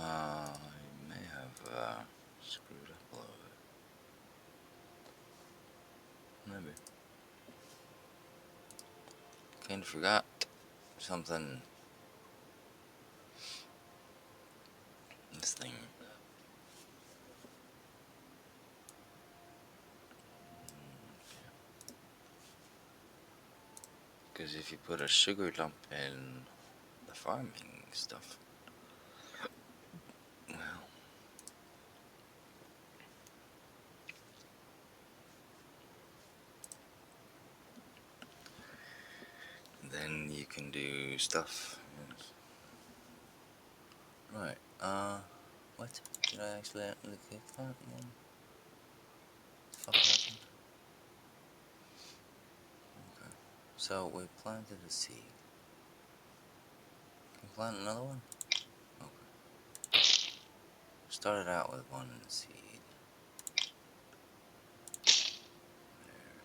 I may have screwed up a little bit. Maybe. Kinda forgot something. This thing. Because if you put a sugar lump in the farming stuff, well, then you can do stuff. Yes. Right. What? Did I accidentally click that again? What the fuck happened? Okay. So we planted a seed. Can we plant another one? Okay. Started out with one seed. There.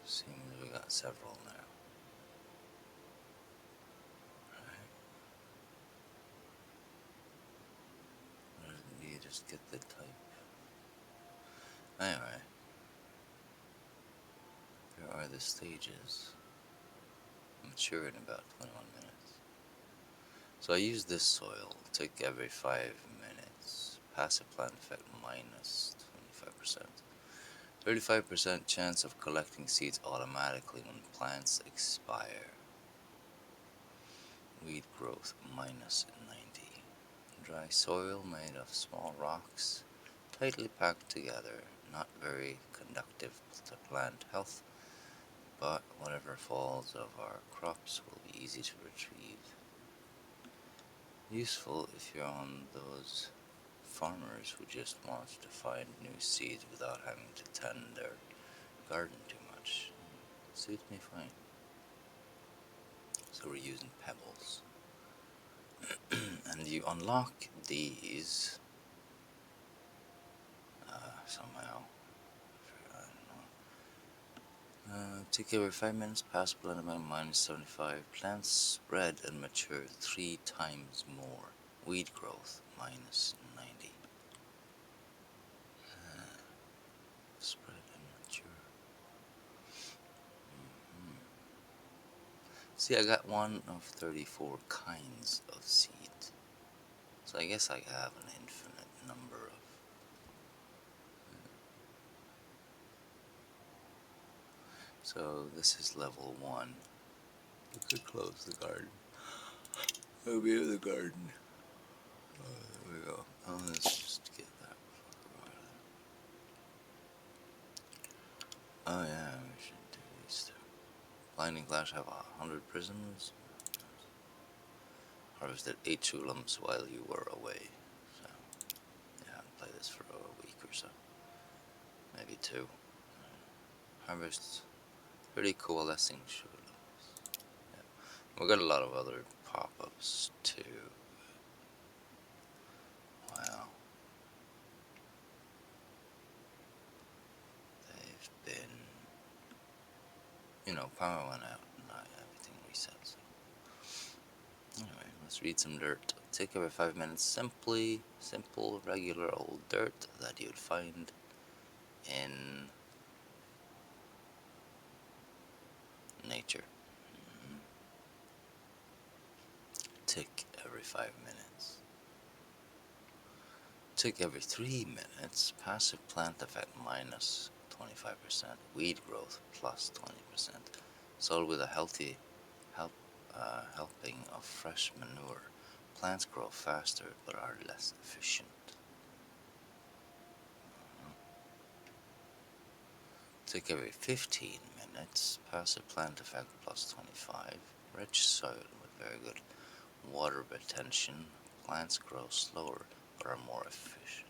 Seems we got several now. Right. You just get the type. Anyway. Here are the stages. Mature in about 21 minutes. So I use this soil, take every 5 minutes, passive plant effect minus 25%. 35% chance of collecting seeds automatically when plants expire. Weed growth minus 90. Dry soil made of small rocks, tightly packed together, not very conductive to plant health, but whatever falls of our crops will be easy to retrieve. Useful if you're on those farmers who just want to find new seeds without having to tend their garden too much. Suits me fine. So we're using pebbles. And you unlock these somehow. I don't know. Take every 5 minutes, pass blended by minus 75. Plants spread and mature 3 times more. Weed growth minus 90. Spread and mature. See, I got one of 34 kinds of seed. So I guess I have an infinite number of. So this is level 1. You could close the garden. Over here, the garden. Oh, there we go. Oh, let's just get that fucker out of there. Oh yeah, we should do these two. Blinding flash have 100 prisms. Harvested 8 tulums while you were away. So yeah, I'll play this for a week or so. Maybe 2. Harvest 30 coalescing tulums. Yeah. We got a lot of other pop-ups too. Wow. They've been, power went out and everything reset. So. Anyway, let's read some dirt. Take every 5 minutes. Simple, regular old dirt that you'd find in nature. Tick every 5 minutes. Tick every 3 minutes. Passive plant effect minus 25%. Weed growth plus 20%. Soil with a helping of fresh manure. Plants grow faster but are less efficient. Tick every 15 minutes. Passive plant effect plus 25. Rich soil with very good water retention. Plants grow slower but are more efficient.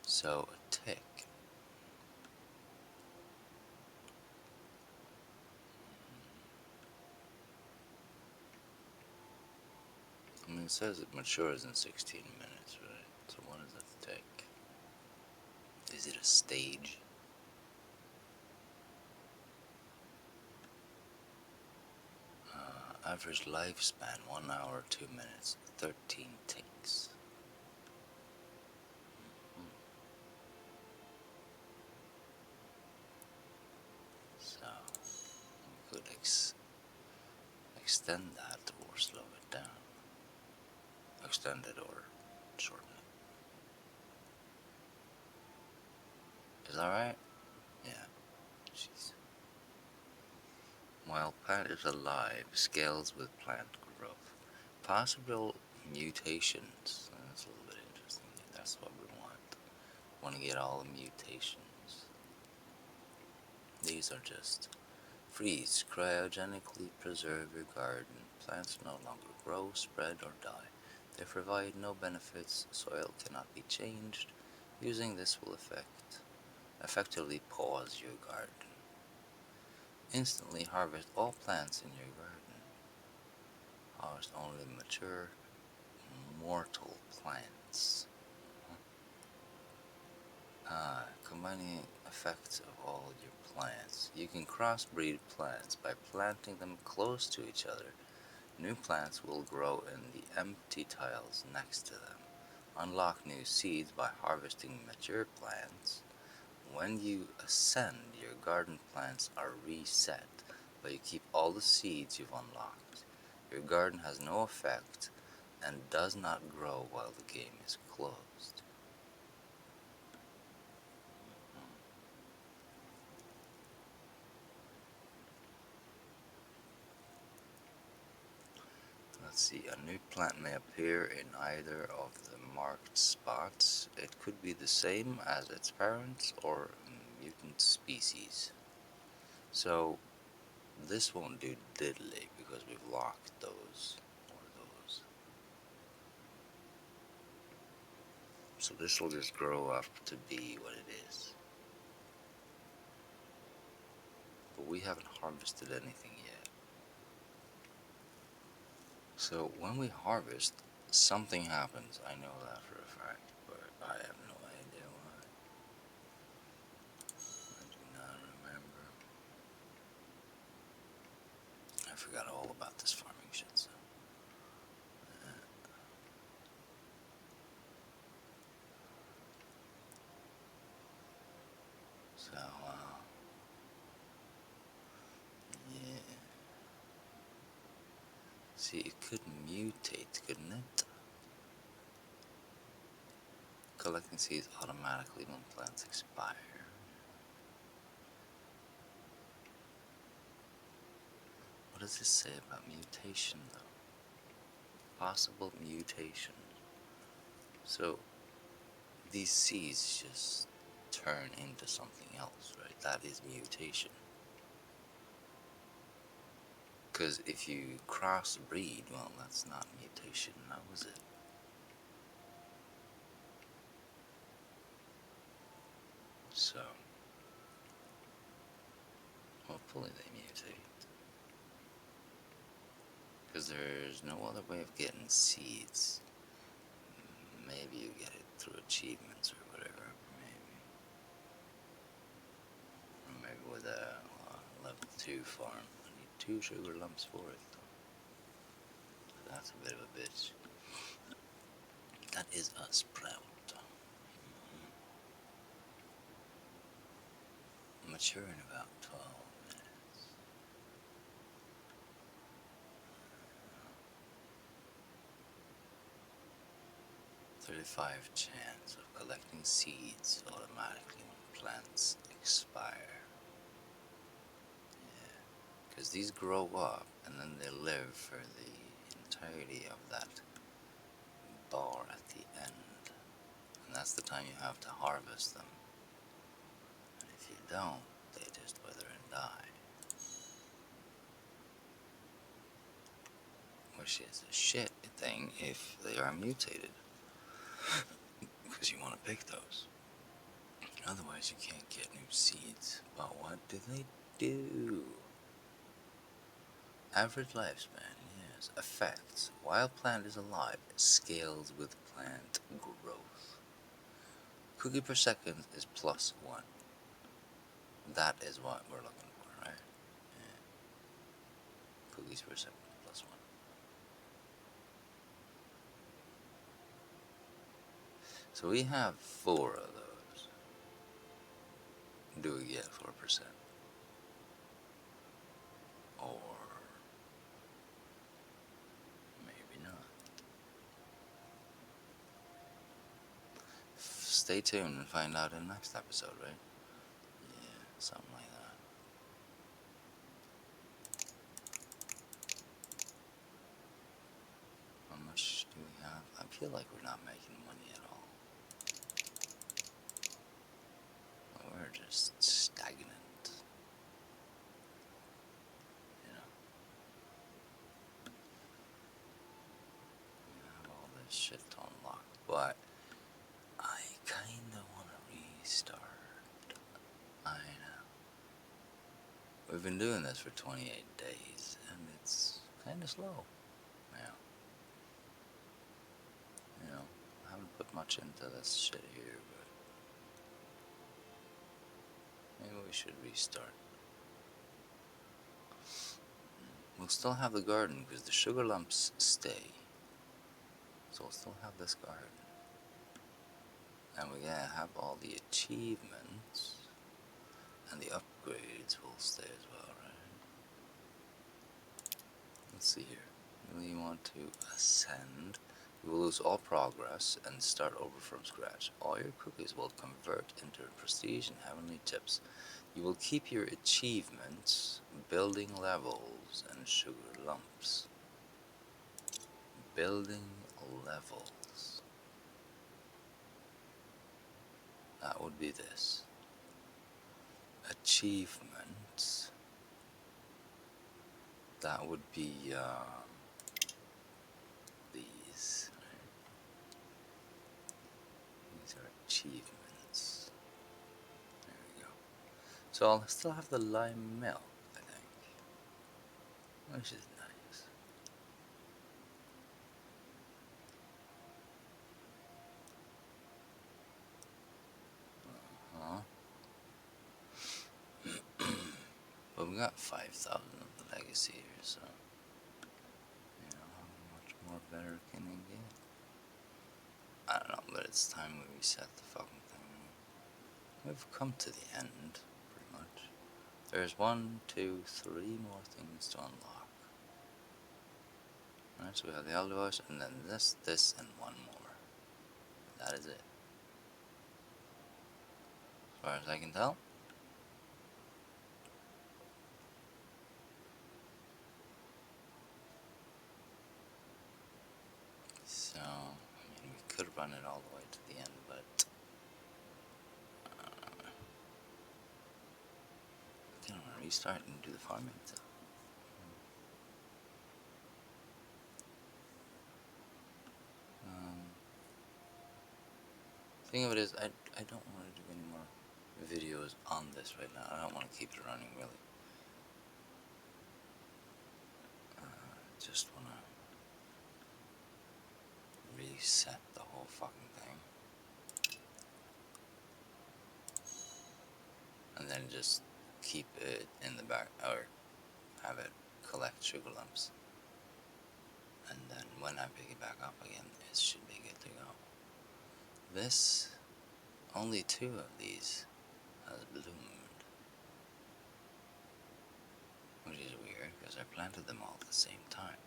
So a tick. I mean, it says it matures in 16 minutes, right? So what is a tick? Is it a stage? Average lifespan 1 hour 2 minutes 13 takes. So we could extend that or slow it down. Extend it or shorten it. Is that right? Yeah. Jeez. While plant is alive, scales with plant growth. Possible mutations. That's a little bit interesting. That's what we want. Want to get all the mutations. These are just freeze, cryogenically preserve your garden. Plants no longer grow, spread, or die. They provide no benefits. Soil cannot be changed. Using this will effectively pause your garden. Instantly harvest all plants in your garden. Harvest only mature, mortal plants. Combining effects of all your plants. You can crossbreed plants by planting them close to each other. New plants will grow in the empty tiles next to them. Unlock new seeds by harvesting mature plants. When you ascend, your garden plants are reset, but you keep all the seeds you've unlocked. Your garden has no effect and does not grow while the game is closed. Let's see, a new plant may appear in either of the marked spots. It could be the same as its parents or mutant species. So this won't do diddly because we've locked those or those. So this will just grow up to be what it is. But we haven't harvested anything yet. So when we harvest, something happens. I know that for a fact, but I have no idea why. I do not remember. I forgot all about this farming shit, so. So, yeah. See, it could mutate, couldn't it? Collecting seeds automatically when plants expire. What does this say about mutation, though? Possible mutation. So, these seeds just turn into something else, right? That is mutation. Because if you crossbreed, well, that's not mutation, now is it? So, hopefully they mutate. Because there's no other way of getting seeds. Maybe you get it through achievements or whatever, maybe. Or maybe with a level 2 farm. I need 2 sugar lumps for it, though. That's a bit of a bitch. That is a sprout. Mature in about 12 minutes. 35 chance of collecting seeds automatically when plants expire. Yeah, because these grow up and then they live for the entirety of that bar at the end. And that's the time you have to harvest them. And if you don't, they just wither and die. Which is a shit thing if they are mutated. Because you want to pick those. Otherwise you can't get new seeds. But what do they do? Average lifespan, yes. Effects. While plant is alive, scales with plant growth. Cookie per second is +1. That is what we're looking for, right? Yeah. Cookies per second +1. So we have 4 of those. Do we get 4%? Or maybe not. Stay tuned and find out in the next episode, right? Yeah, something like that. How much do we have? I feel like we're not making money at all. We're just stagnant. You know? We have all this shit to unlock, but I kinda wanna restart. I know. We've been doing this for 28 days, and it's kinda slow. Yeah. You know, I haven't put much into this shit here, but maybe we should restart. We'll still have the garden because the sugar lumps stay. So we'll still have this garden. And we're gonna have all the achievements and the upgrades will stay as well, right? Let's see here. You want to ascend. You will lose all progress and start over from scratch. All your cookies will convert into prestige and heavenly tips. You will keep your achievements, building levels, and sugar lumps. Building levels. That would be this. Achievements. That would be these. Right? These are achievements. There we go. So I'll still have the lime milk, I think, which is nice. But we got 5,000 of the legacy here, so you know how much more better can it get? I don't know, but it's time we reset the fucking thing. We've come to the end, pretty much. There's 1, 2, 3 more things to unlock. Alright, so we have the L device, and then this, and 1 more. That is it. As far as I can tell. So, I mean, we could run it all the way to the end, but I think I'm gonna restart and do the farming stuff. Thing of it is, I don't want to do any more videos on this right now. I don't want to keep it running, really. Just want to reset the whole fucking thing. And then just keep it in the back, or have it collect sugar lumps. And then when I pick it back up again, it should be good to go. This, only 2 of these has bloomed. Which is weird, because I planted them all at the same time.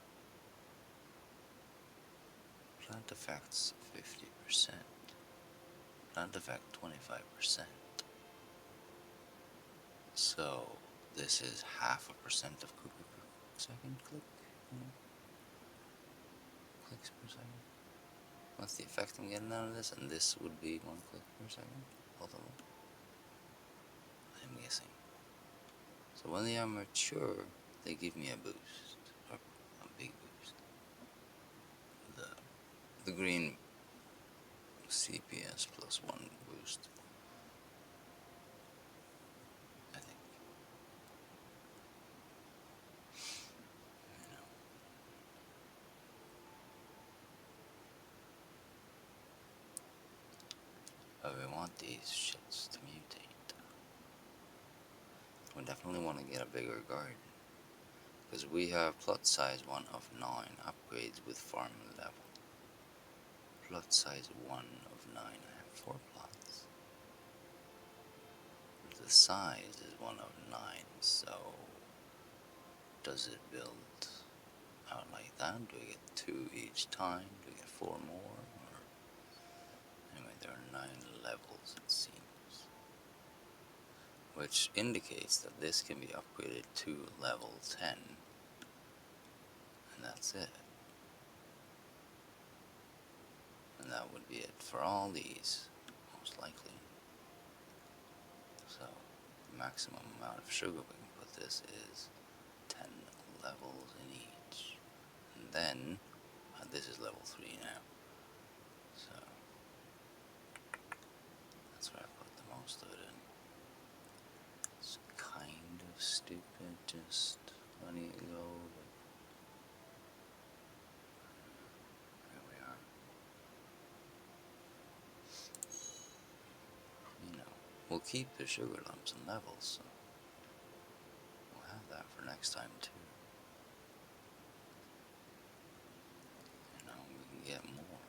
Plant effects 50%. Plant effect 25%. So this is 0.5% of second click. Clicks per second. What's the effect I'm getting out of this? And this would be 1 click per second. Both of them. I'm guessing. So when they are mature, they give me a boost, or a big boost. The green CPS plus 1 boost, I think. You know. But we want these shits to mutate. We definitely want to get a bigger garden. Because we have plot size 1 of 9 upgrades with farm level. Plot size 1 of 9 4 plots. The size is 1 of 9, so does it build out like that? Do we get 2 each time? Do we get 4 more? Or anyway, there are 9 levels, it seems, which indicates that this can be upgraded to level 10, and that's it. And that would be it for all these, most likely. So, the maximum amount of sugar we can put this is 10 levels in each. And then, this is level 3 now. So, that's where I put the most of it in. It's kind of stupid just letting it go, but here we are. You know, we'll keep the sugar lumps and levels, so we'll have that for next time too. You know, we can get more.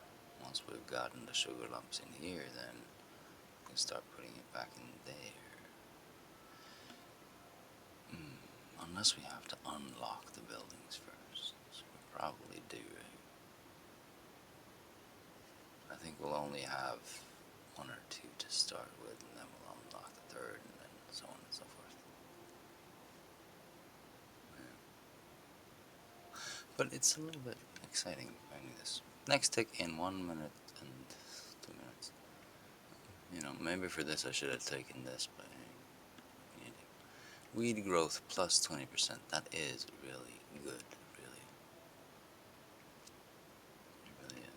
Once we've gotten the sugar lumps in here, then we can start putting it back in there. Unless we have to unlock the buildings first, so we probably do, right? I think we'll only have 1 or 2 to start with, and then we'll unlock the 3rd, and then so on and so forth. Yeah. But it's a little bit exciting finding this. Next tick in 1 minute and 2 minutes. You know, maybe for this I should have taken this, but weed growth plus 20%. That is really good, really. It really is.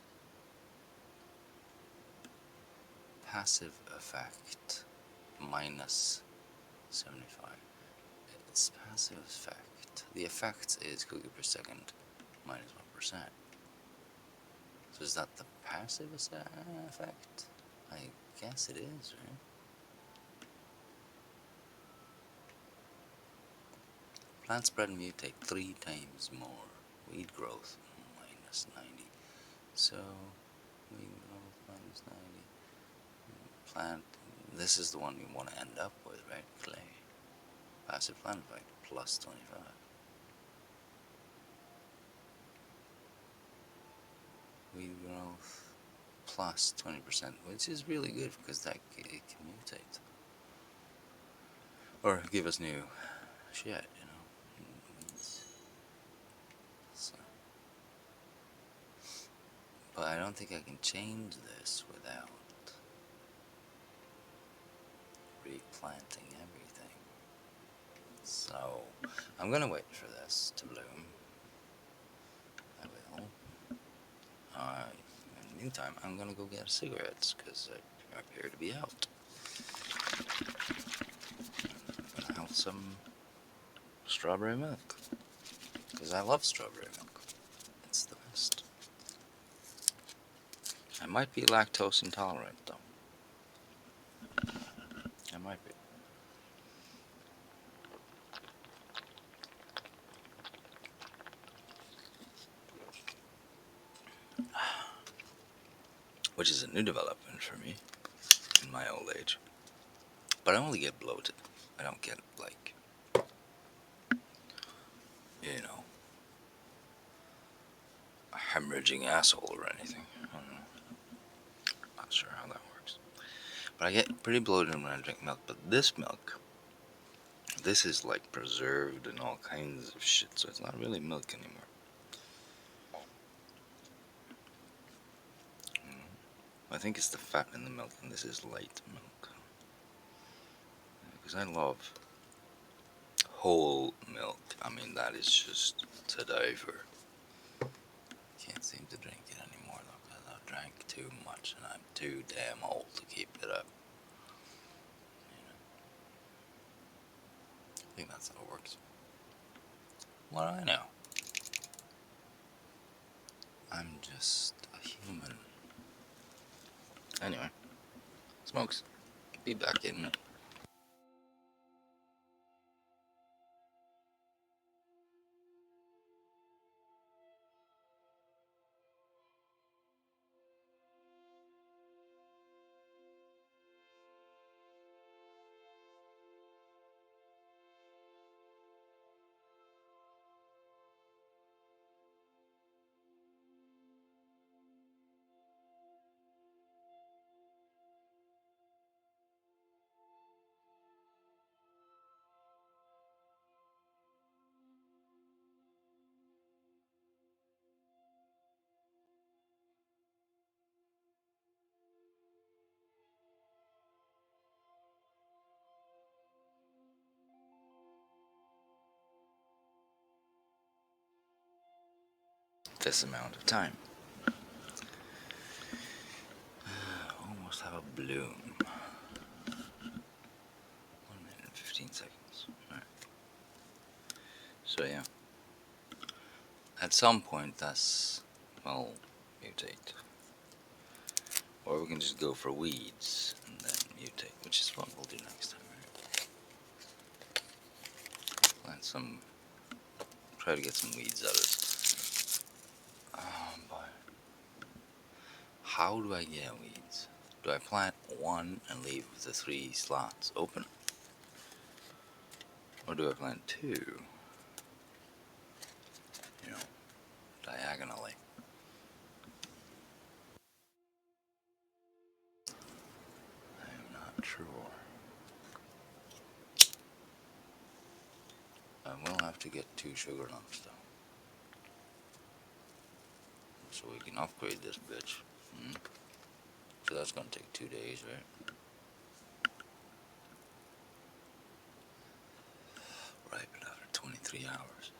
Passive effect minus 75. It's passive effect. The effect is cookie per second minus 1%. So is that the passive effect? I guess it is, right? Plant spread and mutate 3 times more. Weed growth minus 90. So, weed growth minus 90. Plant, this is the one you want to end up with, right? Clay. Passive plant effect plus 25. Weed growth plus 20%, which is really good because that it can mutate. Or give us new shit, you know. So. But I don't think I can change this without replanting everything. So, I'm gonna wait for this to bloom. I will. In the meantime, I'm gonna go get cigarettes because I appear to be out. I'm gonna have some strawberry milk because I love strawberry milk. It's the best. I might be lactose intolerant though. I might be. Which is a new development for me in my old age. But I only get bloated. I don't get, like, you know, a hemorrhaging asshole or anything. I don't know. Not sure how that works. But I get pretty bloated when I drink milk. But this milk, this is like preserved and all kinds of shit, so it's not really milk anymore. I think it's the fat in the milk, and this is light milk. Because I love whole milk. I mean, that is just to die for. Can't seem to drink it anymore though, because I drank too much, and I'm too damn old to keep it up. You know? I think that's how it works. What do I know? I'm just a human. Anyway, smokes. Be back in. this amount of time. Almost have a bloom. 1 minute and 15 seconds. Alright. So yeah. At some point that's, well, mutate. Or we can just go for weeds and then mutate, which is what we'll do next time, right? Plant some, try to get some weeds out of it. But how do I get weeds? Do I plant one and leave the 3 slots open? Or do I plant 2, you know, diagonally? I am not sure. I will have to get 2 sugar lumps though. So we can upgrade this bitch. So that's gonna take 2 days, right? Ripen after 23 hours.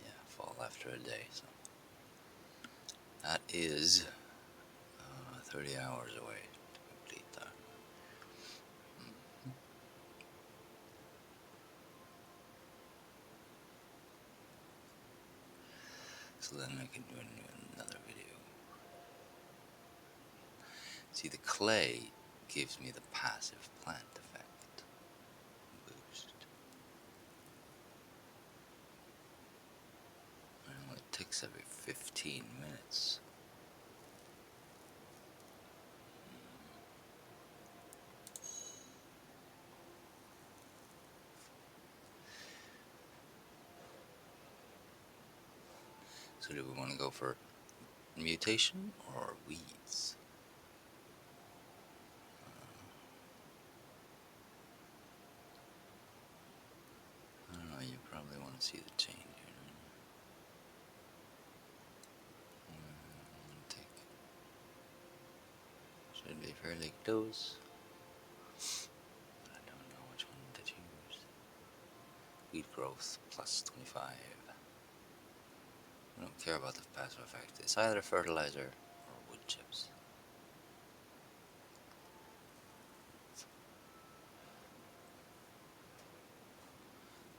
Yeah, fall after a day, so that is 30 hours away to complete that. So then I can do another video. See, the clay gives me the passive plant effect boost. Well, it ticks every 15 minutes. So do we want to go for mutation or weeds? I don't know, you probably want to see the change here. Should be fairly close. I don't know which one to choose. Weed growth plus 25. I don't care about the passive effect. It's either fertilizer or wood chips.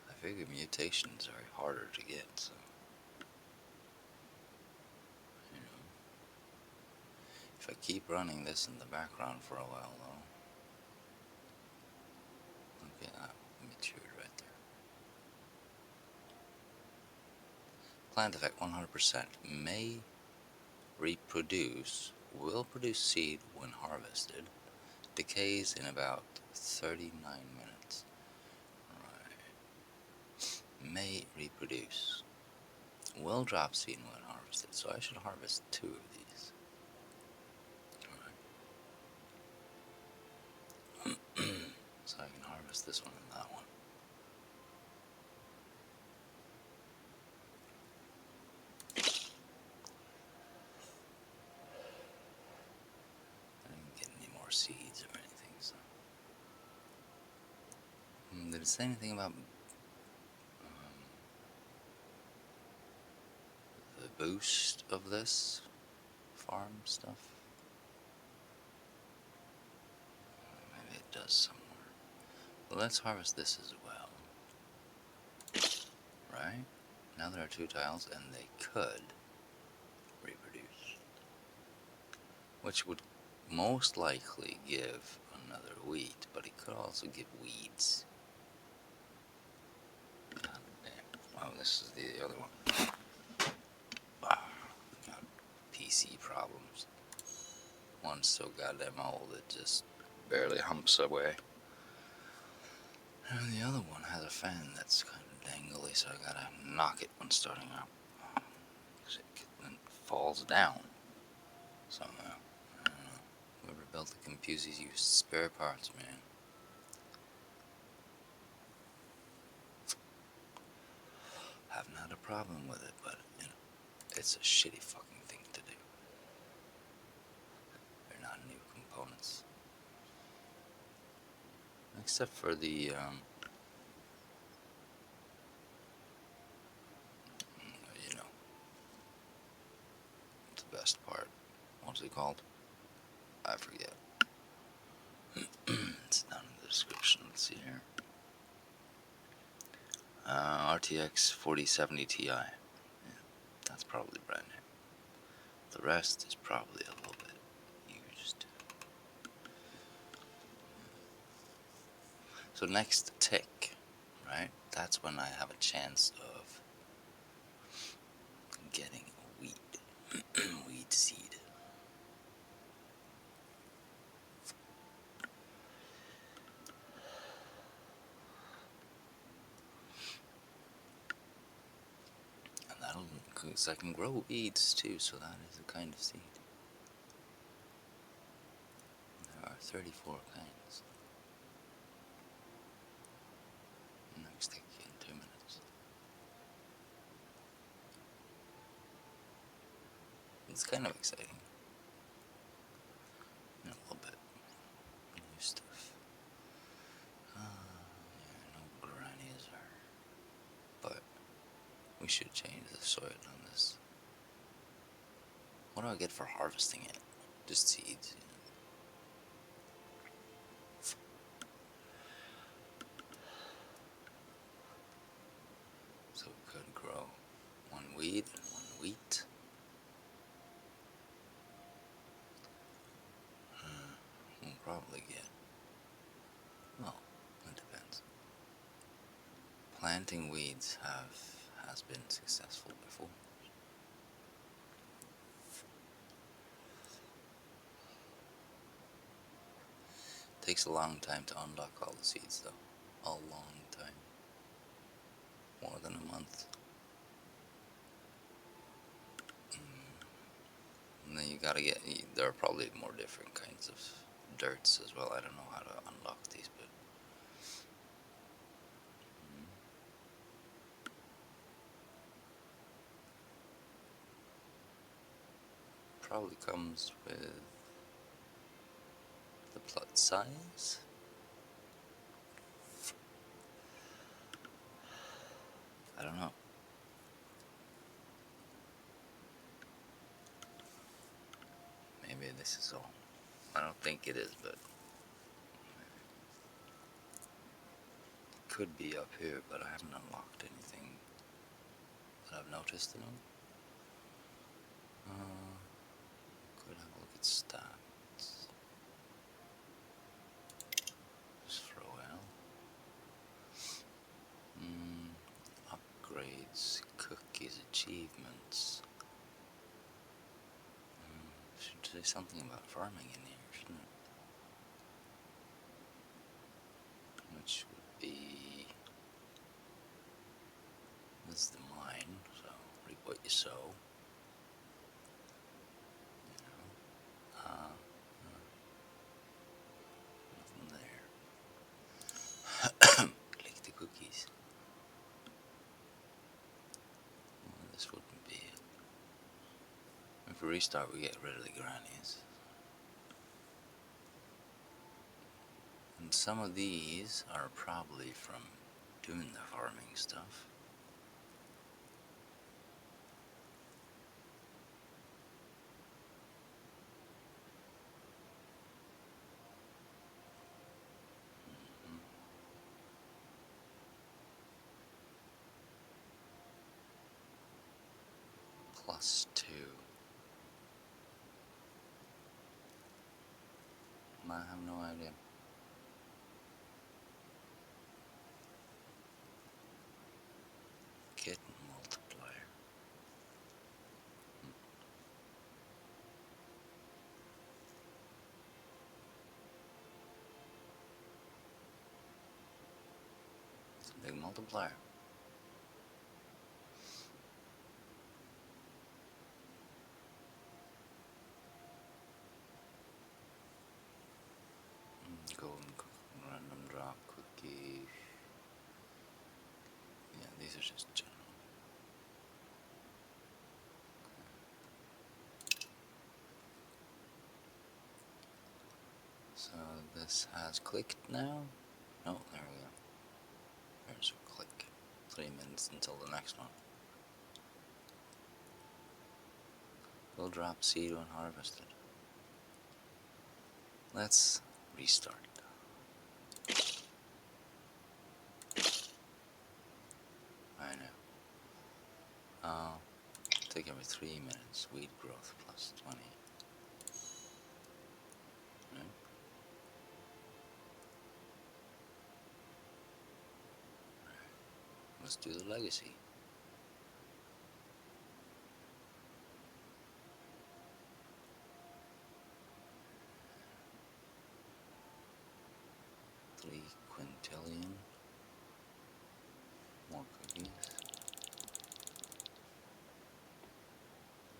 I figure mutations are harder to get, so you know. If I keep running this in the background for a while though. Okay, that matured right there. Plant effect 100%. May reproduce, will produce seed when harvested. Decays in about 39 minutes. Right. May reproduce. Will drop seed when harvested, so I should harvest 2 of these. Alright. So I can harvest this one and that one. I didn't get any more seeds or anything, so. Did it say anything about the boost of this farm stuff? Maybe it does somewhere. Well, let's harvest this as well. Right? Now there are 2 tiles and they could reproduce. Which would most likely give another wheat, but it could also give weeds. God damn. Oh, this is the other one. Wow. Got PC problems. One's so goddamn old it just barely humps away. And the other one has a fan that's kind of dangly, so I gotta knock it when starting up. Because it then falls down somehow. I don't know. Whoever built the computers used spare parts, man. Haven't had a problem with it, but you know, it's a shitty fucking thing to do. They're not new components. Except for the was it called? I forget. It's down in the description. Let's see here. RTX 4070 Ti. Yeah, that's probably brand new. The rest is probably a little bit used. So next tick, right? That's when I have a chance of getting a weed, weed seed. And that'll, because I can grow weeds too, so that is a kind of seed. There are 34 kinds. Next tick in 2 minutes. It's kind of exciting. A little bit. New stuff. Yeah, no grannies are. But we should change the soil on this. What do I get for harvesting it? Just seeds. So we could grow one weed and one wheat. We'll probably get, well, it depends. Planting weeds has been successful before. Takes a long time to unlock all the seeds though. A long time. More than a month. And then you gotta get, there are probably more different kinds of dirts as well. I don't know how to unlock these, but probably comes with the plot size. I don't know. Maybe this is all. I don't think it is, but it could be up here, but I haven't unlocked anything that I've noticed in them. Could have a look at stats. Just throw out. Upgrades, cookies, achievements. Should say something about farming in here, shouldn't it? Which would be, this is the mine, so reap what you sow. Nothing there. Click the cookies. Well, this wouldn't be it. If we restart, we get rid of the grannies. And some of these are probably from doing the farming stuff. +2. I have no idea. Kitten multiplier. It's a big multiplier. Golden random drop cookie. Yeah, these are just general. So this has clicked now? No, there we go. There's a click. 3 minutes until the next one. Will drop seed when harvested. Let's restart. I know. Take every 3 minutes. Weed growth plus 20. Right? Let's do the legacy. Three quintillion. More cookies.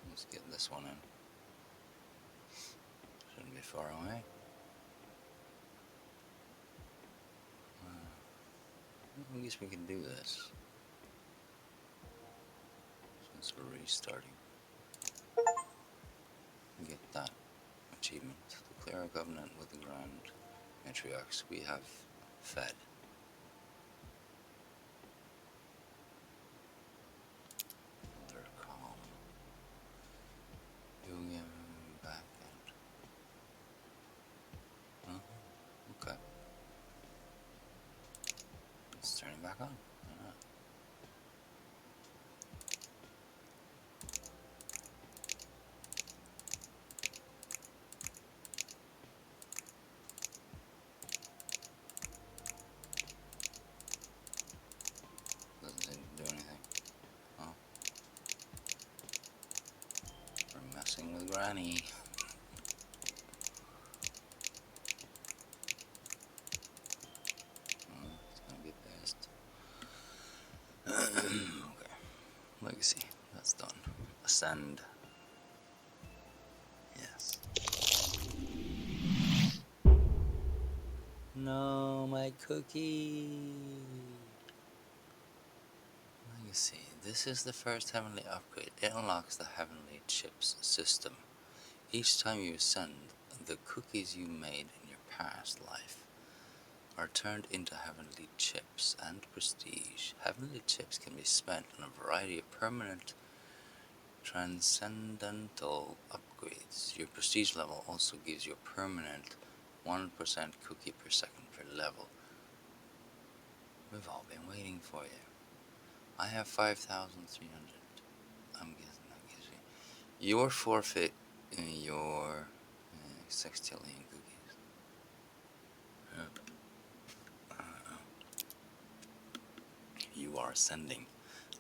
Let's get this one in. Shouldn't be far away. I guess we can do this. Since we're restarting. Get that achievement. Declare a covenant with the Grand Matriarchs. We have fed. They're calm. You give back and... Okay. Let's turn it back on. Why not? Doesn't seem to do anything. Oh. We're messing with Granny. It's gonna be pissed. Okay. Legacy. That's done. Ascend. Yes. No, my cookie. Legacy. This is the first heavenly upgrade. It unlocks the heavenly chips system. Each time you ascend, the cookies you made in your past life are turned into heavenly chips and prestige. Heavenly chips can be spent on a variety of permanent transcendental upgrades. Your prestige level also gives you a permanent 1% cookie per second per level. We've all been waiting for you. I have 5,300. I'm guessing that gives you. Your forfeit your sextillion cookies. You are ascending.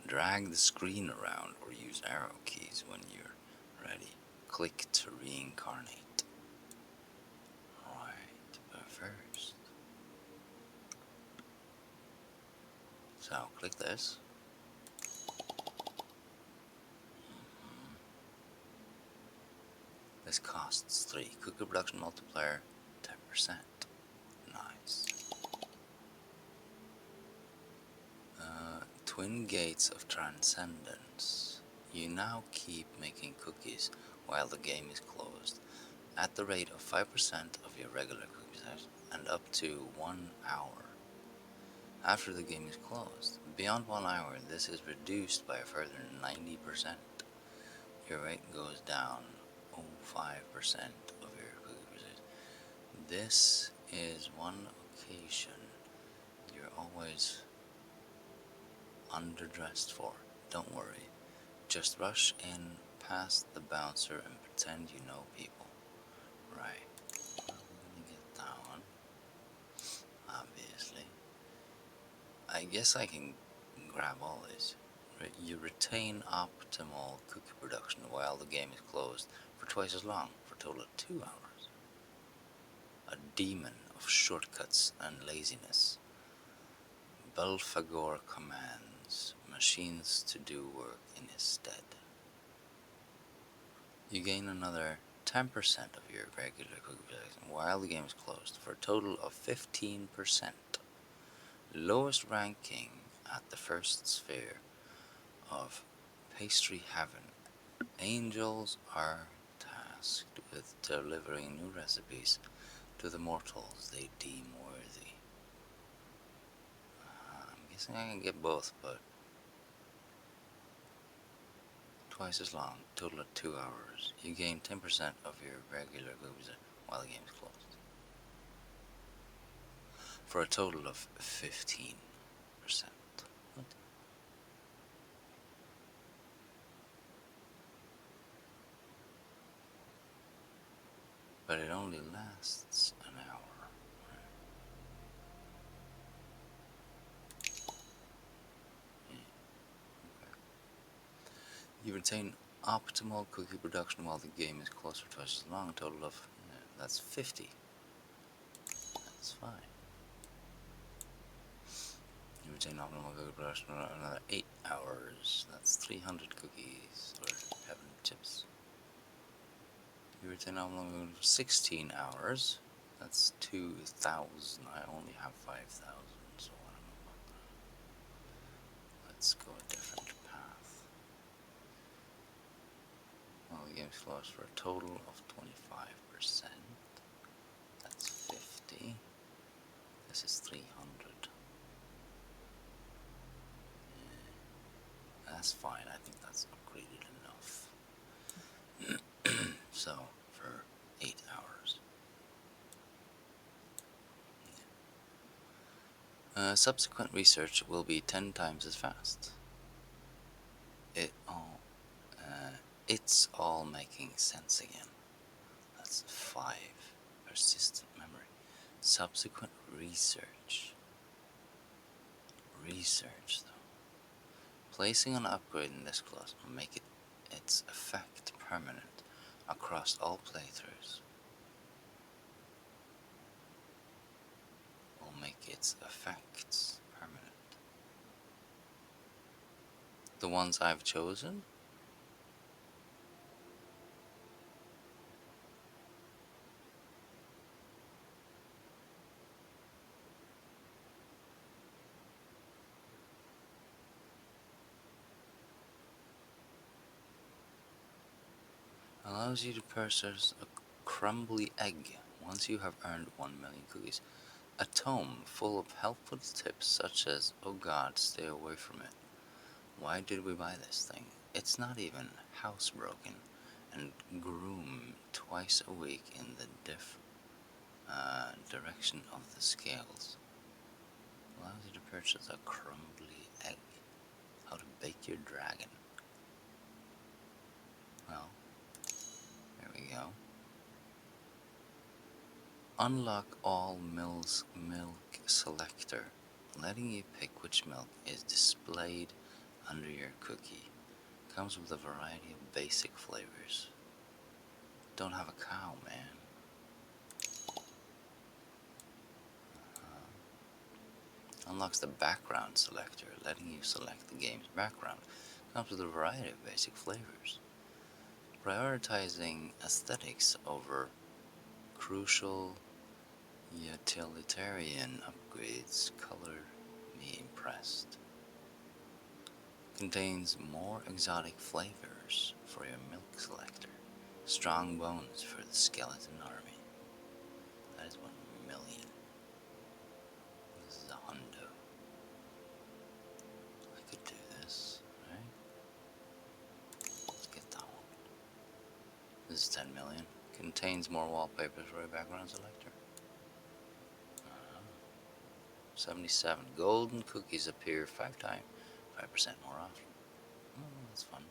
Drag the screen around or use arrow keys when you're ready. Click to reincarnate. Right, but first. So, click this. This costs 3. Cookie production multiplier 10%. Nice. Twin gates of transcendence. You now keep making cookies while the game is closed at the rate of 5% of your regular cookie size and up to 1 hour after the game is closed. Beyond 1 hour, this is reduced by a further 90%. Your rate goes down 5% of your cookie percentage. This is one occasion you're always underdressed for. Don't worry. Just rush in past the bouncer and pretend you know people. Right. I'm gonna get that one. Obviously. I guess I can grab all these. You retain optimal cookie production while the game is closed for twice as long, for a total of 2 hours. A demon of shortcuts and laziness. Belphegor commands machines to do work in his stead. You gain another 10% of your regular cookie production while the game is closed for a total of 15%. Lowest ranking at the first sphere of Pastry Heaven. Angels are tasked with delivering new recipes to the mortals they deem worthy. I'm guessing I can get both, but twice as long, total of 2 hours. You gain 10% of your regular cookies while the game is closed. for a total of 15%. What? But it only lasts an hour. Yeah, okay. You retain optimal cookie production while the game is closer to twice as long. A total of that's 50. That's fine. You retain optimal cookie production for another 8 hours. That's 300 cookies or heaven chips. You retain optimal cookie for 16 hours. That's 2,000. I only have 5,000, so I don't know about that. Let's go a different path. Well, the game's closed for a total of 25%. That's 50. This is 300. Yeah, that's fine. I think that's upgraded enough. So, for 8 hours. Subsequent research will be 10 times as fast. It's all making sense again. That's 5. Persistent memory. Subsequent research. Research, though. Placing an upgrade in this class will make its effect permanent across all playthroughs. Will make its effects permanent. The ones I've chosen? Allows you to purchase a crumbly egg once you have earned 1 million cookies. A tome full of helpful tips such as, oh god, stay away from it. Why did we buy this thing? It's not even housebroken. And groom twice a week in the direction of the scales. Allows you to purchase a crumbly egg. How to bake your dragon. Well, there we go. Unlock all milk selector, letting you pick which milk is displayed under your cookie. Comes with a variety of basic flavors. Don't have a cow, man. Unlocks the background selector, letting you select the game's background. Comes with a variety of basic flavors. Prioritizing aesthetics over crucial utilitarian upgrades color me impressed. Contains more exotic flavors for your milk selector. Strong bones for the skeleton army. That is 1 million. This is a hundo. I could do this, right? Let's get that one. This is 10 million. Contains more wallpapers for a background selector. 77. Golden cookies appear 5 times, 5% more often. Oh, that's fun.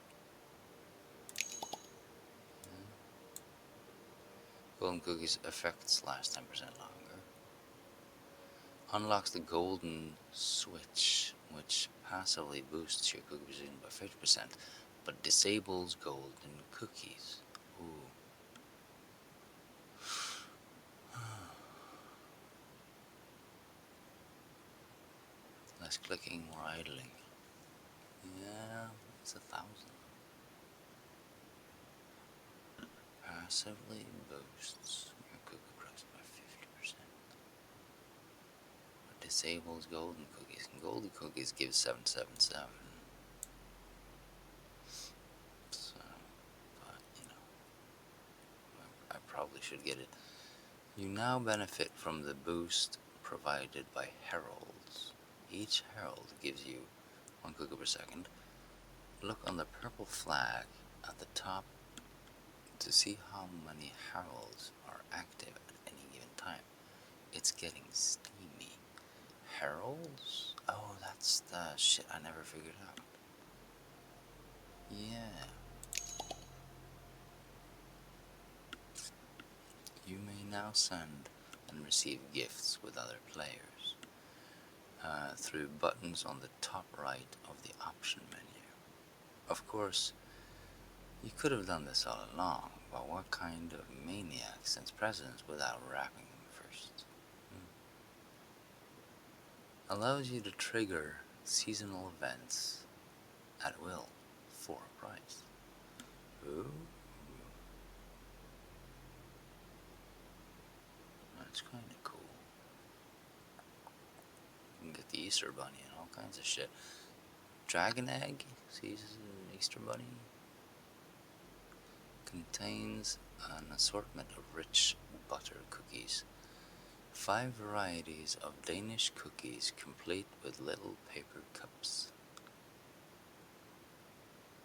Golden cookies effects last 10% longer. Unlocks the golden switch, which passively boosts your cookie precision by 50%, but disables golden cookies. Ooh. Less clicking, more idling. Yeah, it's 1,000. Passively boosts your cookie price by 50%. But disables golden cookies. And golden cookies give 777. So, but, I probably should get it. You now benefit from the boost provided by heralds. Each herald gives you 1 cookie per second. Look on the purple flag at the top to see how many heralds are active at any given time. It's getting steamy. Perils? Oh, that's the shit I never figured out. Yeah. You may now send and receive gifts with other players through buttons on the top right of the option menu. Of course, you could have done this all along, but what kind of maniac sends presents without wrapping them first? Allows you to trigger seasonal events at will for a price. Ooh. That's kind of cool. You can get the Easter Bunny and all kinds of shit. Dragon egg, sees an Easter Bunny. Contains an assortment of rich butter cookies. 5 varieties of Danish cookies complete with little paper cups.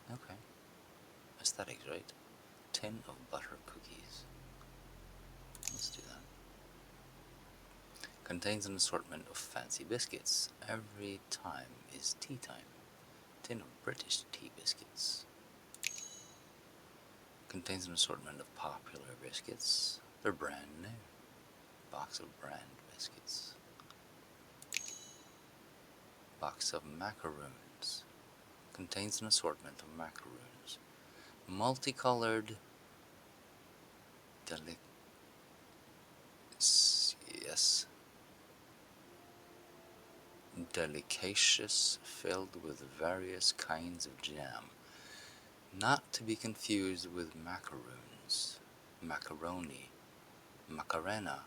Okay. Aesthetics, right? Tin of butter cookies. Let's do that. Contains an assortment of fancy biscuits. Every time is tea time. Tin of British tea biscuits. Contains an assortment of popular biscuits. They're brand new. Box of brand biscuits. Box of macaroons. Contains an assortment of macaroons. Multicolored delicacious filled with various kinds of jam. Not to be confused with macaroons, macaroni, macarena,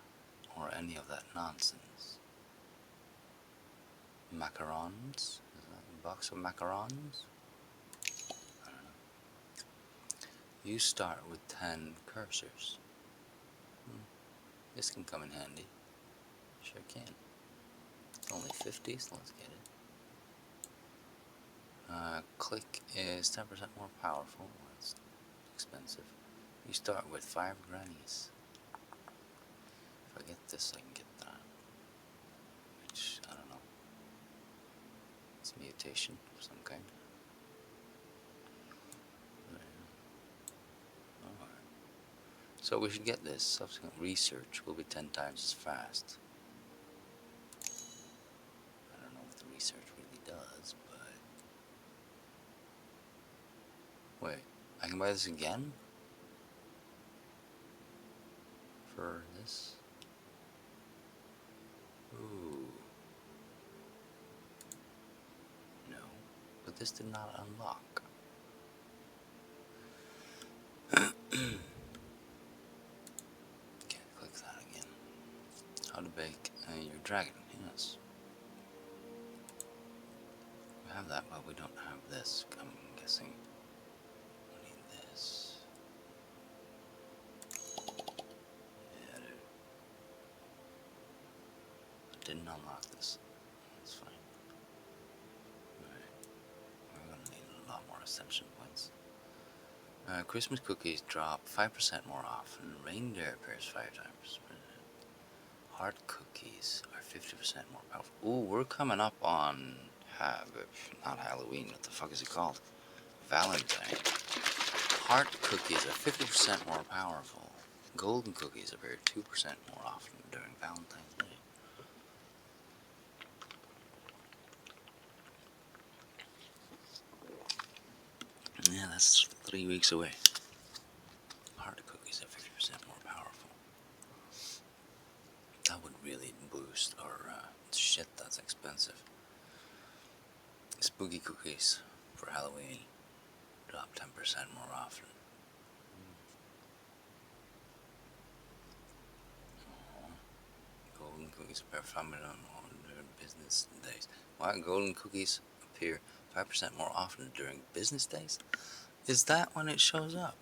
or any of that nonsense. Macarons? Is that a box of macarons? I don't know. You start with 10 cursors. This can come in handy. Sure can. It's only 50, so let's get it. Click is 10% more powerful. That's expensive. You start with 5 grannies. If I get this, I can get that. Which, I don't know. It's a mutation of some kind. Alright. So we should get this. Subsequent research will be 10 times as fast. I don't know if the research really does, but... Wait, I can buy this again? For this? Ooh. No, but this did not unlock. Okay, click that again. How to bake your dragon, yes. We have that, but we don't have this, I'm guessing. We need this. Yeah, dude. I didn't unlock this. That's fine. Alright. We're gonna need a lot more ascension points. Christmas cookies drop 5% more often. Reindeer appears 5 times. Heart cookies are 50% more powerful. Ooh, we're coming up on not Halloween. What the fuck is it called? Valentine. Heart cookies are 50% more powerful. Golden cookies appear 2% more often during Valentine's Day. Yeah, that's 3 weeks away. Heart cookies are 50% more powerful. That would really boost our shit that's expensive. Spooky cookies for Halloween drop 10% more often. Golden cookies appear 5% more during business days. Why golden cookies appear 5% more often during business days? Is that when it shows up?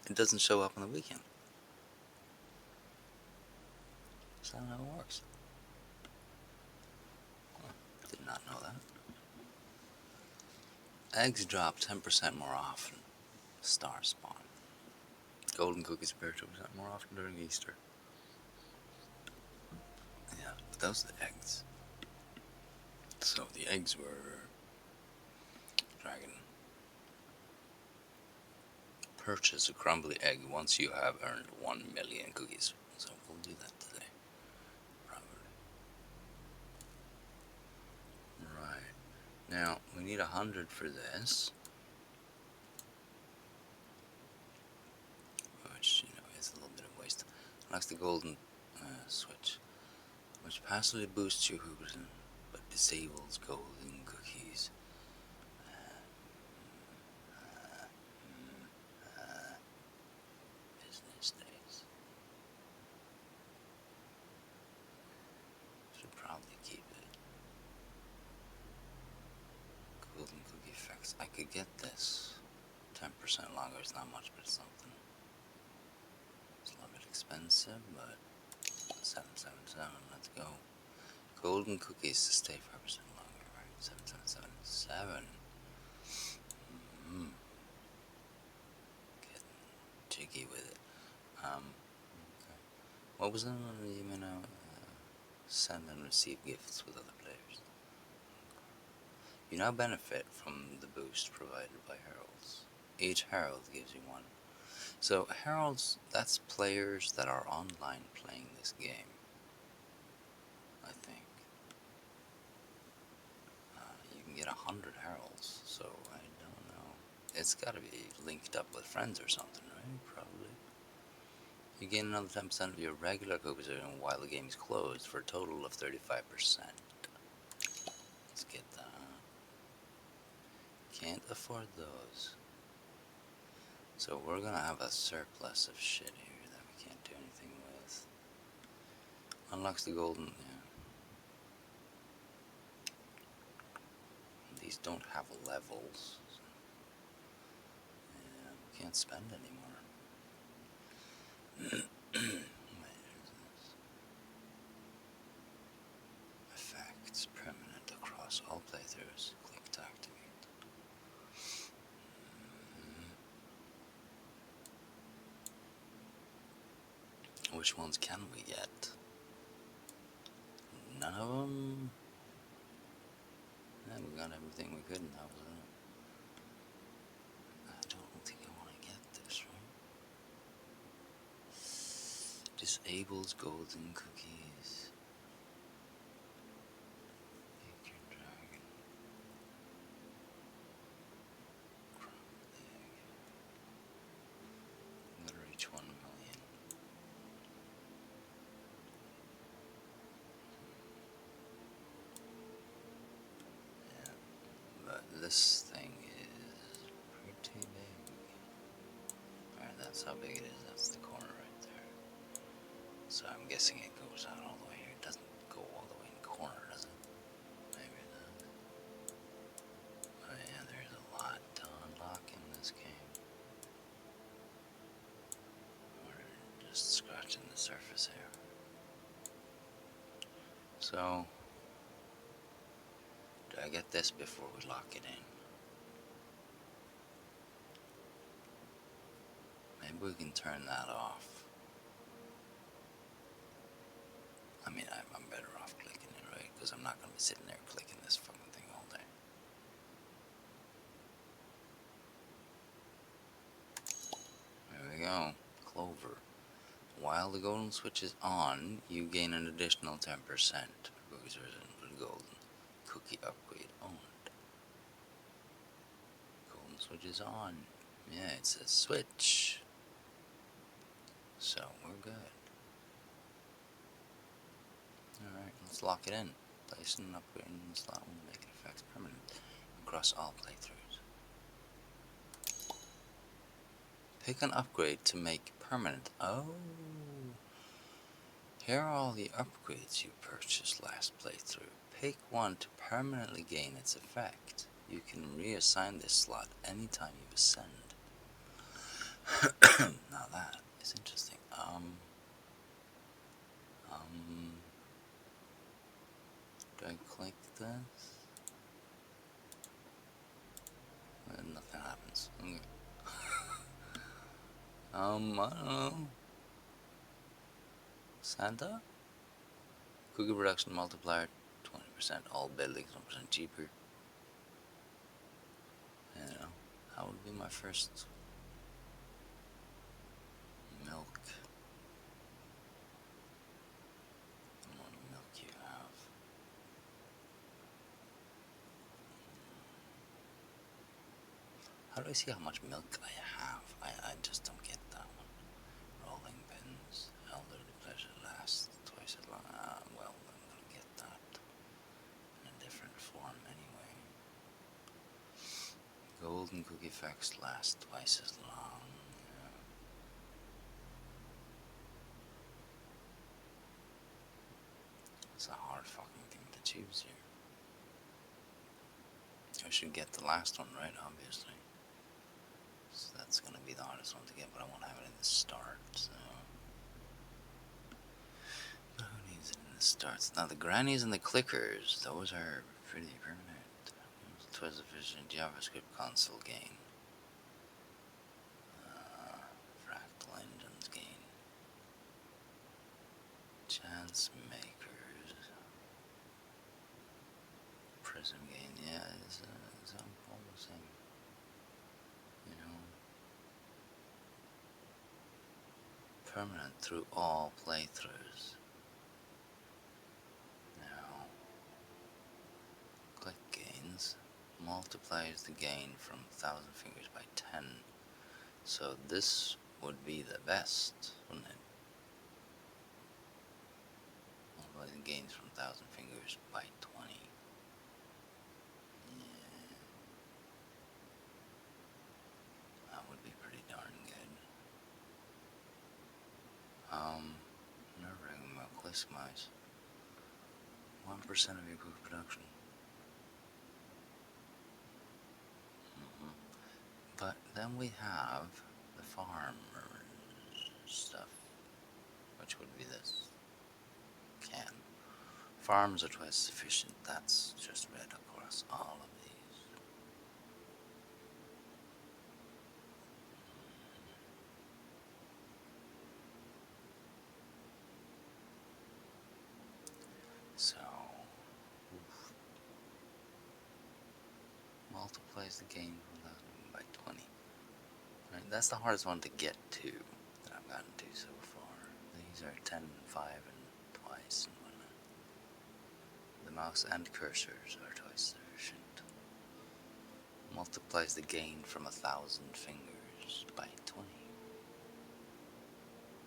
It doesn't show up on the weekend. Is that how it works? Did not know that. Eggs drop 10% more often. Star spawn. Golden cookies appear 2% more often during Easter. Yeah, but those are the eggs. So the eggs were dragon. Purchase a crumbly egg once you have earned 1 million cookies. So we'll do that today. Probably. Right. Now, we need 100 for this. Which, is a little bit of waste. Unlocks the golden switch, which passively boosts your hoops but disables golden cookies. Business days. Should probably keep it. Golden cookie effects. I could get this 10% longer. It's not much, but it's something. It's a little bit expensive, but 777. Let's go. Golden cookies to stay 5% longer, right? 7777. Getting jiggy with it. Okay. What was the one you send and receive gifts with other players? You now benefit from the boost provided by heralds. Each herald gives you one. So heralds, that's players that are online playing this game, I think. You can get 100 heralds, so I don't know. It's gotta be linked up with friends or something, right? Probably. You gain another 10% of your regular combustion while the game is closed for a total of 35%. Let's get that. Can't afford those. So we're gonna have a surplus of shit here that we can't do anything with. Unlocks the golden, yeah. These don't have levels. So yeah, we can't spend anymore. Effects permanent across all playthroughs. Click to activate. Which ones can we get? None of them. Yeah, we got everything we could, and that was it. I don't think I want to get this, right? Disables golden cookies. Make your dragon. Crumble the egg. I'm gonna reach 1 million. Yeah, but this thing is pretty big. Alright, that's how big it is. That's the corner right there. So I'm guessing it goes out all the way here. It doesn't go all the way in the corner, does it? Maybe it does. Oh yeah, there's a lot to unlock in this game. We're just scratching the surface here. So, do I get this before we lock it in? Maybe we can turn that off. I mean, I'm better off clicking it, right? Because I'm not going to be sitting there clicking this fucking thing all day. There we go. Clover. While the golden switch is on, you gain an additional 10% for cookies for the golden cookie upgrade owned. Golden switch is on. Yeah, it says switch. So we're good. Alright, let's lock it in. Place an upgrade in the slot will make it effects permanent across all playthroughs. Pick an upgrade to make permanent. Oh. Here are all the upgrades you purchased last playthrough. Pick one to permanently gain its effect. You can reassign this slot anytime you ascend. Now that is interesting. Do I click this? And nothing happens. Okay. I don't know. Santa? Cookie production multiplier 20%. 1% all buildings, 1% cheaper. You know, that would be my first milk. How much milk you have? How do I see how much milk I have? I just don't get that one. Rolling pins, elderly pleasure lasts twice as long. Well, I'm gonna get that in a different form anyway. Golden cookie facts last twice as long. Yeah. It's a hard fucking thing to choose here. I should get the last one right, obviously. So that's gonna be the hardest one to get, but I won't have it in the start, so. But who needs it in the starts? Now the grannies and the clickers, those are pretty permanent. Twas efficient JavaScript console gain. Fractal engines gain. Chance makers. Prism gain, yeah, it's all the same. You know. Permanent through all playthroughs. Now, click gains multiplies the gain from 1,000 fingers by 10. So this would be the best, wouldn't it? Multiply the gains from 1,000 fingers by 20. Yeah. That would be pretty darn good. Never about click mice. 1% of your cook production. But then we have the farmer stuff, which would be this can. Farms are twice sufficient. That's just read across all of these. So, multiplies the gain by 20. Right, that's the hardest one to get to that I've gotten to so far. These are 10, 5, and twice and whatnot. The mouse and cursors are twice sufficient. Multiplies the gain from 1,000 fingers by 20.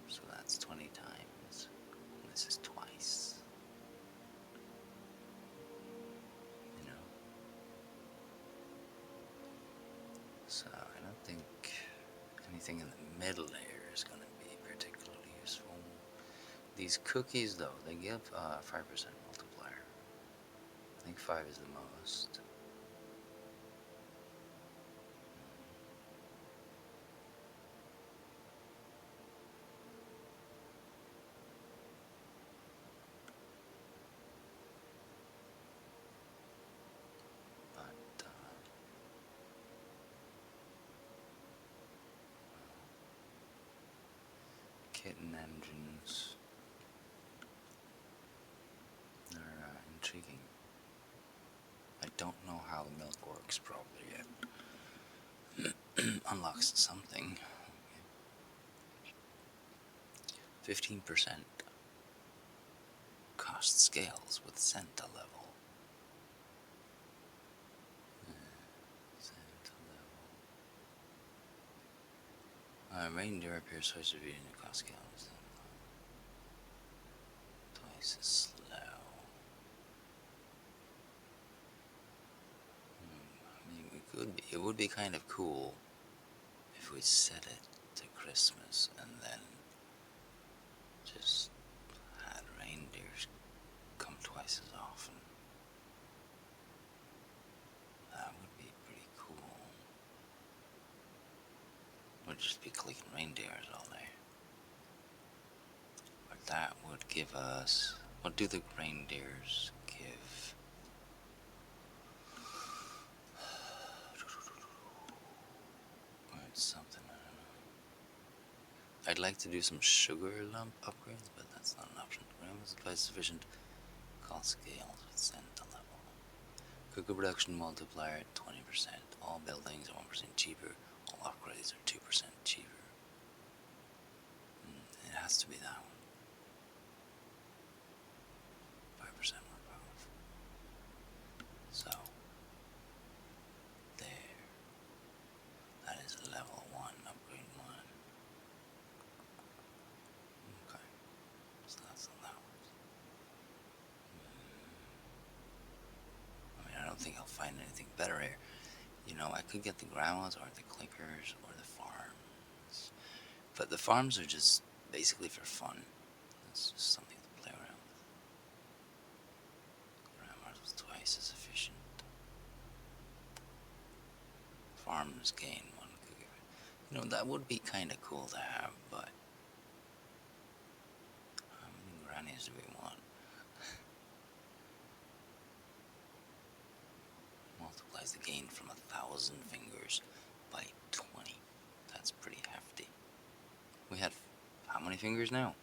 So that's 20 times. And this is twice. You know? So I don't think anything in the middle layer is going to be particularly useful. These cookies, though, they give a 5% multiplier. I think 5 is the most. But, kitten engines, they're intriguing. I don't know how the milk works properly yet. Unlocks something. 15% cost scales with Centa level. Centa level. Reindeer appears twice as reading the cost scales. Twice as slow. I mean, it would be kind of cool if we set it to Christmas and then just had reindeers come twice as often. That would be pretty cool. We'd just be clicking reindeers all day. But that would give us... What do the reindeers give? It's something, I don't know. I'd like to do some sugar lump upgrades, but that's not an option. Ram supplies sufficient Cost scales with cent level. Cooker production multiplier at 20%. All buildings are 1% cheaper. All upgrades are 2% cheaper. It has to be that one. 5% more powerful. So, there. That is level 1, upgrade 1. Okay. So that's allowance. I mean, I don't think I'll find anything better here. You know, I could get the grandmas or the clickers or the farms. But the farms are just basically for fun. It's just something to play around with. Grandmas was twice as efficient. Farms gain 1 cookie. You know, that would be kind of cool to have, but how many grannies do we want? Multiplies the gain from 1,000 fingers by 20. That's pretty hefty. We had how many fingers now?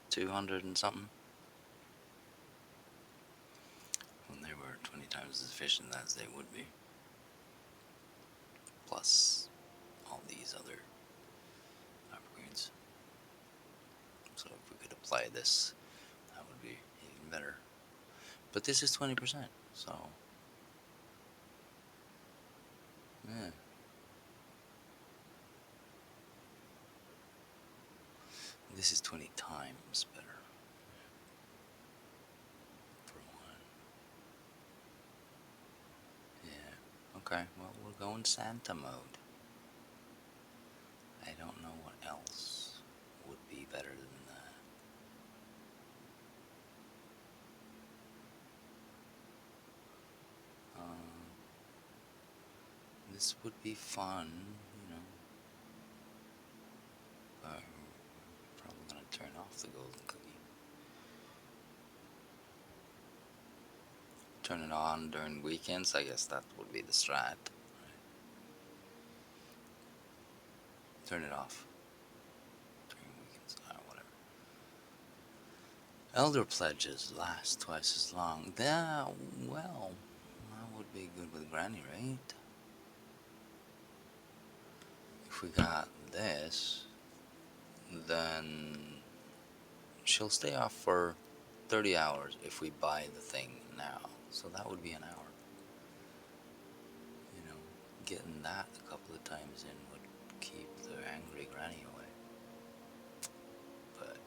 200 and something? When they were 20 times as efficient as they would be. Plus all these other upgrades. So if we could apply this, that would be even better. But this is 20%, so yeah. This is 20 times better. For one. Yeah. Okay, well, we're going Santa mode. I don't know what else would be better than that. This would be fun, you know. But we're probably gonna turn off the golden cookie. Turn it on during weekends. I guess that would be the strat. Right? Turn it off during weekends. Whatever. Elder pledges last twice as long. Yeah, well, that would be good with Granny, right? If we got this, then she'll stay off for 30 hours if we buy the thing now. So that would be an hour. You know, getting that a couple of times in would keep the angry granny away. But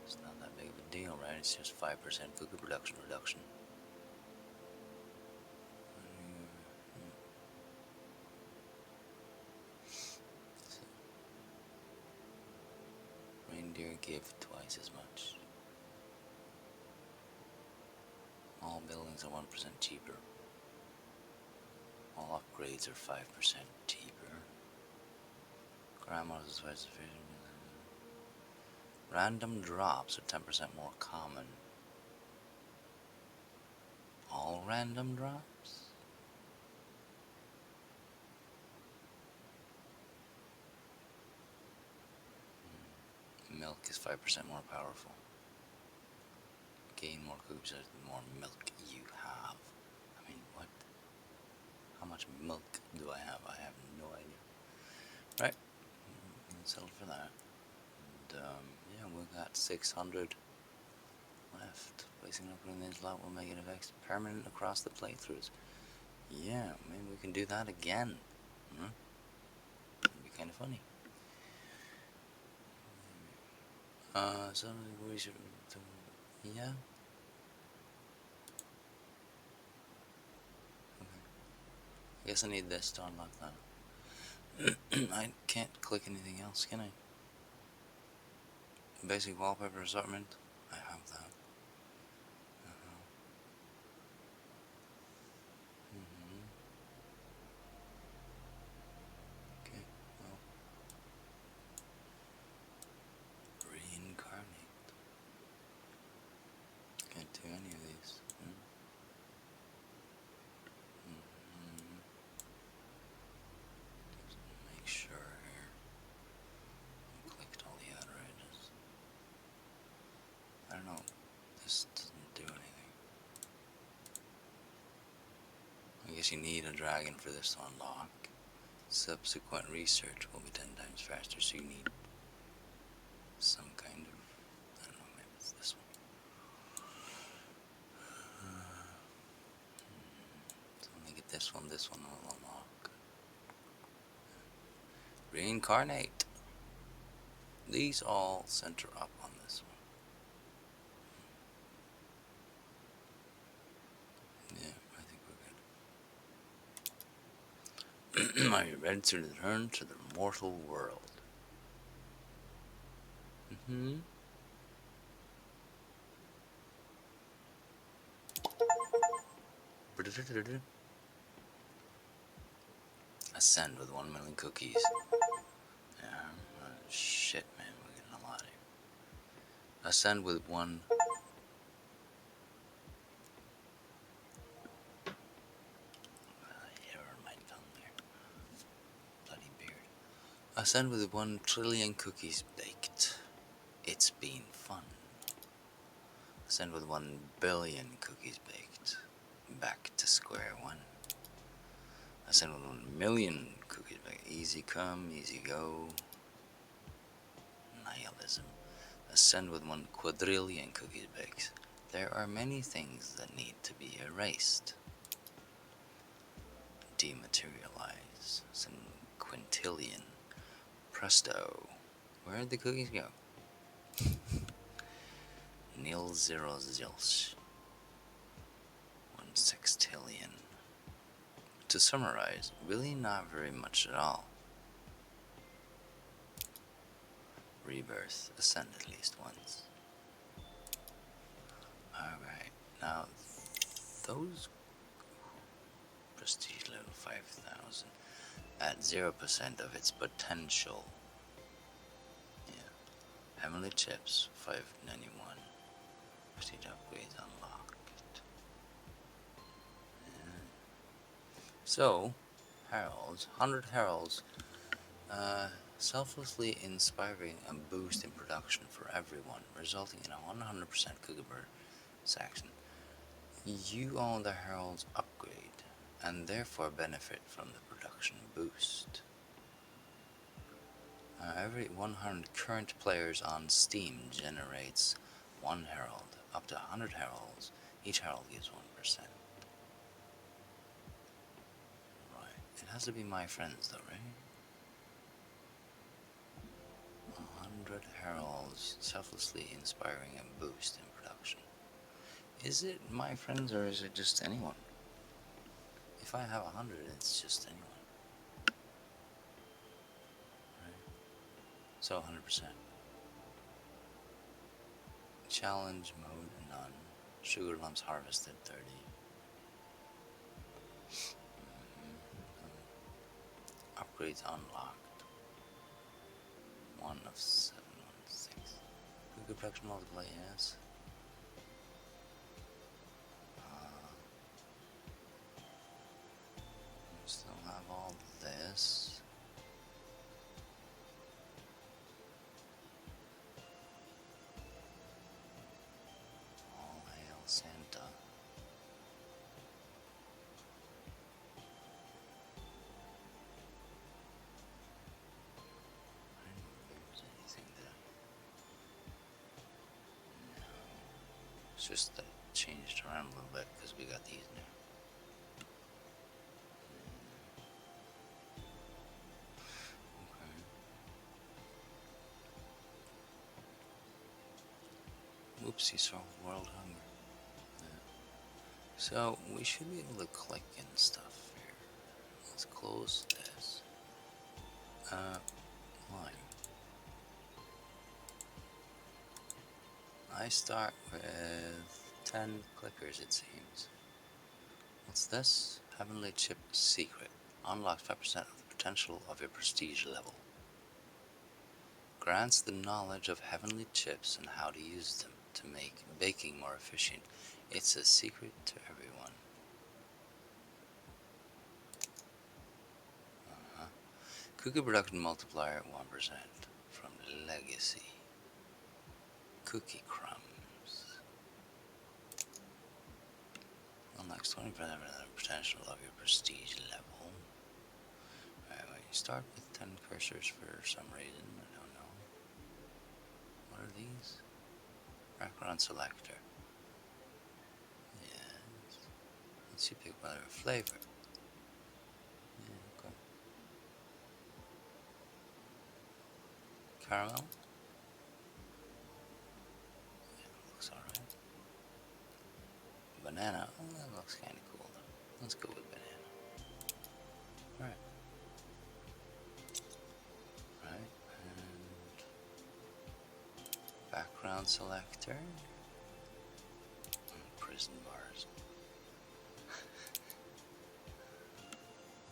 it's not that big of a deal, right? It's just 5% cookie production reduction. Reindeer give twice as much. All buildings are 1% cheaper. All upgrades are 5% cheaper. Grandma's is twice efficient. Random drops are 10% more common. All random drops? Milk is 5% more powerful. Gain more cookies the more milk you have. I mean, what? How much milk do I have? I have no idea. Right? Settle for that. And, yeah, we got 600 left. Placing an upgrade in this lot will make it effects permanent across the playthroughs. Yeah, maybe we can do that again. That'd be kind of funny. So we should. Yeah. Okay. I guess I need this to unlock that. I can't click anything else, can I? Basic wallpaper assortment. I have that. Okay, well. Reincarnate. Can't do any of these. Just make sure here. I clicked all the other edges. I don't know. I guess you need a dragon for this to unlock. Subsequent research will be 10 times faster, so you need some kind of, I don't know, maybe it's this one. So let me get this one will unlock. Reincarnate. These all center up on this one. Yeah, I think we're good. Are you ready to return to the mortal world? Ascend with 1 million cookies. Yeah, shit, man, we're getting a lot here. Ascend with one. Error might come there. Bloody beard. Ascend with 1 trillion cookies baked. It's been fun. Ascend with 1 billion cookies baked. Back to square one. Ascend with 1 million cookies baked. Easy come, easy go. Nihilism. Ascend with 1 quadrillion cookies baked. There are many things that need to be erased. Dematerialize. Some quintillion. Presto. Where'd the cookies go? Nil zero zilch. 1 sextillion. To summarize, really not very much at all. Rebirth. Ascend at least once. Alright, now those prestige level 5000 at 0% of its potential. Yeah. Heavenly chips 591. Prestige upgrades unlocked. Yeah. So, heralds, 100 heralds, selflessly inspiring a boost in production for everyone, resulting in a 100% Cougar section. You own the herald's upgrade, and therefore benefit from the production boost. Every 100 current players on Steam generates 1 herald. Up to 100 heralds, each herald gives 1%. Right, it has to be my friends though, right? 100 heralds, selflessly inspiring a boost in production. Is it my friends or is it just anyone? If I have 100, it's just anyone. So 100%. Challenge mode none. Sugar lumps harvested 30. Upgrades unlocked. 1 of 716. Good production multiply, yes. Still have all this. All hail Santa. I don't know if there's anything there. No. It's just that changed around a little bit because we got these now. Oopsie, so world hunger. Yeah. So we should be able to click and stuff here. Let's close this. Line. I start with 10 clickers, it seems. What's this? Heavenly Chip Secret. Unlocks 5% of the potential of your prestige level. Grants the knowledge of heavenly chips and how to use them to make baking more efficient. It's a secret to everyone. Cookie production multiplier 1% from Legacy. Cookie crumbs. Unlike unlocks 20% of the potential of your prestige level. Alright, well, you start with 10 cursors for some reason. I don't know. What are these? Background selector. Yes. Let's see, pick whatever flavor. Yeah, okay. Caramel? Yeah, looks alright. Banana? Oh, that looks kind of cool though. Let's go with banana. Alright. Right. And background selector. Prison bars.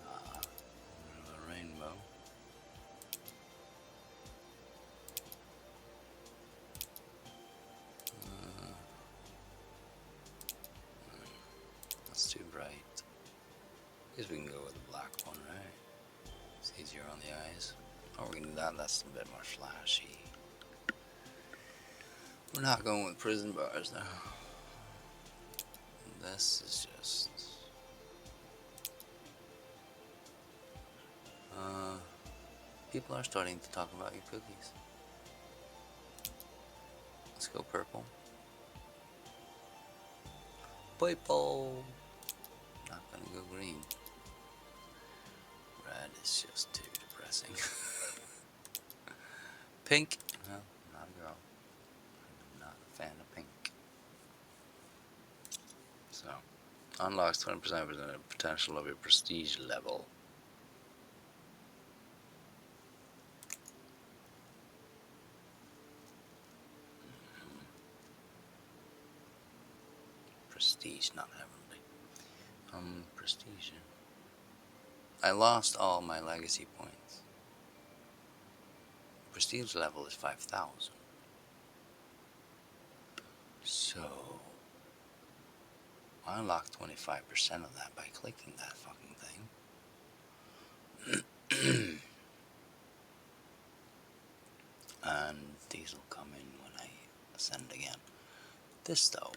A rainbow. That's too bright. Guess we can go with the black one, right? It's easier on the eyes. Oh, we can do that. That's a bit more flashy. We're not going with prison bars now. This is just... people are starting to talk about your cookies. Let's go purple. Purple! Not gonna go green. Red is just too depressing. Pink? Well, not a girl. I'm not a fan of pink. So, unlocks 20% of the potential of your prestige level. Prestige, not heavenly. Prestige. I lost all my legacy points. Prestige level is 5,000. So, I unlocked 25% of that by clicking that fucking thing. And these will come in when I ascend again. This though,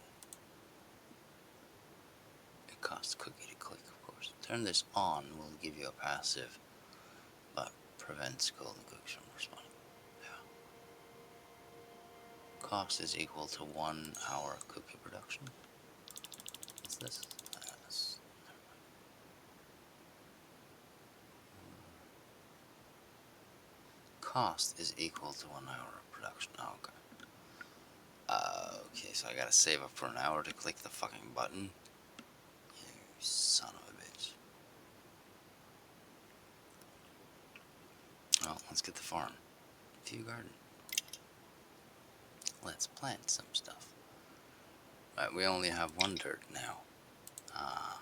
it costs a cookie to click, of course. Turn this on will give you a passive, but prevents golden cookies from responding. Yeah. Cost is equal to 1 hour cookie production. What's this? Cost is equal to 1 hour of production. Oh, okay. Okay, so I gotta save up for an hour to click the fucking button. You son of a bitch. Well, let's get the farm. View garden. Let's plant some stuff. Right, we only have 1 dirt now. I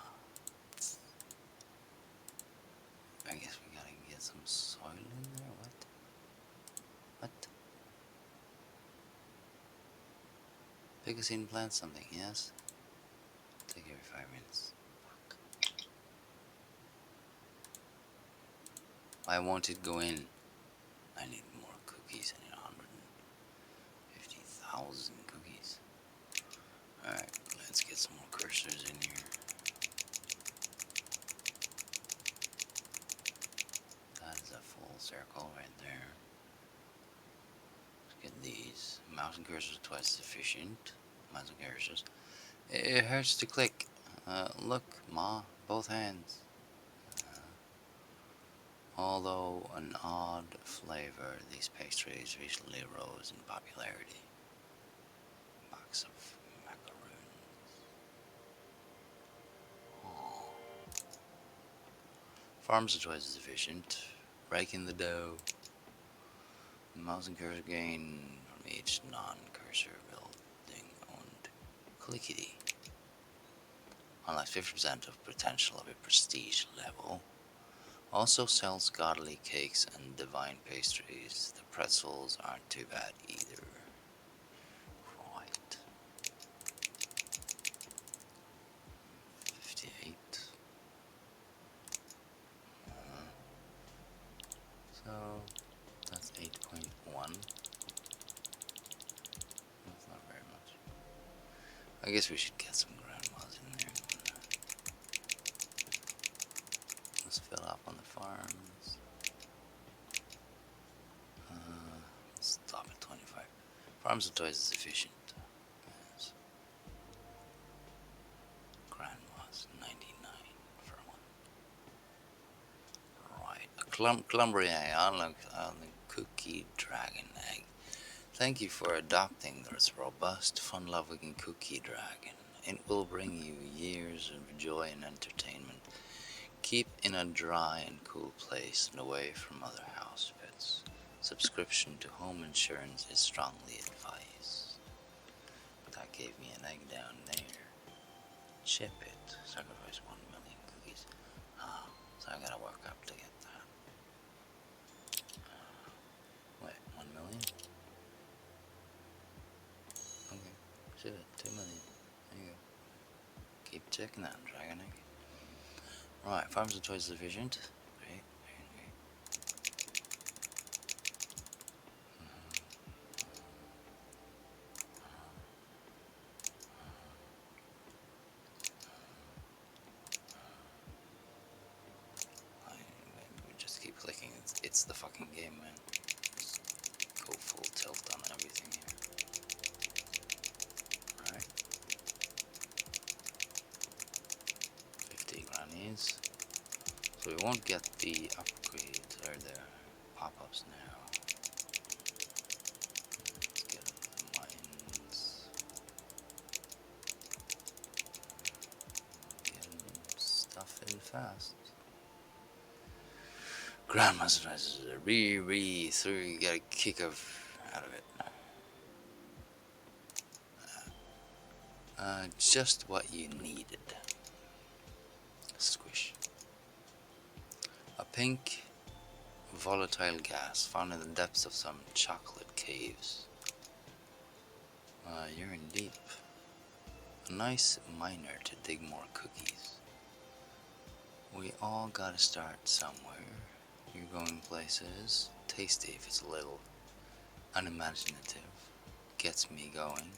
guess we gotta get some soil in there. What? Pick a seed and plant something, yes? Take every 5 minutes. Fuck. Why won't it go in? I need more cookies. I need 150,000 cookies. Alright, let's get some more cursors in here. That is a full circle right there. Let's get these. Mountain cursors twice sufficient. Mountain cursors. It hurts to click. Look, Ma, both hands. Although an odd flavor, these pastries recently rose in popularity. Box of macaroons. Oh. Farms are twice as efficient. Breaking the dough. Mouse and cursor gain from each non-cursor building owned. Clickety. Unlocks 50% of potential of a prestige level. Also sells godly cakes and divine pastries. The pretzels aren't too bad either. Right. 58. So that's 8.1. That's not very much. I guess we should get some grandmas in there. Let's fill up on the farms. Stop at 25. Farms are twice as efficient. Yes. Grandma's 99 for one. Right. A Clumbrier on the cookie dragon egg. Thank you for adopting this robust, fun-loving cookie dragon. It will bring you years of joy and entertainment. Keep in a dry and cool place and away from other house pets. Subscription to home insurance is strongly advised. That gave me an egg down there. Ship it. Sacrifice 1 million cookies. Ah, so I gotta work up to get that. Wait, 1 million? Okay, ship it. 2 million. There you go. Keep checking that, dragon egg. Right, farms are twice as efficient. Great, great, great. We just keep clicking. It's the fucking game, man. Just go full tilt on everything here. Alright. 50 grannies. So we won't get the upgrades or the pop-ups now. Let's get the mines. Get stuff in fast. Grandma's rice is a through. You get a kick out of it. Just what you needed. Squish. A pink volatile gas found in the depths of some chocolate caves. You're in deep. A nice miner to dig more cookies. We all gotta start somewhere. You're going places. Tasty if it's a little unimaginative. Gets me going.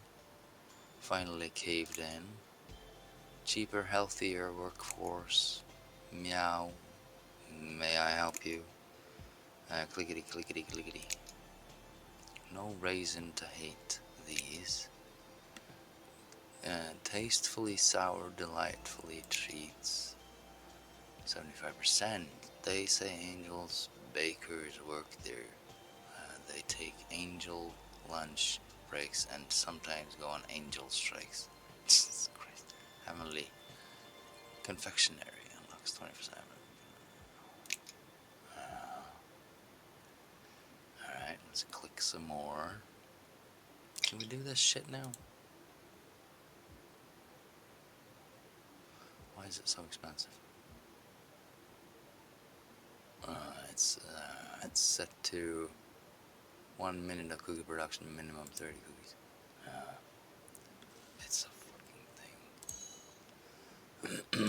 Finally caved in. Cheaper, healthier workforce. Meow. May I help you? Clickety, clickety, clickety. No reason to hate these. Tastefully sour, delightfully treats. 75%. They say angels, bakers work there. They take angel lunch breaks and sometimes go on angel strikes. Jesus Christ. Heavenly confectionery unlocks 20%. Alright, let's click some more. Can we do this shit now? Why is it so expensive? It's set to 1 minute of cookie production, minimum 30 cookies. It's a fucking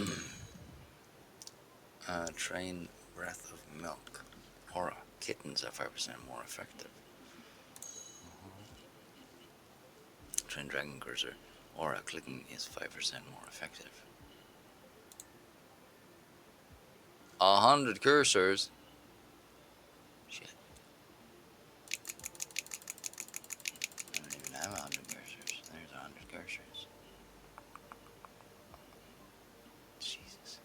thing. Train breath of milk. Aura. Kittens are 5% more effective. Train dragon cursor. Aura clicking is 5% more effective. 100 cursors. Shit. I don't even have 100 cursors. There's 100 cursors. Jesus.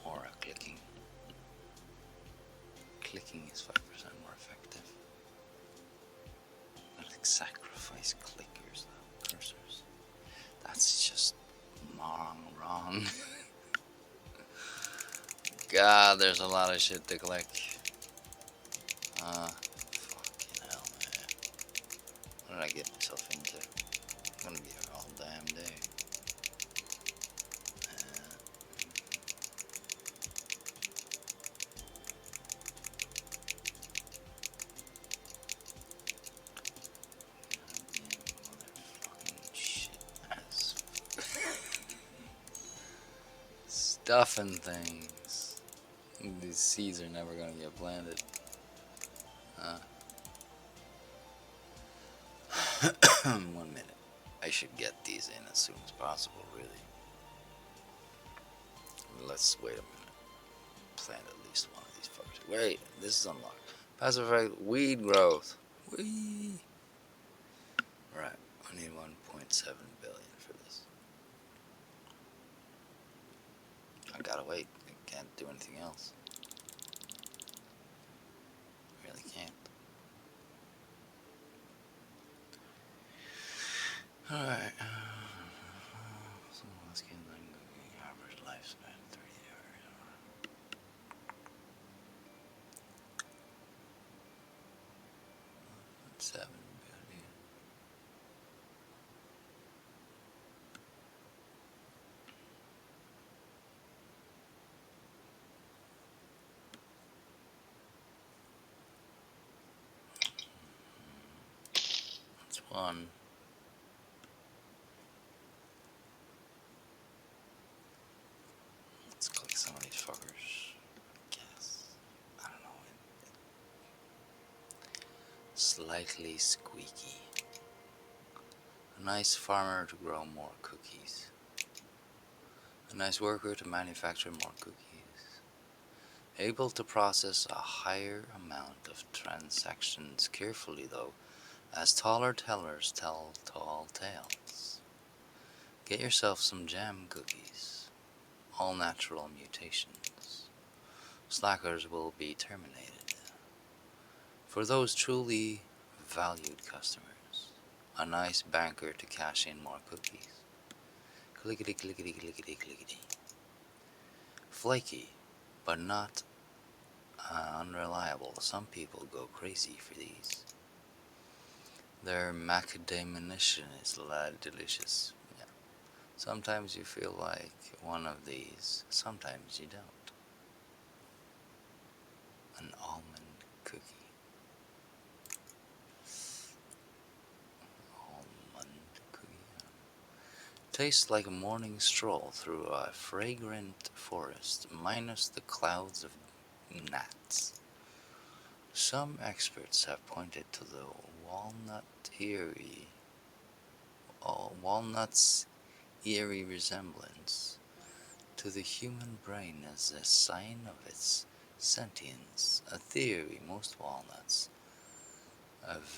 Aura clicking. Clicking is 5% more effective. But like sacrifice clickers though. Cursors. That's just wrong. God, there's a lot of shit to click. Fucking hell, man. What did I get myself into? I'm gonna be here all damn day. Motherfucking shit ass. Stuff and things. These seeds are never gonna get planted. 1 minute. I should get these in as soon as possible, really. Let's wait a minute. Plant at least one of these fuckers. Wait, this is unlocked. Passive effect, weed growth. Whee! Right, I need 1.7 billion for this. I gotta wait. I can't do anything else. I really can't. Alright. So let's get average lifespan 30 years. 7 billion. That's one. Let's click some of these fuckers. Guess. I don't know. Slightly squeaky. A nice farmer to grow more cookies. A nice worker to manufacture more cookies. Able to process a higher amount of transactions carefully though, as taller tellers tell tall tales. Get yourself some jam cookies. All natural mutations. Slackers will be terminated. For those truly valued customers, a nice banker to cash in more cookies. Clickety clickety clickety clickety. Flaky, but not unreliable. Some people go crazy for these. Their macadamia is delicious. Yeah. Sometimes you feel like one of these, sometimes you don't. An almond cookie. Almond cookie. Tastes like a morning stroll through a fragrant forest, minus the clouds of gnats. Some experts have pointed to the walnut's eerie resemblance to the human brain as a sign of its sentience, a theory most walnuts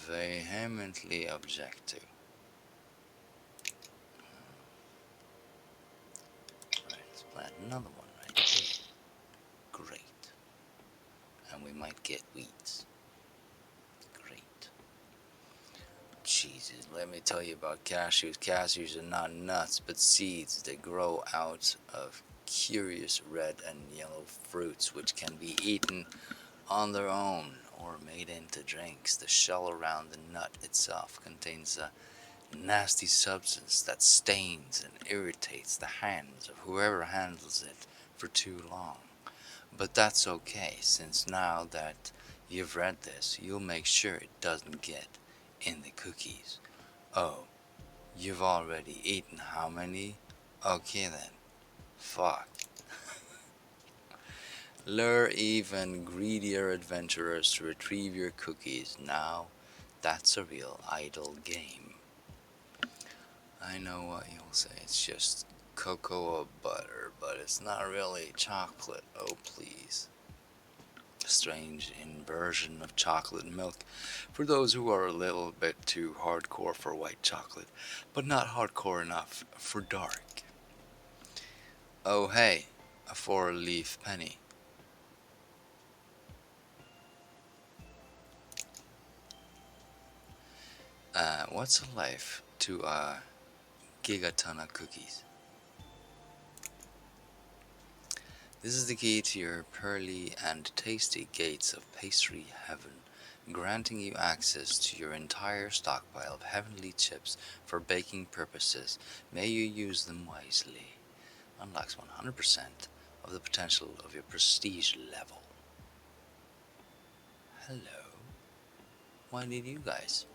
vehemently object to. Right, let's plant another one right here. Great. And we might get wheat. Great. Jesus, let me tell you about cashews. Cashews are not nuts, but seeds that grow out of curious red and yellow fruits which can be eaten on their own or made into drinks. The shell around the nut itself contains a nasty substance that stains and irritates the hands of whoever handles it for too long. But that's okay, since now that you've read this, you'll make sure it doesn't get in the cookies. Oh, you've already eaten how many? Okay then. Fuck. Lure even greedier adventurers to retrieve your cookies. Now, that's a real idle game. I know what you'll say, it's just cocoa butter, but it's not really chocolate. Oh, please. A strange inversion of chocolate milk for those who are a little bit too hardcore for white chocolate, but not hardcore enough for dark. Oh, hey, a 4-leaf penny. What's a life to a gigaton of cookies? This is the key to your pearly and tasty gates of pastry heaven, granting you access to your entire stockpile of heavenly chips for baking purposes. May you use them wisely. Unlocks 100% of the potential of your prestige level. Hello. Why need you guys?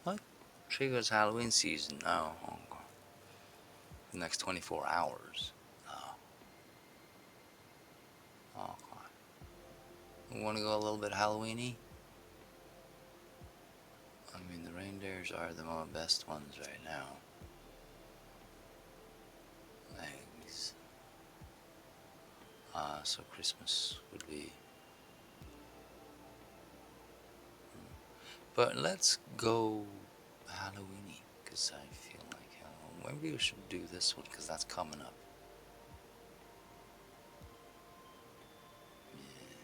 What? Triggers Halloween season. Oh, the next 24 hours. Oh. Oh, we want to go a little bit Halloweeny? I mean, the reindeer Theirs are the best ones right now. Legs. So Christmas would be. But let's go Halloweeny, because I feel like Halloween. Maybe we should do this one, because that's coming up. Yeah.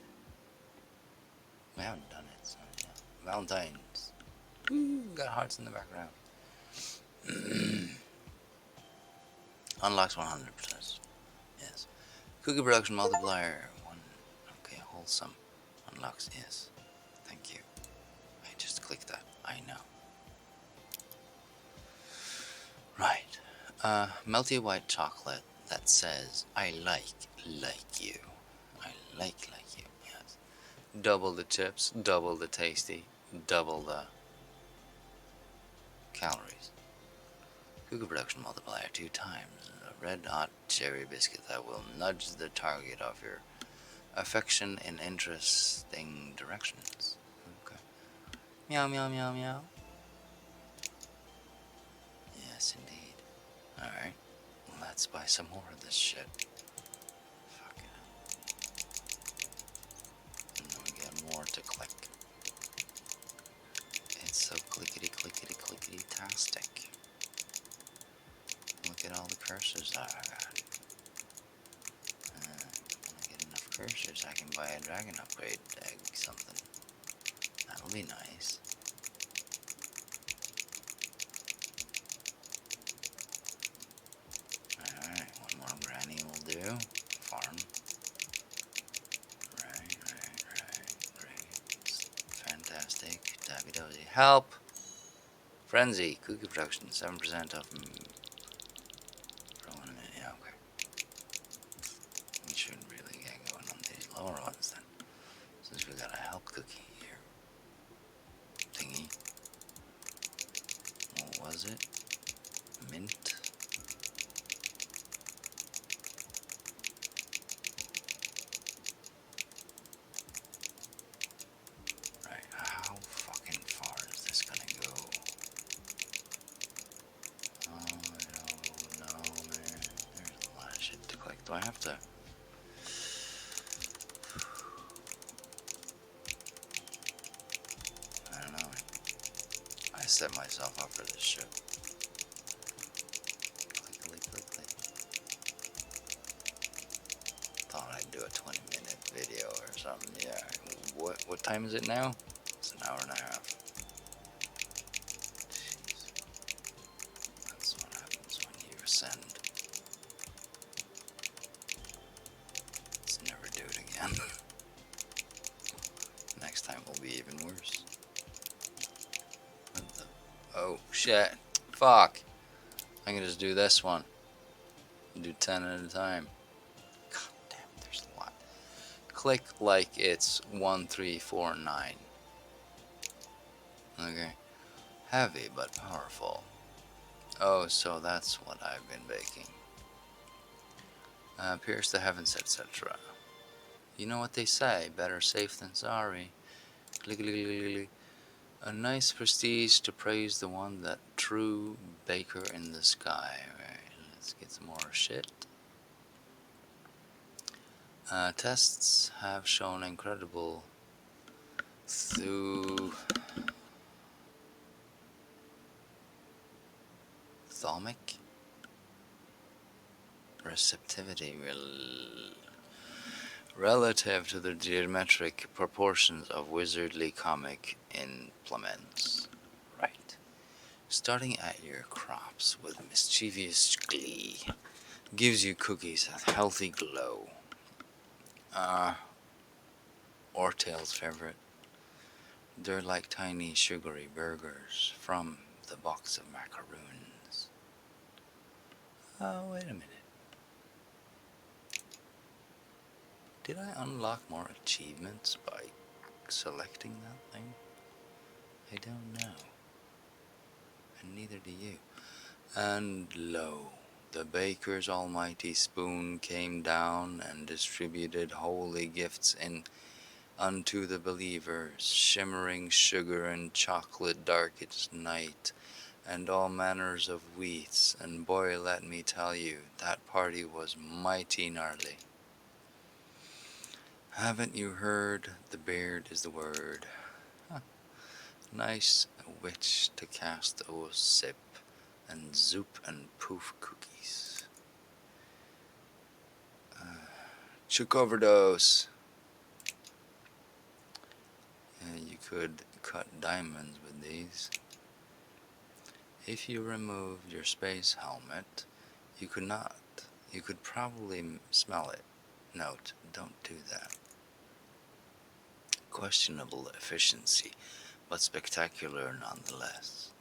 We haven't done it, so yeah. Valentine's. Woo, got hearts in the background. Unlocks 100%. Yes. Cookie production multiplier. 1. Okay, wholesome. Unlocks, yes. Thank you. I just clicked that. I know. Right. Melty white chocolate that says, I like you. I like you. Yes. Double the chips, double the tasty, double the calories. Cookie production multiplier 2 times. A red hot cherry biscuit that will nudge the target of your affection in interesting directions. Okay. Meow, meow, meow, meow. Yes, indeed. Alright. Let's buy some more of this shit. Fuck it. And then we get more to click. It's so clickety, clickety, clickety-tastic. Look at all the cursors that I got. When I get enough cursors, I can buy a dragon upgrade egg something. That'll be nice. Alright, one more granny will do. Farm. Right. Fantastic. Dabby dozy. Help! Frenzy. Cookie production. 7% of... For 1 minute. Yeah, okay. We should really get going on these lower ones then. Since we got a help cookie here. Thingy. What was it? Mint. Right, how fucking far is this gonna go? Oh, I don't know, man. There's a lot of shit to collect. Do I have to? I don't know. I set myself up for this shit. Click. Thought I'd do a 20-minute video or something. Yeah. What time is it now? It's an hour and a half. Jeez. That's what happens when you ascend. Let's never do it again. Next time will be even worse. What the? Oh shit. Fuck. I can just do this one. Do 10 at a time. God damn, there's a lot. Click like it's 1349. Okay. Heavy but powerful. Oh, so that's what I've been baking. Pierce the heavens, etc. You know what they say, better safe than sorry. A nice prestige to praise the one that true baker in the sky. Right, let's get some more shit. Tests have shown incredible thalamic receptivity relative to the geometric proportions of wizardly comic implements. Right. Starting at your crops with mischievous glee gives you cookies a healthy glow. Ortail's favorite. They're like tiny sugary burgers from the box of macaroons. Oh, wait a minute. Did I unlock more achievements by selecting that thing? I don't know. And neither do you. And lo, the baker's almighty spoon came down and distributed holy gifts in Unto the believers, shimmering sugar and chocolate darkest night, and all manners of wheats, and boy, let me tell you, that party was mighty gnarly. Haven't you heard, the beard is the word? Huh. Nice witch to cast o sip, and zoop and poof cookies. Chook overdose. You could cut diamonds with these. If you removed your space helmet, you could not. You could probably smell it. Note, don't do that. Questionable efficiency, but spectacular nonetheless.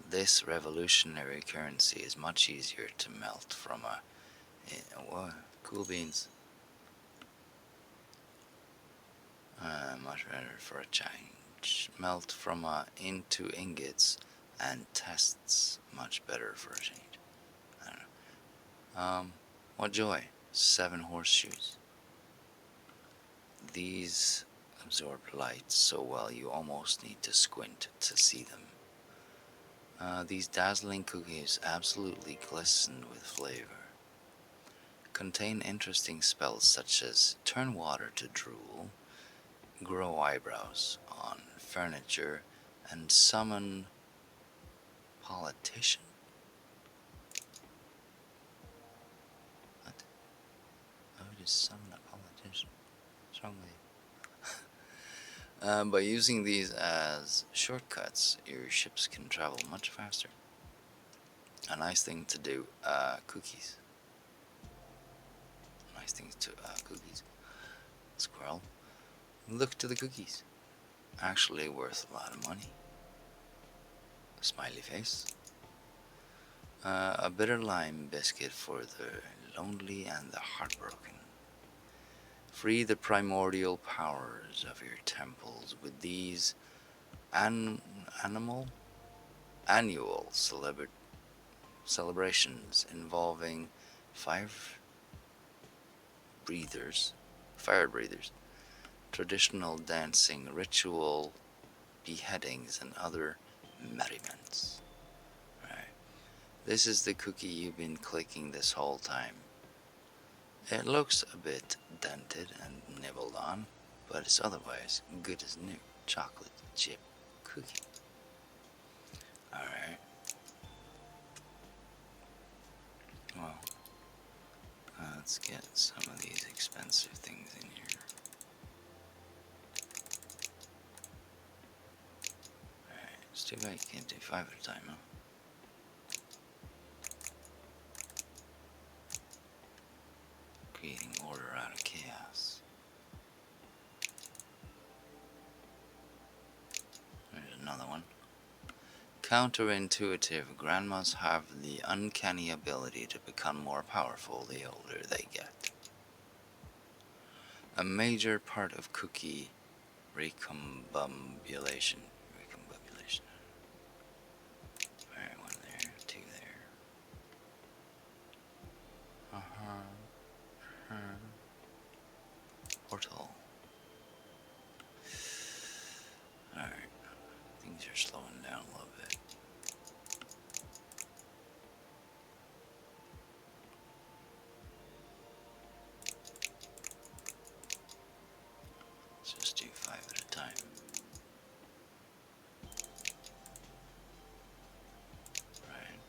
This revolutionary currency is much easier to melt from a... what? Cool beans. Much better for a change. Melt from into ingots and tests much better for a change. I don't know. What joy? 7 horseshoes. These absorb light so well you almost need to squint to see them. These dazzling cookies absolutely glisten with flavor. Contain interesting spells such as turn water to drool, grow eyebrows on furniture, and summon politician. What? I would just summon a politician. What's wrong with you? By using these as shortcuts, your ships can travel much faster. A nice thing to do. Cookies. Nice things to cookies. Squirrel. Look to the cookies. Actually worth a lot of money. Smiley face. A bitter lime biscuit for the lonely and the heartbroken. Free the primordial powers of your temples with these annual celebrations involving fire breathers, traditional dancing, ritual beheadings, and other merriments. Right. This is the cookie you've been clicking this whole time. It looks a bit dented and nibbled on, but it's otherwise good as new. Chocolate chip cookie. Alright. Well, let's get some of these expensive things in here. Alright, it's too bad you can't do 5 at a time, huh? Creating order out of chaos. There's another one. Counterintuitive, grandmas have the uncanny ability to become more powerful the older they get. A major part of cookie recombobulation. Alright, 1 there, 2 there. Portal. Alright, things are slowing down a little bit. Let's just do 5 at a time. Right.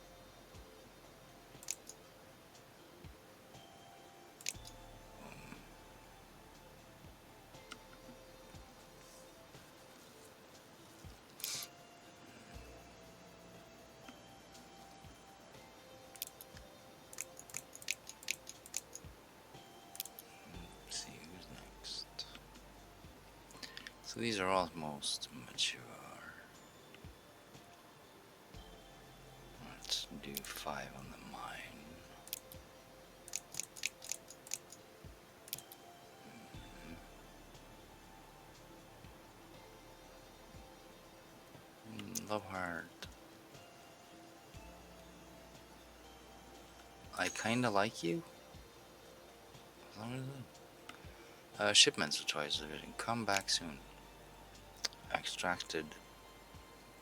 Let's see who's next. So these are almost mature. Let's do 5 on the mine. Love heart. I kinda like you. Shipments of twice living. Come back soon. Extracted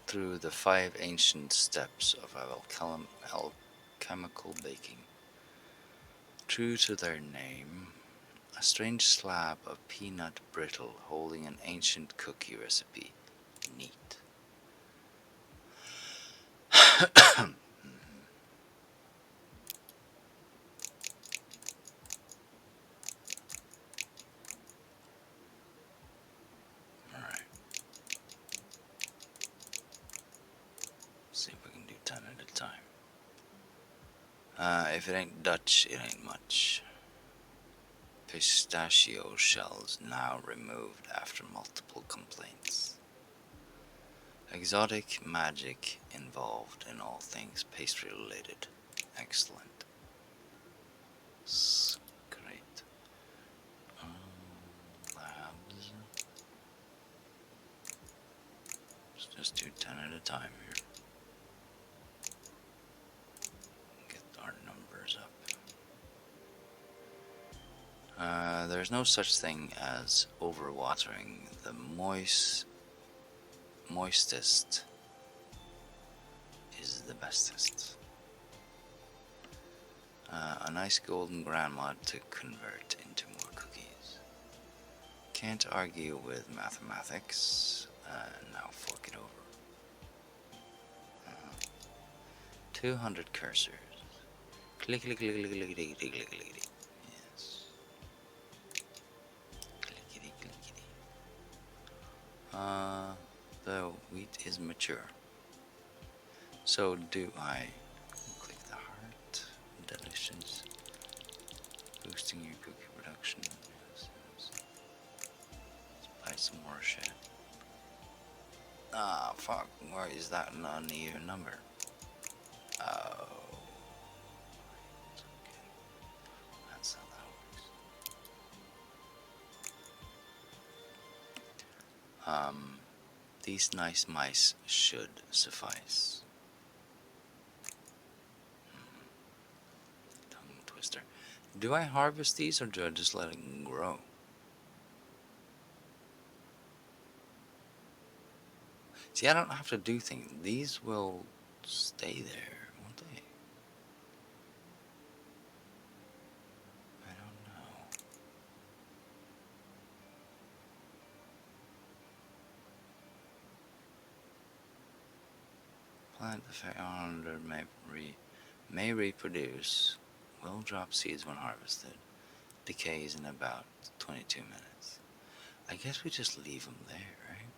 through the 5 ancient steps of alchemical baking. True to their name, a strange slab of peanut brittle holding an ancient cookie recipe. Neat. Alright. See if we can do 10 at a time. If it ain't Dutch, it ain't much. Pistachio shells now removed after multiple complaints. Exotic magic involved in all things pastry related. Excellent. Great. Labs. Let's just do 10 at a time here. Get our numbers up. There's no such thing as overwatering. The moistest is the bestest. A nice golden grandma to convert into more cookies. Can't argue with mathematics. Now fork it over. 200 cursors. Click, click, click, click, click, click, click, click, click. Yes. Clickety, clickety. The wheat is mature. So do I. Click the heart. Delicious. Boosting your cookie production. Yes, yes. Let's buy some more shit. Ah, fuck. Why is that an uneven number? Oh. It's okay. That's how that works. These nice mice should suffice. Tongue twister. Do I harvest these or do I just let it grow? See, I don't have to do things. These will stay there, won't they? I don't know. Plant effect under may reproduce. Will drop seeds when harvested. Decays in about 22 minutes. I guess we just leave them there, right?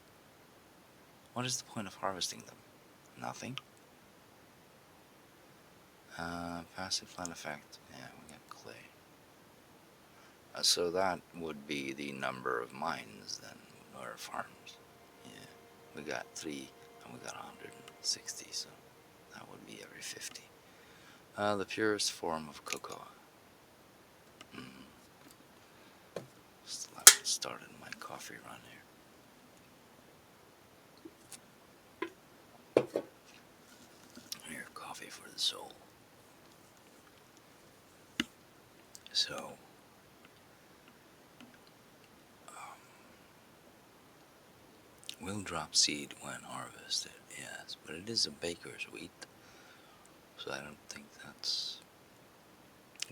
What is the point of harvesting them? Nothing. Passive plant effect. Yeah, we got clay. So that would be the number of mines then, or farms. Yeah, we got 3 and we got 160, so that would be every 50. The purest form of cocoa. Just started my coffee run here. Here, coffee for the soul. So, will drop seed when harvested, yes, but it is a baker's wheat, so I don't think that's...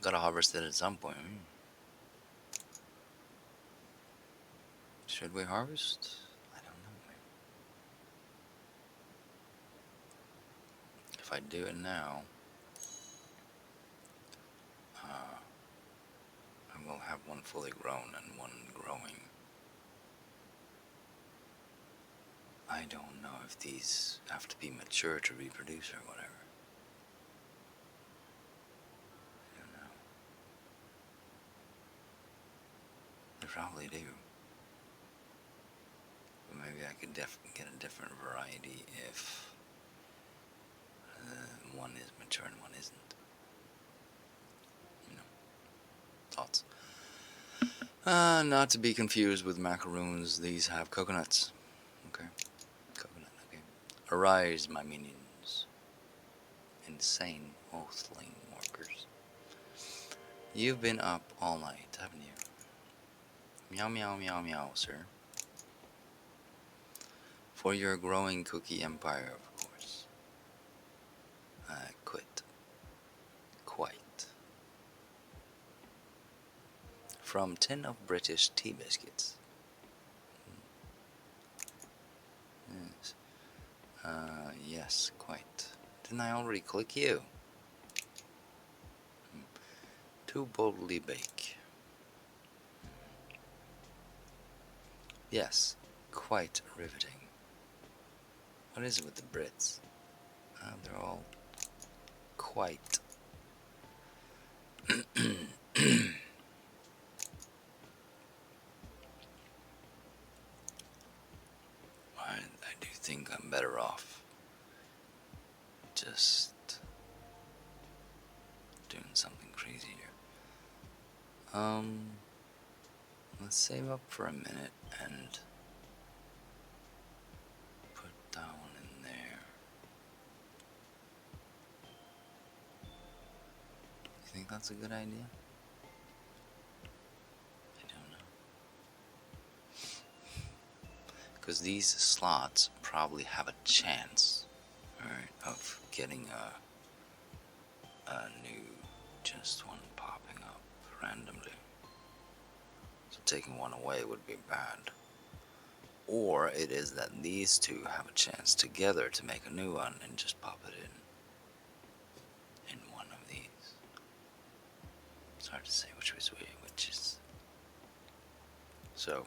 Gotta harvest it at some point. Should we harvest? I don't know. If I do it now, I will have one fully grown and one growing. I don't know if these have to be mature to reproduce or whatever. I don't know. They probably do. But maybe I could get a different variety if one is mature and one isn't. You know, thoughts. Not to be confused with macaroons, these have coconuts. Okay, coconut, okay. Arise, my minions. Insane oathling workers. You've been up all night, haven't you? Meow meow meow meow, sir. For your growing cookie empire, of course. Quit. Quite. From tin of British tea biscuits. Yes. Yes, quite. Didn't I already click you? Too boldly bake. Yes, quite riveting. What is it with the Brits? They're all quite. I do think I'm better off just doing something crazy here. Let's save up for a minute and put that one in there. You think that's a good idea? I don't know. Because these slots probably have a chance, alright, of getting a new, just one popping up randomly. So taking one away would be bad. Or it is that these two have a chance together to make a new one and just pop it in one of these. It's hard to say which is which is. So,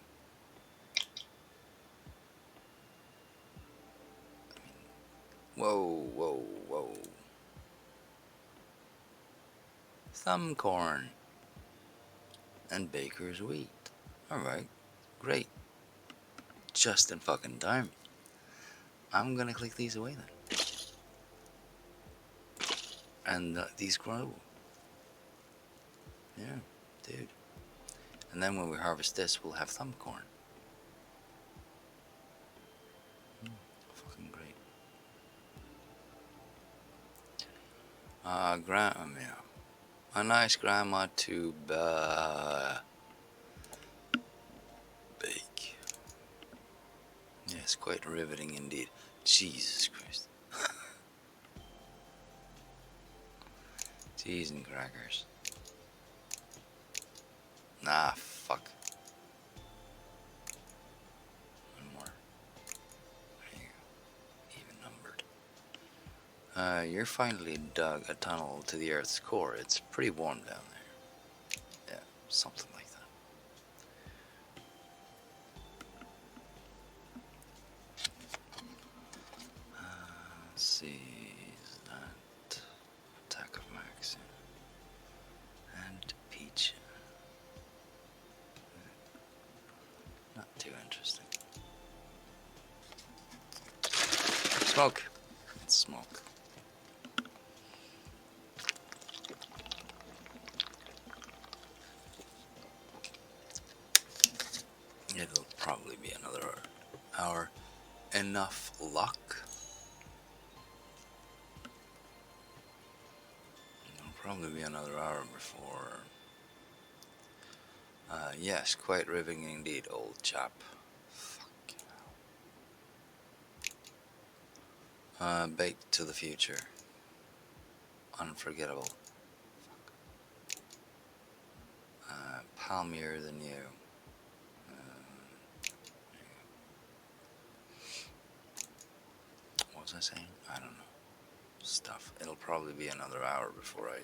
I mean, whoa, whoa, whoa. Thumb corn and baker's wheat. Alright, great. Just in fucking time. I'm gonna click these away then. And these grow. Yeah, dude. And then when we harvest this, we'll have thumb corn. Fucking great. Yeah. A nice grandma to bake. Yes, quite riveting indeed. Jesus Christ. Cheese and crackers. Nah, fuck. One more. There you go. Even numbered. You're finally dug a tunnel to the Earth's core. It's pretty warm down there. Yeah, something like that. Let's see. Is that attack of Max and Peach? Not too interesting. Smoke. It's smoke. It'll probably be another hour. Enough luck. It'll probably be another hour before. Yes, quite riveting indeed, old chap. Fuck. Baked to the future. Unforgettable. Palmier than you. What was I saying? I don't know. Stuff. It'll probably be another hour before I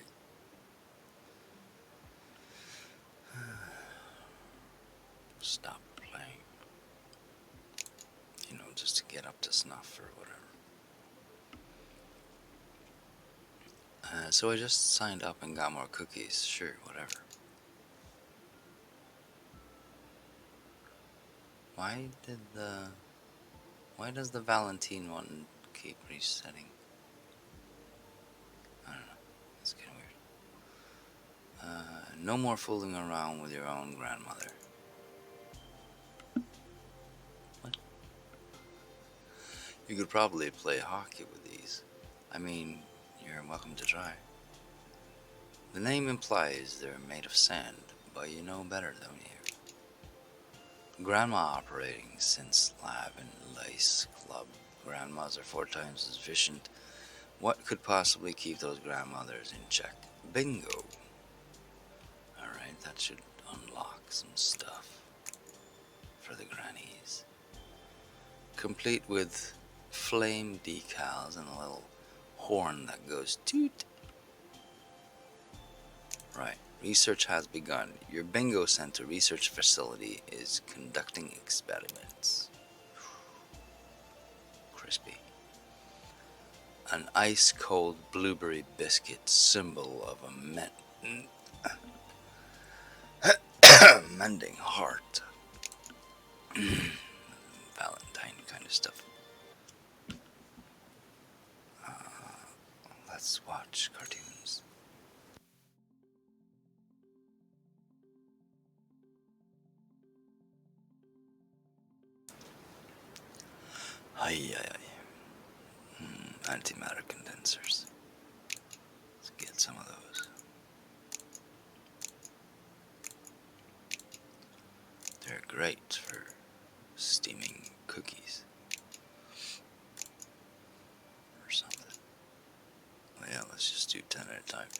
stop playing. You know, just to get up to snuff or whatever. So I just signed up and got more cookies. Sure, whatever. Why does the Valentine one keep resetting? I don't know. It's kind of weird. No more fooling around with your own grandmother. What? You could probably play hockey with these. I mean, you're welcome to try. The name implies they're made of sand, but you know better, don't you? Grandma operating since lab and lace club. Grandmas are 4 times as efficient. What could possibly keep those grandmothers in check? Bingo. Alright, that should unlock some stuff for the grannies. Complete with flame decals and a little horn that goes toot. Right. Research has begun. Your bingo center research facility is conducting experiments. Crispy. An ice cold blueberry biscuit, symbol of a mending heart. Valentine kind of stuff. Let's watch cartoons. Ay, ay, ay. Antimatter condensers. Let's get some of those. They're great for steaming cookies or something. Well, yeah, let's just do 10 at a time.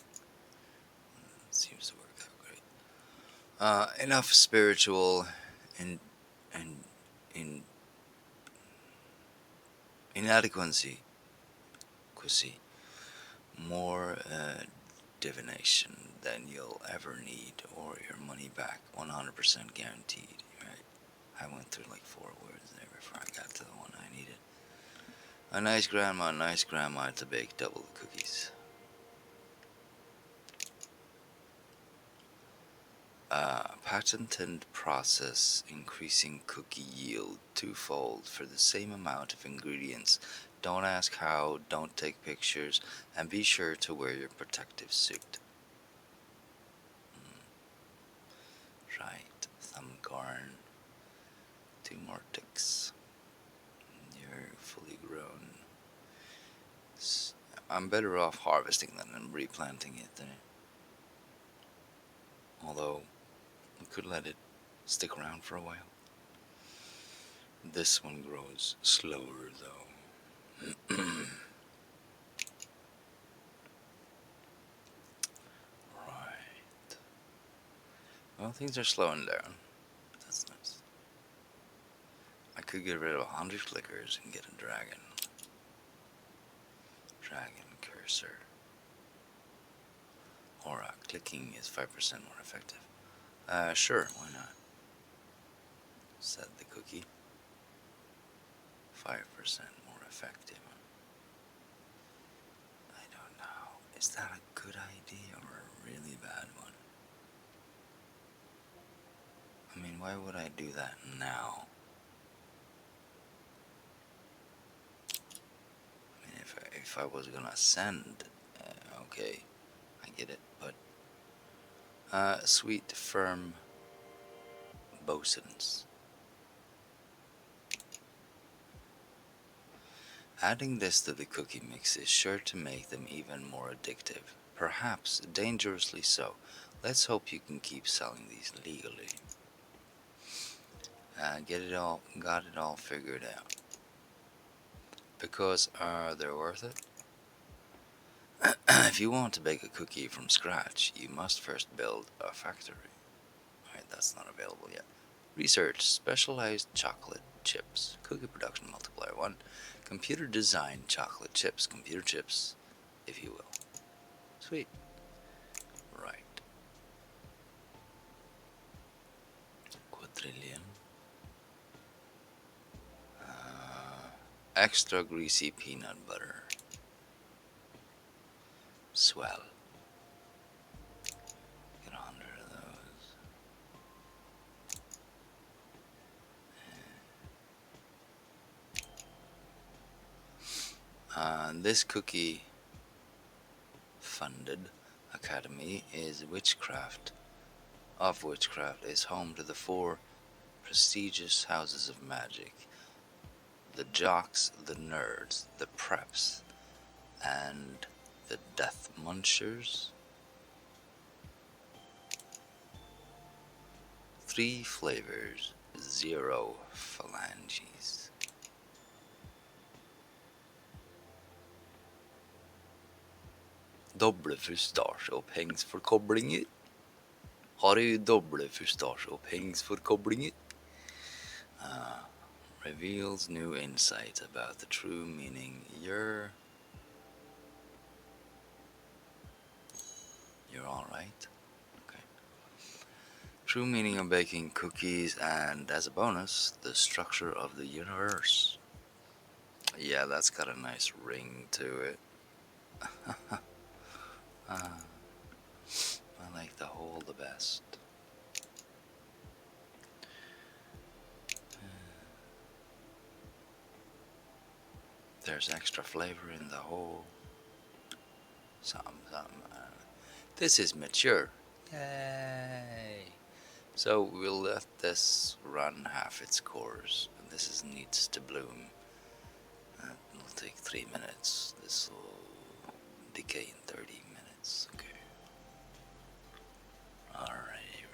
It seems to work out great. Enough spiritual and in inadequacy. More divination than you'll ever need, or your money back, 100% guaranteed. Right? I went through like 4 words there before I got to the one I needed. A nice grandma to bake double the cookies. Patented process increasing cookie yield twofold for the same amount of ingredients. Don't ask how, don't take pictures, and be sure to wear your protective suit. Right, Thumbcorn. 2 more ticks. You're fully grown. I'm better off harvesting than replanting it there. Although, we could let it stick around for a while. This one grows slower though. Right. Well, things are slowing down. That's nice. I could get rid of 100 clickers and get a dragon. Dragon cursor. Or clicking is 5% more effective. Sure, why not? Said the cookie. 5% more effective. I don't know. Is that a good idea or a really bad one? I mean, why would I do that now? I mean, if I was gonna send, okay, I get it, but sweet, firm bosoms. Adding this to the cookie mix is sure to make them even more addictive, perhaps dangerously so. Let's hope you can keep selling these legally. Got it all figured out. Because they're worth it. If you want to bake a cookie from scratch, you must first build a factory. Alright, that's not available yet. Research specialized chocolate chips. Cookie production multiplier 1. Computer designed chocolate chips. Computer chips, if you will. Sweet. Right. Quadrillion. Extra greasy peanut butter. Swell. Get 100 of those. This cookie funded academy is witchcraft is home to the 4 prestigious houses of magic: the jocks, the nerds, the preps, and the death munchers. 3 flavors: 0 phalanges. Doble fustasjeopphengsforkoblinger. Har du doble fustasjeopphengsforkoblinger? Reveals new insight about the true meaning. You're all right. Okay. True meaning of baking cookies, and as a bonus, the structure of the universe. Yeah, that's got a nice ring to it. I like the whole the best. There's extra flavor in the whole. Something. This is mature. Yay! So we'll let this run half its course. This needs to bloom. It'll take 3 minutes. This will decay in 30 minutes. Okay. Alrighty.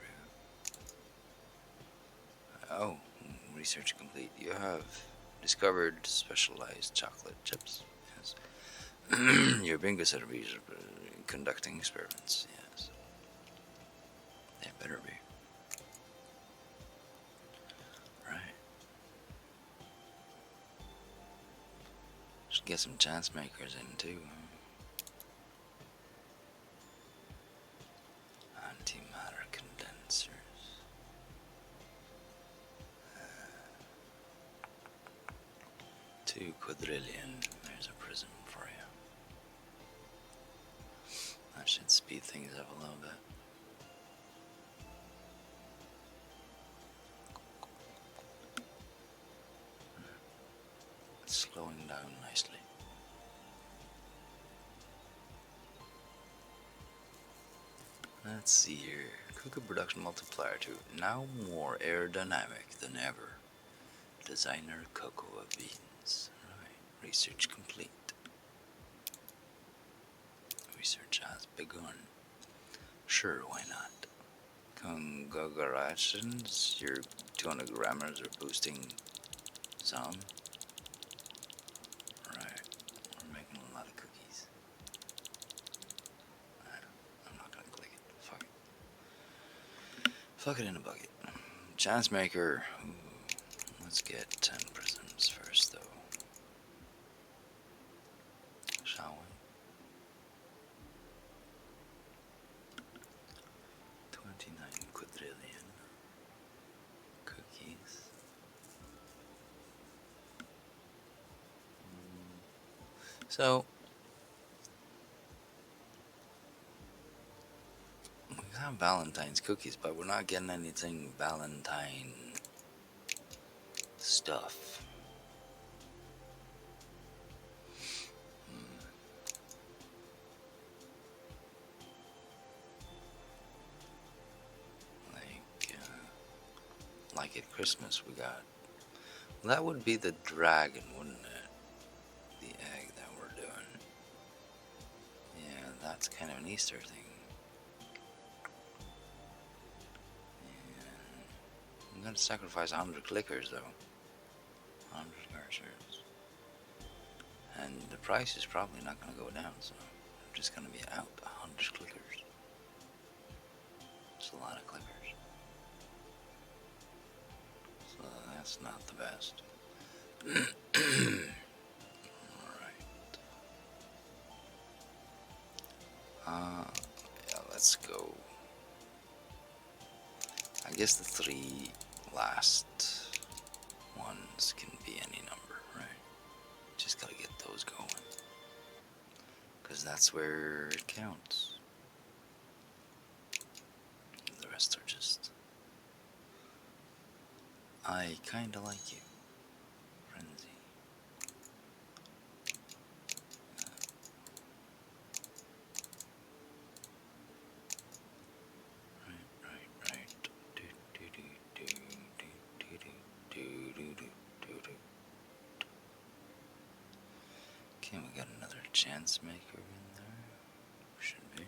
Oh, research complete. You have discovered specialized chocolate chips. Yes. Your bingo set of conducting experiments. Yes. They better be. Right. Should get some chance makers in too. Antimatter condensers. 2 quadrillion. There's a prism for you. That should speed things up a little bit. It's slowing down nicely. Let's see here. Cookie production multiplier 2. Now more aerodynamic than ever. Designer cocoa beans. Right. Research complete. Research has begun. Sure, why not? Congratulations, your 200 grammars are boosting some. Right. We're making a lot of cookies. I'm not gonna click it. Fuck it. Fuck it in a bucket. Chance maker. Ooh. Let's get 10 prisms first, though. Shall we? 29 quadrillion cookies. So, we got Valentine's cookies, but we're not getting anything Valentine stuff. Like at Christmas we got. Well, that would be the dragon, wouldn't it? The egg that we're doing. Yeah, that's kind of an Easter thing. Yeah. I'm gonna sacrifice 100 clickers though. 100 cursors. And the price is probably not gonna go down, so I'm just gonna be out 100 clickers. It's a lot of clickers. So that's not the best. Alright. Yeah, let's go. I guess the 3 last ones can be any number, right? Just gotta get those going. Because that's where it counts. The rest are just... I kinda like you. Frenzy. Right. Okay, we got another chance maker in there. Should be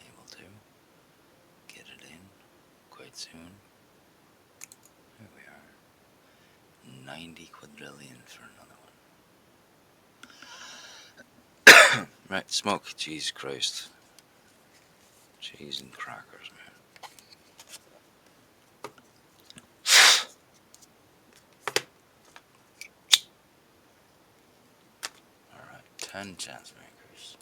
able to get it in quite soon. Here we are. 90 quadrillion for another one. Right, smoke. Jesus Christ. Cheese and crackers, man. Alright, 10 chance makers.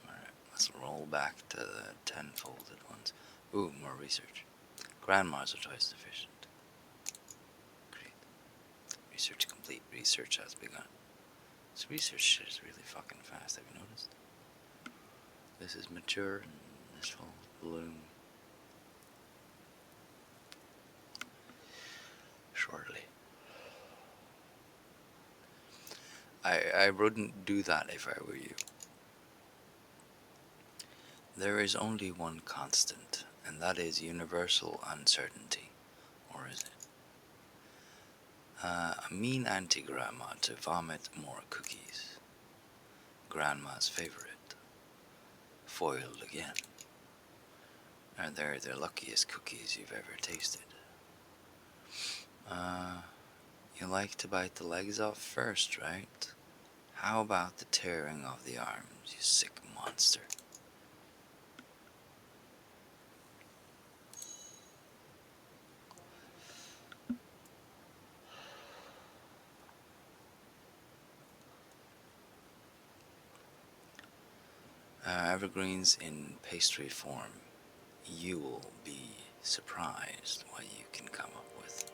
Alright, let's roll back to the 10 folded ones. Ooh, more research. Grandmas are twice sufficient. Great. Research complete. Research has begun. This research shit is really fucking fast, have you noticed? This is mature and this will bloom shortly. I wouldn't do that if I were you. There is only one constant, and that is universal uncertainty. Or is it? A mean anti-grandma to vomit more cookies. Grandma's favorite. Foiled again. And they're the luckiest cookies you've ever tasted. You like to bite the legs off first, right? How about the tearing of the arms, you sick monster? Evergreens in pastry form. You will be surprised what you can come up with.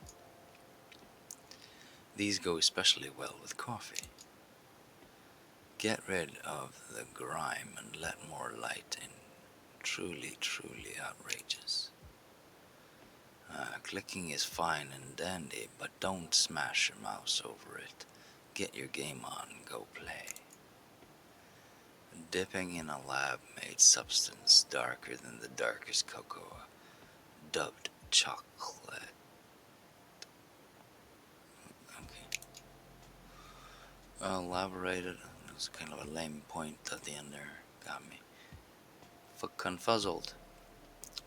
These go especially well with coffee. Get rid of the grime and let more light in. Truly, truly outrageous. Clicking is fine and dandy, but don't smash your mouse over it. Get your game on, go play. Dipping in a lab-made substance darker than the darkest cocoa, dubbed chocolate. Okay. Elaborated. It was kind of a lame point at the end there. Got me. Confuzzled.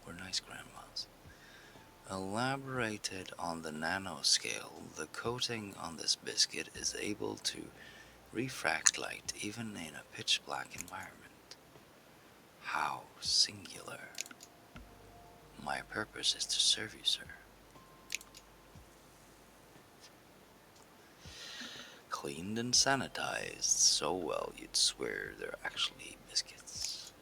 We're nice grandmas. Elaborated on the nanoscale, the coating on this biscuit is able to refract light even in a pitch black environment. How singular. My purpose is to serve you, sir. Cleaned and sanitized so well you'd swear they're actually biscuits.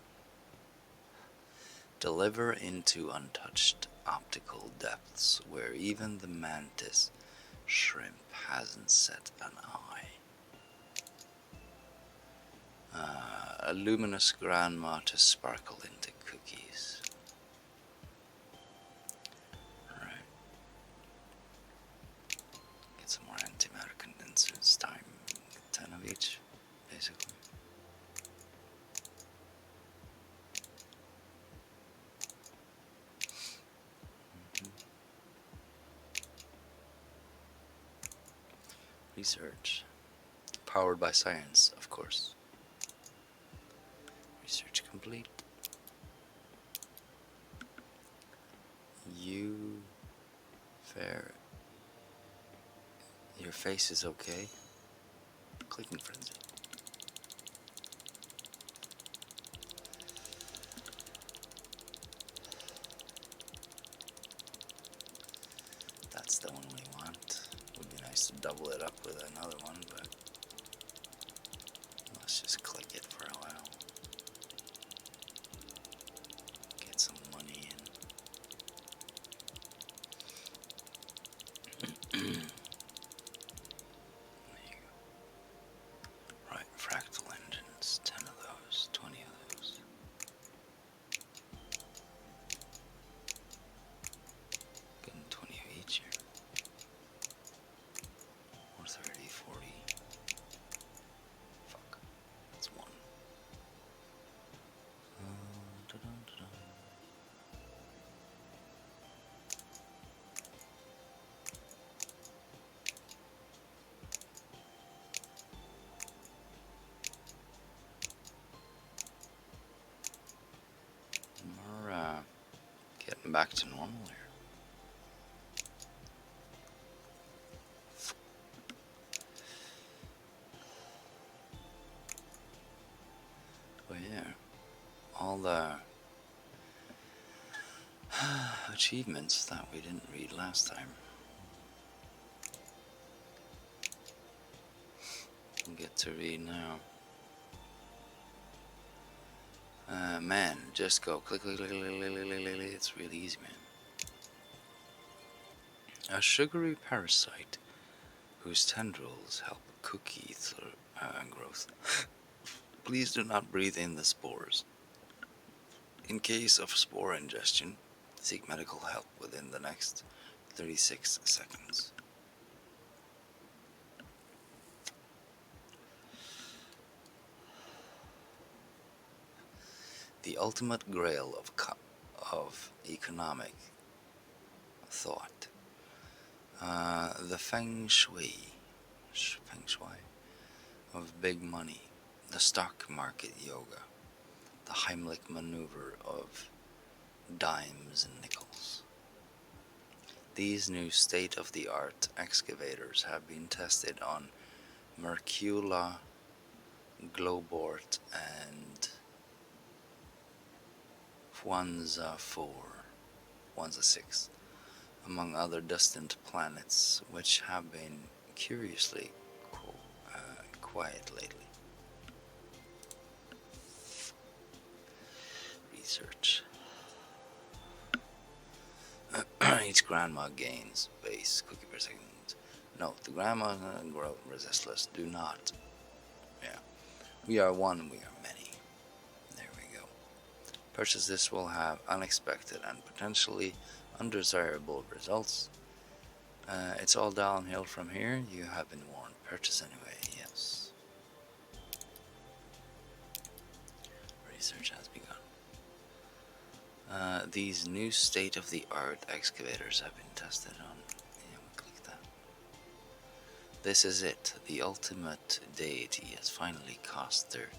Deliver into untouched optical depths where even the mantis shrimp hasn't set an eye. A luminous grandma to sparkle into cookies. Alright. Get some more antimatter condensers. Time. 10 of each, basically. Research. Powered by science, of course. Research complete. You fair. Your face is okay. Clicking frenzy. That's the one we want. Would be nice to double it up with another one, but let's just click it for a while. Get some money in. There you go. Right, fractal engines. 10 of those, 20 of those. Getting 20 of each here. Or 30, 40. Fuck. That's back to normal here. But yeah, all the achievements that we didn't read last time, we get to read now. Man, just go click, click, click, click, click, click, click, click. It's really easy, man. A sugary parasite whose tendrils help cookie growth. Please do not breathe in the spores. In case of spore ingestion, seek medical help within the next 36 seconds. The ultimate grail of economic thought. The feng shui of big money, the stock market yoga, the Heimlich maneuver of dimes and nickels. These new state-of-the-art excavators have been tested on Mercula, Globort, and Huanza 6, among other distant planets, which have been curiously quiet lately. Research. Each grandma gains base cookie per second. No, the grandma grow resistless. Do not. Yeah. We are one, we are many. There we go. Purchase this will have unexpected and potentially undesirable results. It's all downhill from here. You have been warned. Purchase anyway. Yes. Research has begun. These new state-of-the-art excavators have been tested on. Yeah, we click that. This is it. The ultimate deity has finally cast their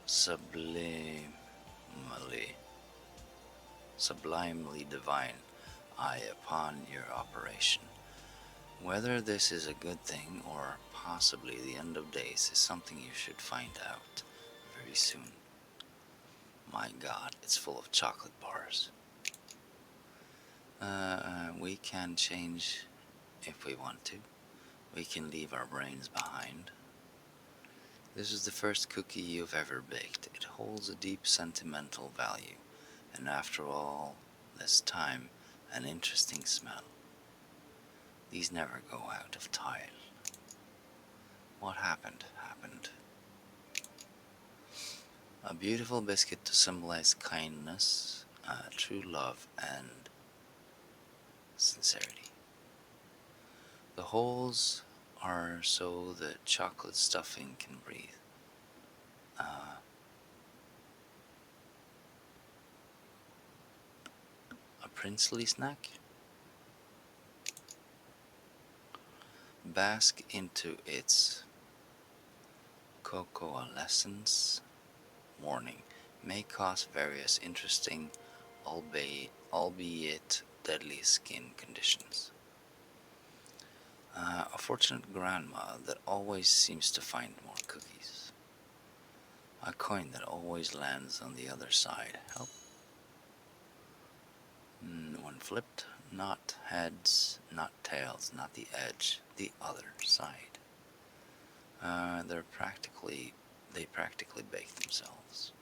sublimely divine eye upon your operation. Whether this is a good thing or possibly the end of days is something you should find out very soon. My God, it's full of chocolate bars. We can change if we want to. We can leave our brains behind. This is the first cookie you've ever baked. It holds a deep sentimental value, and after all this time, an interesting smell. These never go out of style. What happened, happened. A beautiful biscuit to symbolize kindness, true love, and sincerity. The holes are so the chocolate stuffing can breathe. A princely snack? Bask into its cocoalescence. Warning, may cause various interesting, albeit deadly skin conditions. A fortunate grandma that always seems to find more cookies. A coin that always lands on the other side. Help. When flipped, not heads, not tails, not the edge, the other side. They practically bake themselves.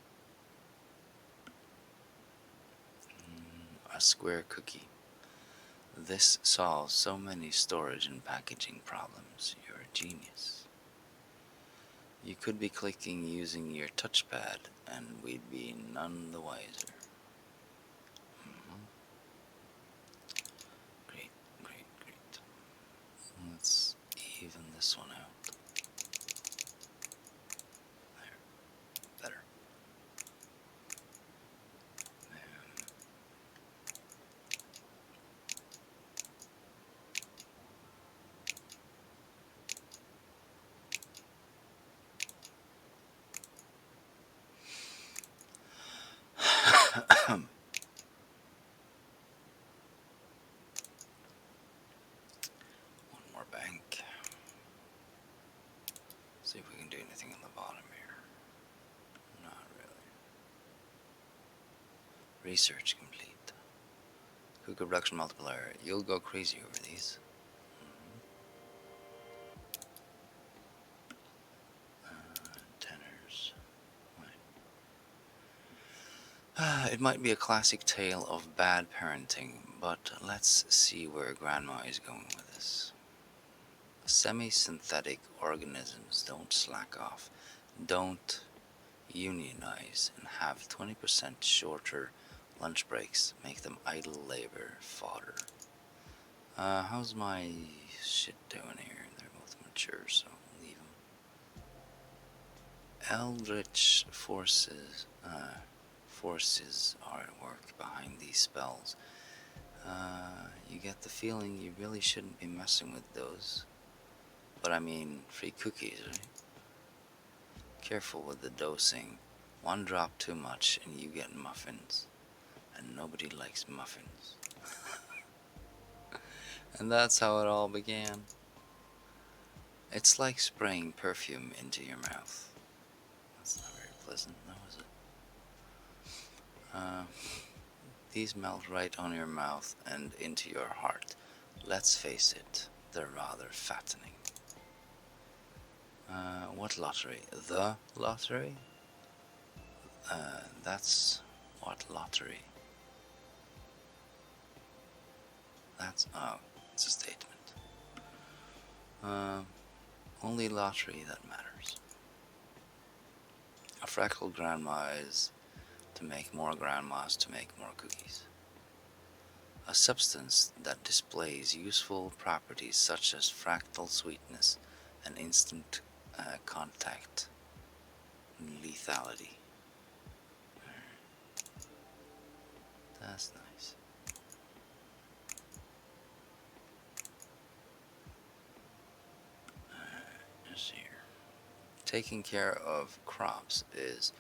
A square cookie. This solves so many storage and packaging problems. You're a genius. You could be clicking using your touchpad, and we'd be none the wiser. Great, great, great. Let's even this one out. There, better. anything on the bottom here. Not really. Research complete. Cookie reduction multiplier. You'll go crazy over these. Tenors. It might be a classic tale of bad parenting, but let's see where Grandma is going with this. Semi-synthetic organisms don't slack off, don't unionize, and have 20% shorter lunch breaks, make them idle labor fodder. How's my shit doing here? They're both mature, so I'll leave them. Eldritch forces are at work behind these spells. You get the feeling you really shouldn't be messing with those. But I mean, free cookies, right? Careful with the dosing. One drop too much and you get muffins. And nobody likes muffins. And that's how it all began. It's like spraying perfume into your mouth. That's not very pleasant, now is it? These melt right on your mouth and into your heart. Let's face it, they're rather fattening. What lottery? The lottery? That's what lottery? That's, oh, it's a statement. Only lottery that matters. A freckled grandma is to make more grandmas to make more cookies. A substance that displays useful properties such as fractal sweetness and instant contact lethality. That's nice. Just here. Taking care of crops is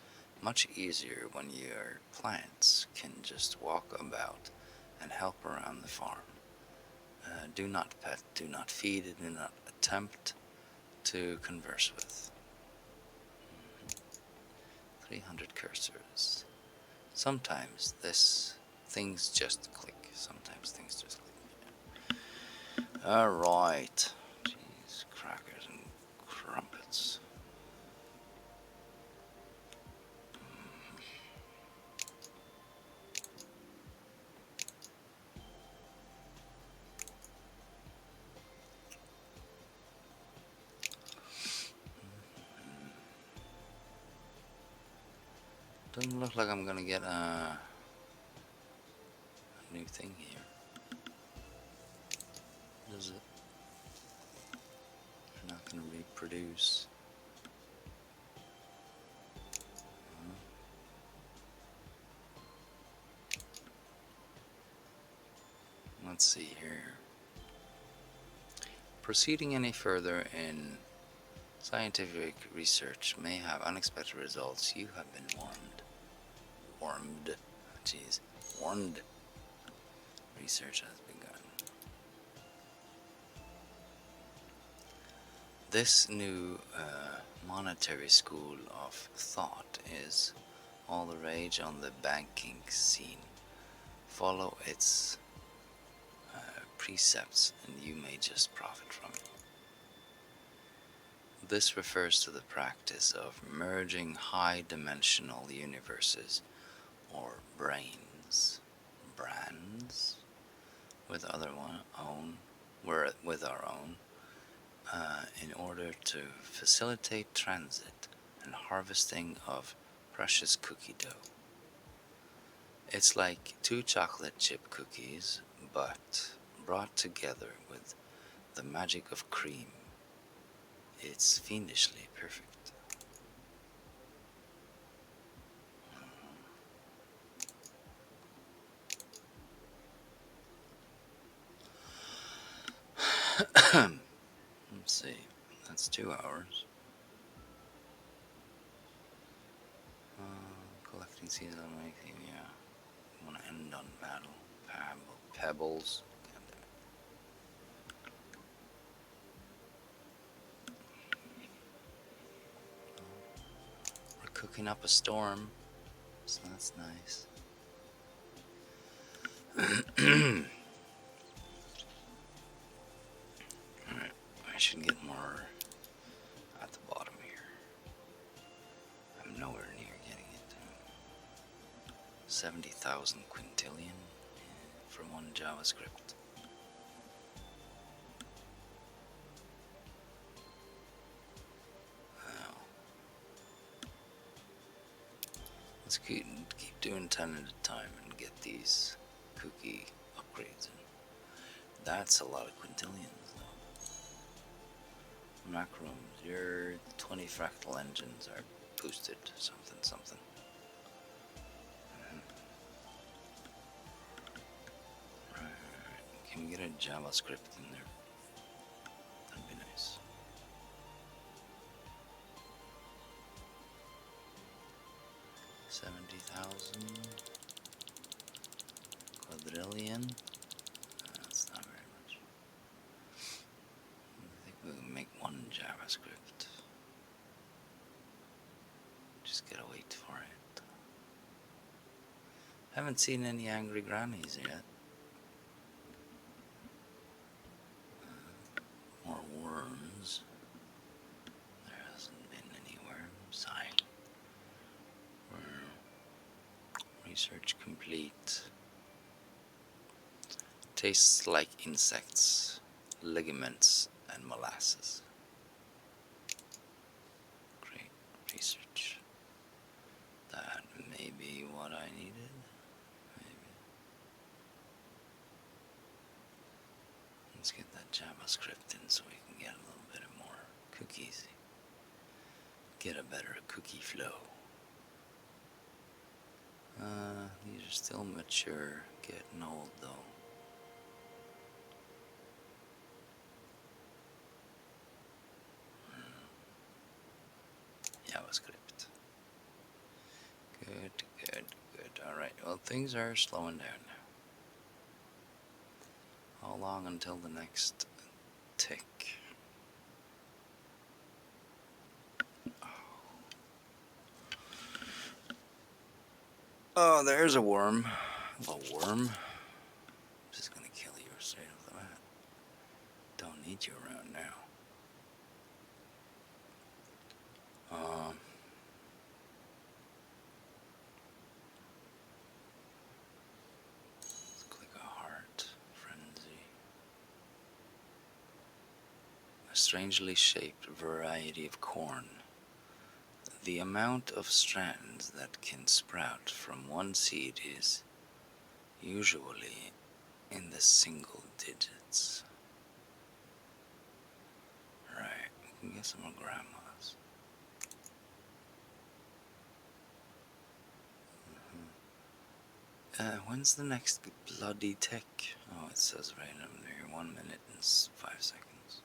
much easier when your plants can just walk about and help around the farm. Do not pet, do not feed, do not attempt to converse with. 300 cursors. Sometimes things just click. Sometimes things just click. Alright. Jeez, crackers and crumpets. Doesn't look like I'm gonna get a new thing here. Does it? You're not gonna reproduce. Let's see here. Proceeding any further in scientific research may have unexpected results. You have been warned. Warned. Research has begun. This new monetary school of thought is all the rage on the banking scene. Follow its precepts and you may just profit from it. This refers to the practice of merging high-dimensional universes, or brands, with our own, in order to facilitate transit and harvesting of precious cookie dough. It's like 2 chocolate chip cookies, but brought together with the magic of cream. It's fiendishly perfect. Let's see, that's 2 hours. Collecting seeds on anything, yeah. I want to end on battle. Pebbles. cooking up a storm, so that's nice. Alright, I should get more at the bottom here. I'm nowhere near getting it. 70,000 quintillion for one JavaScript. Wow. Let's keep doing 10 at a time and get these cookie upgrades in. That's a lot of quintillions though. Macrums, your 20 fractal engines are boosted something something. Right. Can we get a JavaScript in there? That'd be nice. $70,000 quadrillion. That's not very much. I think we can make one JavaScript. Just gotta wait for it. Haven't seen any angry grannies yet. More worms. There hasn't been any worms. Research complete. Tastes like insects, ligaments, and molasses. Great research. That may be what I needed. Maybe. Let's get that JavaScript in so we can get a little bit more cookies. Get a better cookie flow. These are still mature, getting old though. JavaScript. Good, good, good. Alright, well things are slowing down now. How long until the next tick? Oh, there's a worm. A worm? I'm just gonna kill you straight off the bat. Don't need you around now. Let's click a heart. Frenzy. A strangely shaped variety of corn. The amount of strands that can sprout from one seed is usually in the single digits. Right, we can get some more grandmas. When's the next bloody tick? Oh, it says right under here, 1 minute and 5 seconds.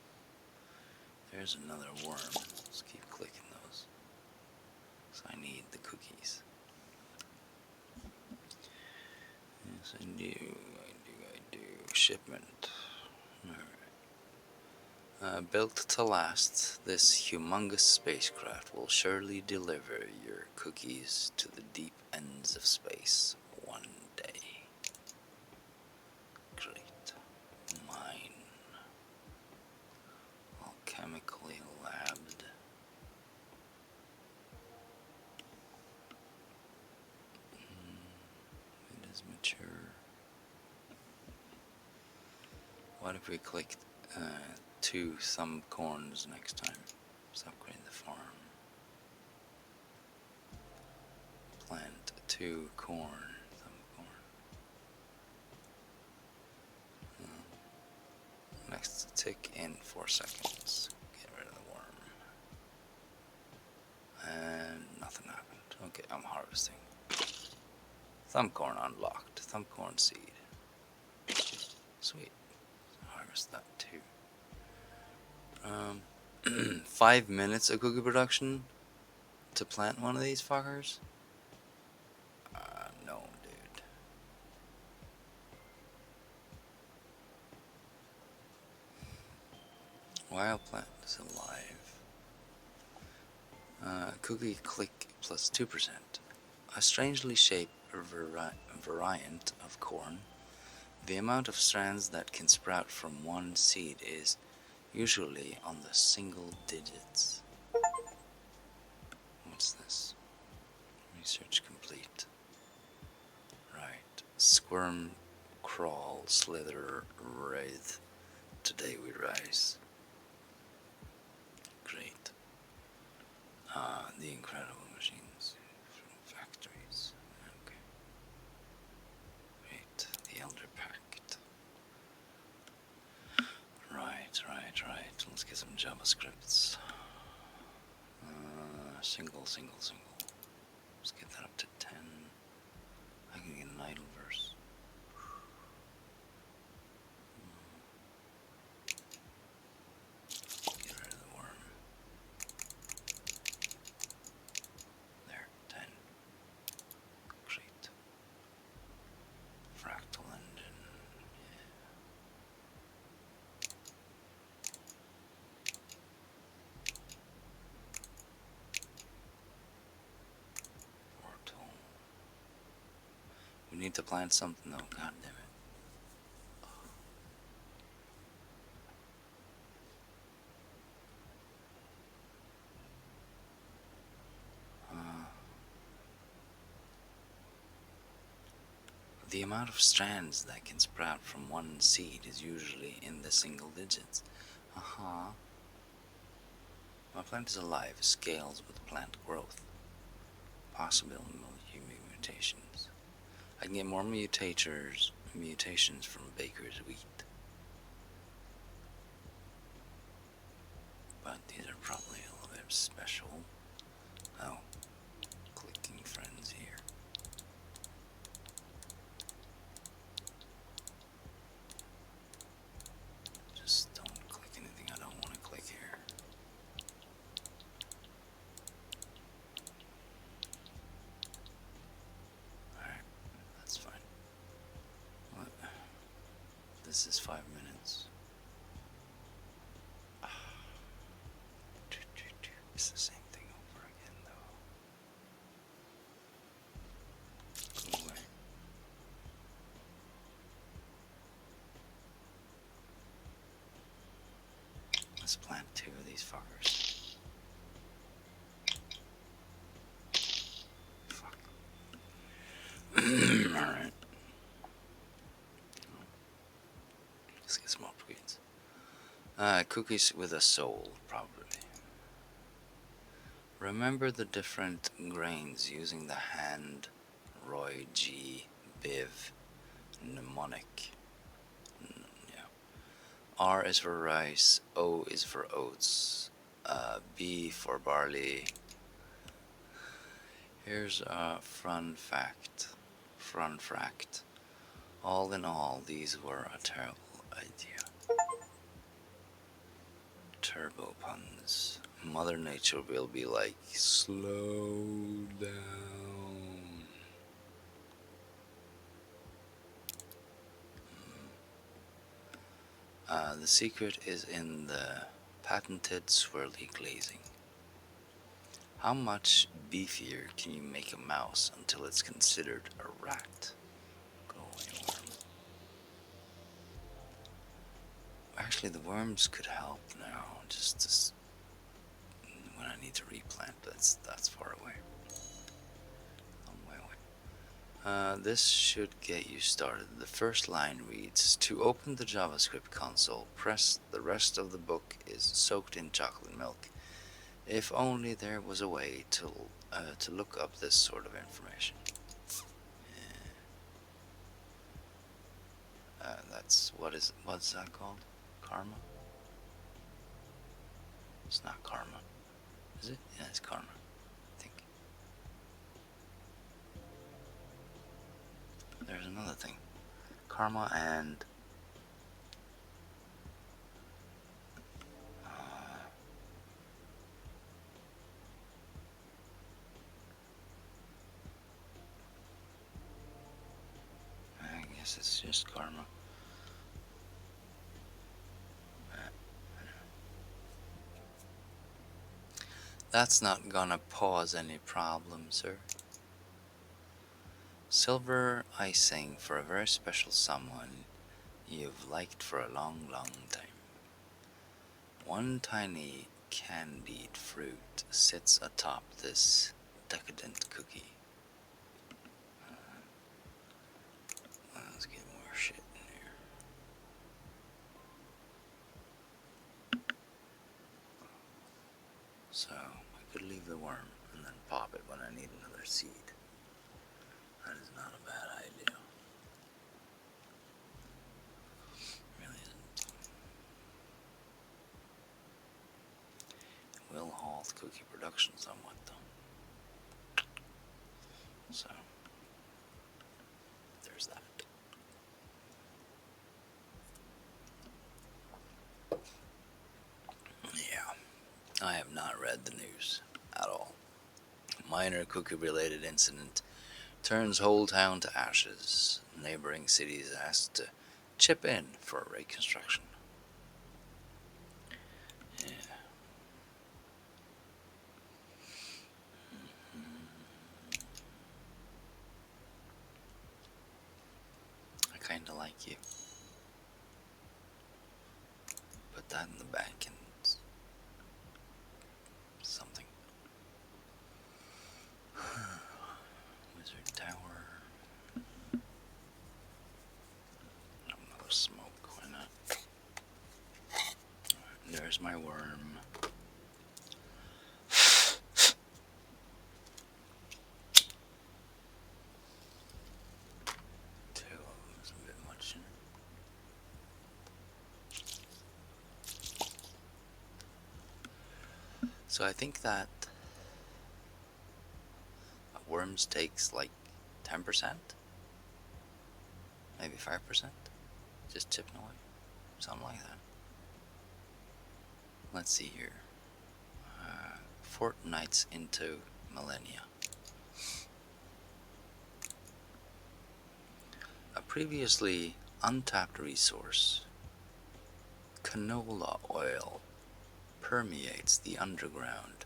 There's another worm. Let's keep clicking those. So I need the cookies. Yes, I do. Shipment. Alright. Built to last, this humongous spacecraft will surely deliver your cookies to the deep ends of space one day. Great. Mine. All chemically labbed. It is mature. What if we clicked 2 thumb corns next time? Let's upgrade the farm. Plant 2 corn. Thumb corn. Next tick in 4 seconds. Get rid of the worm. And nothing happened. Okay, I'm harvesting. Thumb corn unlocked. Thumb corn seed. Sweet. Harvest that too. 5 minutes of cookie production to plant one of these fuckers? No, dude. Wild plant is alive. Cookie click plus 2%. A strangely shaped variant of corn. The amount of strands that can sprout from one seed is usually on the single digits. What's this? Research complete. Right. Squirm, crawl, slither, writhe. Today we rise. Great. The incredible machines from factories. Okay. Great. The Elder Pact. Right. Let's get some JavaScripts. Single. Let's get that up to 10. I can get an idle verse. Get rid of the worm. There, 10. Great. Fractal engine. Yeah. Portal. We need to plant something though, god damn it. The amount of strands that can sprout from one seed is usually in the single digits. My plant is alive, scales with plant growth. Possible mutations. I can get more mutations from baker's wheat. But these are probably a little bit special. Oh, clicking friends here. Just don't click anything I don't want to click here. Alright, that's fine. What? This is 5 minutes. It's the same thing over again, though. Go away. Let's plant 2 of these fuckers. Fuck. Alright. Let's get some more tweets. Cookies with a soul, probably. Remember the different grains using the hand, Roy G, Biv, mnemonic. Yeah. R is for rice, O is for oats, B for barley. Here's a fun fact. All in all, these were a terrible idea. Turbo puns. Mother Nature will be like, slow down. The secret is in the patented swirly glazing. How much beefier can you make a mouse until it's considered a rat? Go away, worm. Actually, the worms could help now, just when I need to replant, but that's far away. Long way away. This should get you started. The first line reads, to open the JavaScript console, press the rest of the book is soaked in chocolate milk. If only there was a way to look up this sort of information. Yeah. What's that called? Karma? It's not karma. Is it? Yeah, it's karma, I think. There's another thing. Karma and... I guess it's just karma. That's not gonna pause any problem, sir. Silver icing for a very special someone you've liked for a long, long time. One tiny candied fruit sits atop this decadent cookie. Let's get more shit in here. So, I could leave the worm and then pop it when I need another seed. That is not a bad idea. Really isn't. It will halt cookie production somewhat, though. So, there's that. Yeah, I have not read the news at all. Minor cookie-related incident turns whole town to ashes. Neighboring cities asked to chip in for reconstruction. Yeah. I kinda like you. Put that in the bank and something. Wizard Tower. Another smoke, why not? There's my worm. Two of them is a bit much in it. So I think that worms takes like 10%, maybe 5%, just chipping away, something like that. Let's see here. Fortnights into millennia. A previously untapped resource, canola oil, permeates the underground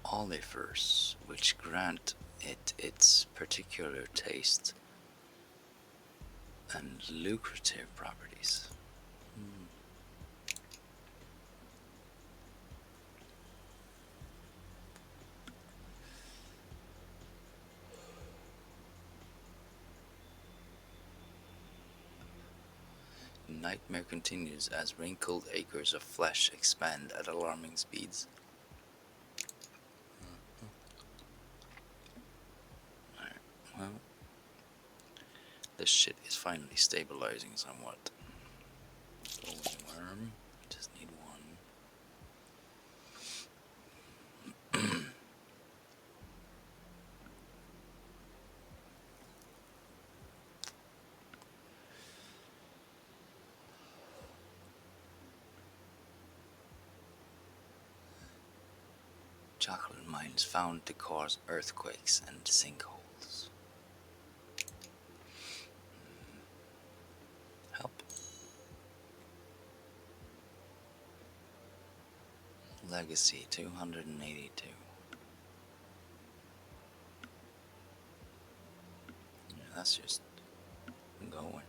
olifers, which grant it its particular taste and lucrative properties. Nightmare continues as wrinkled acres of flesh expand at alarming speeds. Alright, well, this shit is finally stabilizing somewhat. Golden worm, just need one. Chocolate mines found to cause earthquakes and sinkholes. Help. Legacy 282. Yeah, that's just going.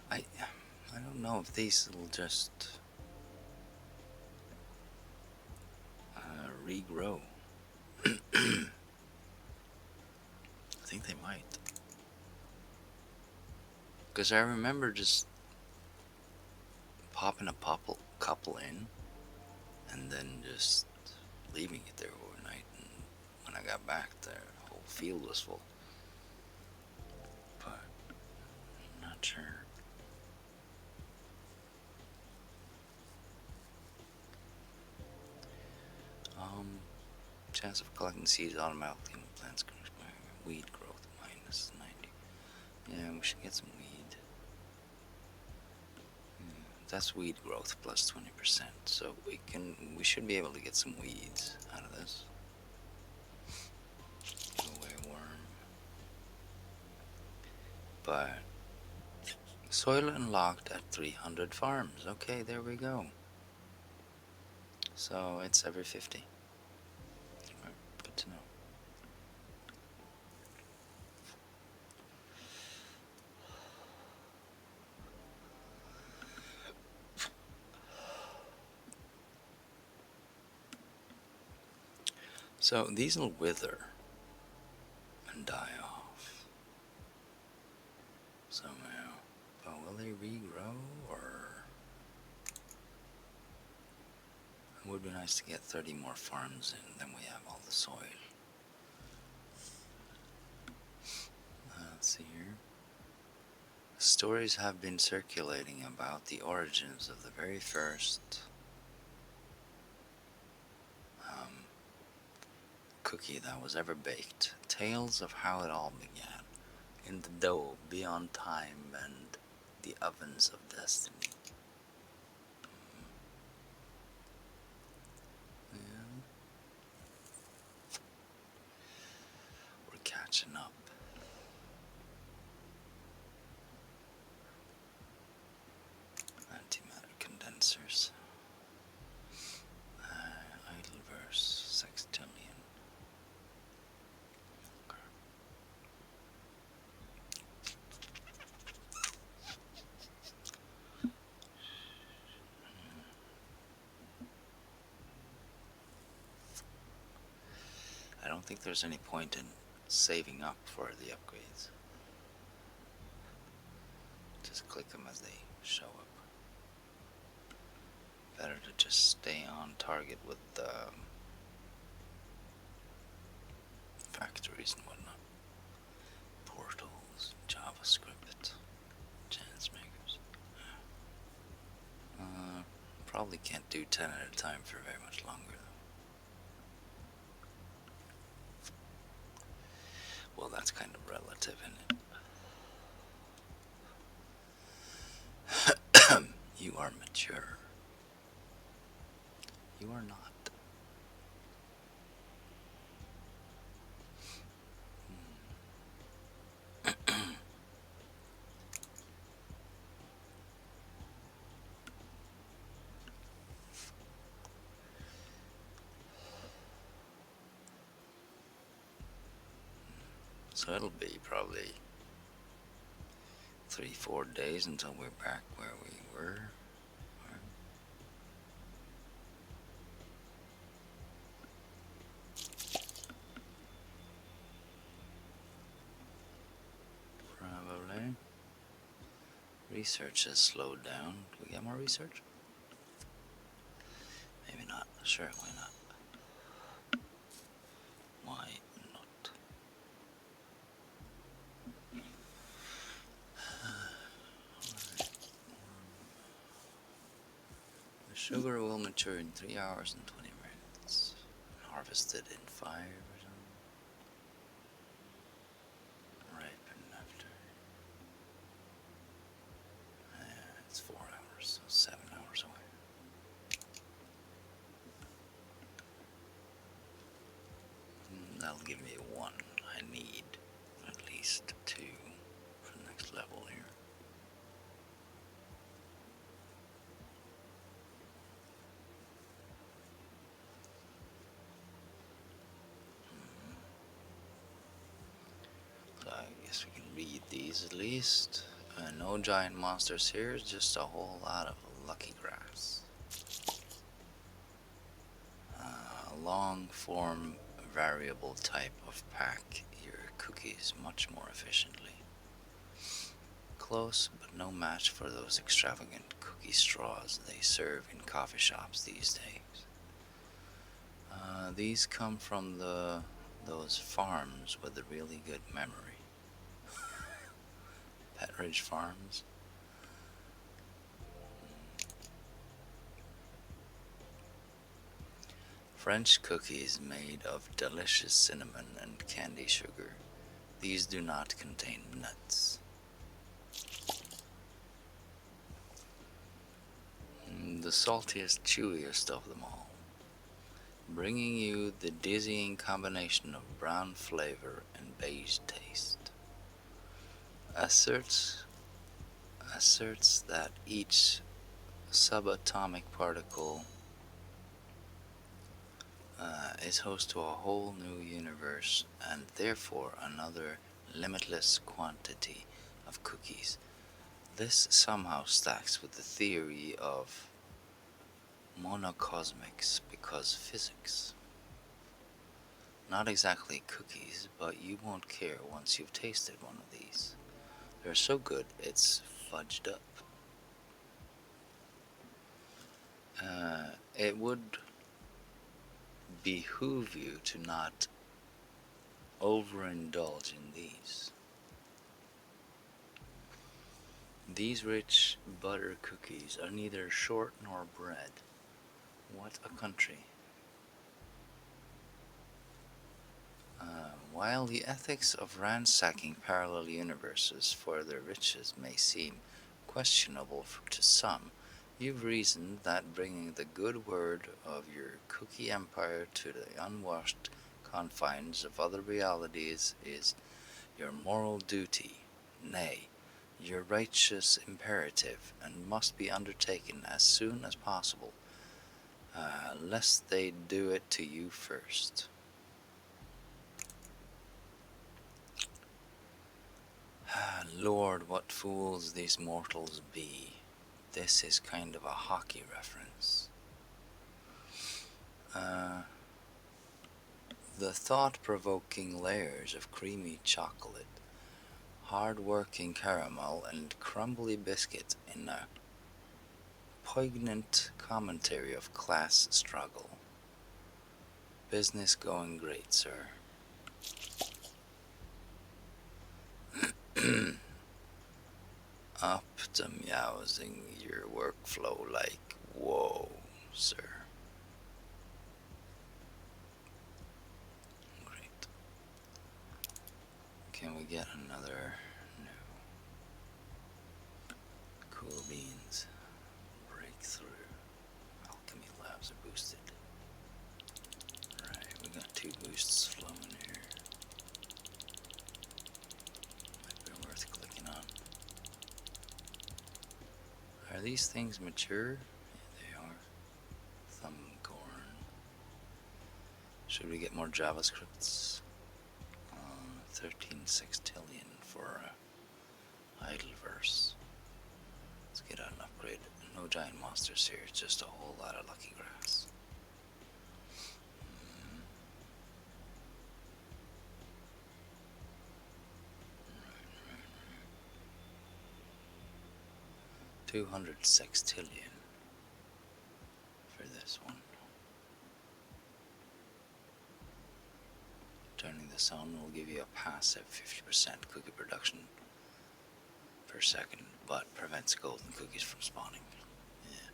I don't know if these will just regrow. I think they might. Because I remember just popping a couple in and then just leaving it there overnight. And when I got back, the whole field was full. But I'm not sure. Chance of collecting seeds automatically when plants can expire. Weed growth minus 90. Yeah, we should get some weed. That's weed growth plus 20%. So we should be able to get some weeds out of this. Go away, worm. But soil unlocked at 300 farms. Okay, there we go. So it's every 50. Right, good to know. So these will wither and die off somehow. But will they regrow, or it would be nice to get 30 more farms in, then we have all the soil. Let's see here. Stories have been circulating about the origins of the very first cookie that was ever baked. Tales of how it all began in the dough beyond time and the ovens of destiny. Yeah, we're catching up. Antimatter condensers. Idleverse, sextillion. Okay. I don't think there's any point in saving up for the upgrades. Just click them as they show up. Better to just stay on target with the factories and whatnot. Portals, JavaScript, chance makers. Probably can't do 10 at a time for very much longer though. Well, that's kind of relative, isn't it? You are mature. You are not. So it'll be probably 3-4 days until we're back where we were. Probably. Research has slowed down. Do we get more research? Maybe not. Sure, why not? Why not? The sugar will mature in 3 hours and 20 minutes. Harvested in 5 or something. Ripen after. It's 4 hours, so 7 hours away. That'll give me 1. I need at least 2 for the next level here. So I guess we can read these at least. No giant monsters here, just a whole lot of lucky grass. Long form variable type of pack your cookies much more efficiently. Close, but no match for those extravagant cookie straws they serve in coffee shops these days. These come from those farms with a really good memory. Petridge Farms. French cookies made of delicious cinnamon and candy sugar. These do not contain nuts. The saltiest, chewiest of them all, bringing you the dizzying combination of brown flavor and beige taste. asserts that each subatomic particle is host to a whole new universe and therefore another limitless quantity of cookies. This somehow stacks with the theory of monocosmics because physics. Not exactly cookies, but you won't care once you've tasted one of these. They're so good it's fudged up. It would behoove you to not overindulge in these. These rich butter cookies are neither short nor bread. What a country. While the ethics of ransacking parallel universes for their riches may seem questionable to some, you've reasoned that bringing the good word of your cookie empire to the unwashed confines of other realities is your moral duty, nay, your righteous imperative, and must be undertaken as soon as possible, lest they do it to you first. Lord, what fools these mortals be. This is kind of a hockey reference. The thought-provoking layers of creamy chocolate, hard-working caramel, and crumbly biscuit in a poignant commentary of class struggle. Business going great, sir. Optimizing your workflow like, whoa, sir. Great. Can we get another? No. Cool beans. Breakthrough. Alchemy labs are boosted. Right, we got 2 boosts flowing here. Might be worth clicking on. Are these things mature? Yeah, they are. Thumbcorn. Should we get more JavaScripts? 13 sextillion for Idleverse. Let's get an upgrade. No giant monsters here, just a whole lot of lucky grass. 200 sextillion for this one. Turning this on will give you a passive 50% cookie production per second, but prevents golden cookies from spawning. Yeah.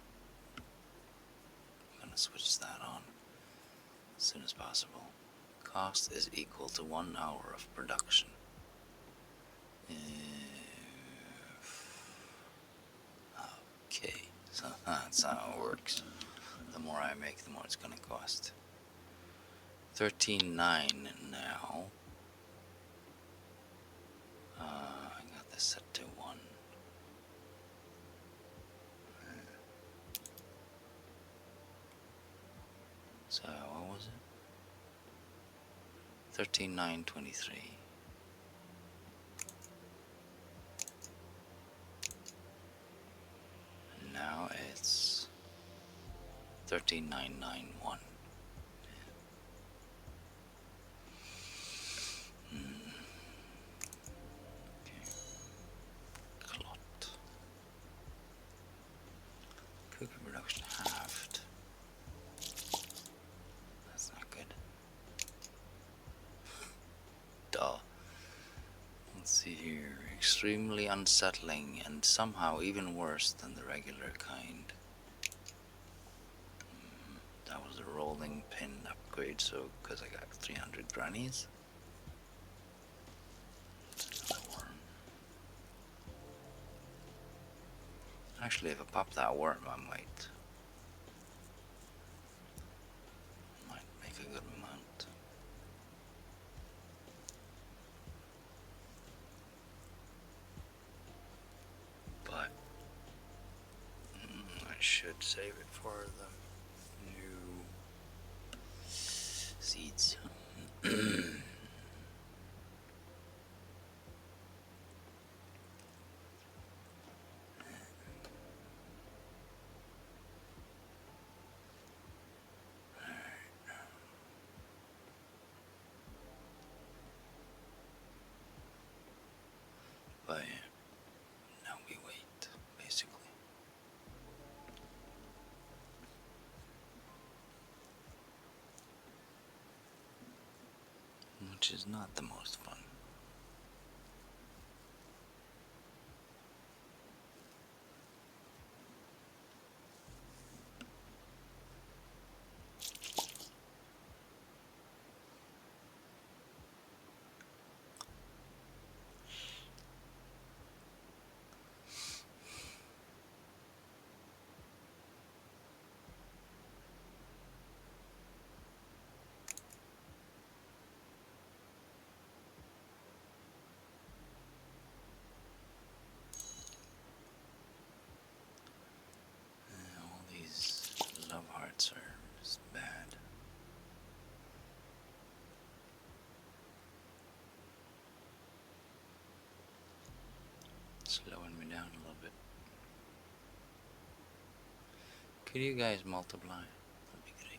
I'm gonna switch that on as soon as possible. Cost is equal to 1 hour of production. Okay, so that's how it works. The more I make, the more it's gonna cost. 13.9 now. I got this set to 1. So what was it? 13.9.23. And now it's 13.991. Cookie production halved. That's not good. Duh. Let's see here. Extremely unsettling and somehow even worse than the regular kind. That was a rolling pin upgrade, so because I got 300 grannies. Another worm. Actually, if I pop that worm, I might make a good amount. should save it for the new seeds. But now we wait, basically. Which is not the most fun. All these love hearts are just bad. Slowing me down a little bit. Could you guys multiply? That'd be great.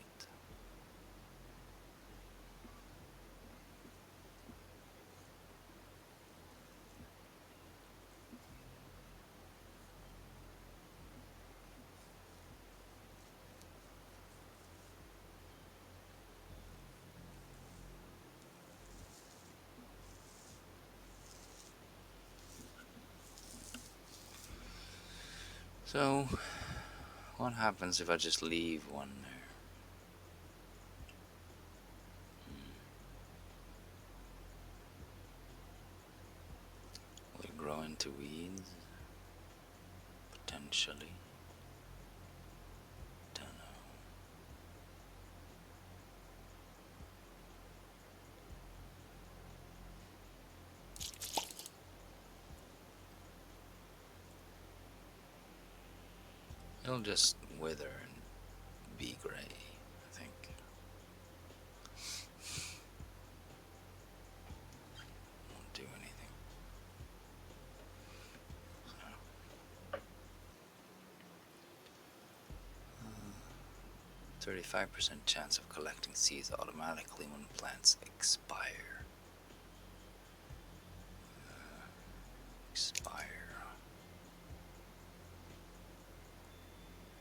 So, what happens if I just leave one there? Will it grow into weeds? Potentially. Don't know. It'll just wither and be gray, I think. Won't do anything. 35% chance of collecting seeds automatically when plants expire. Expire.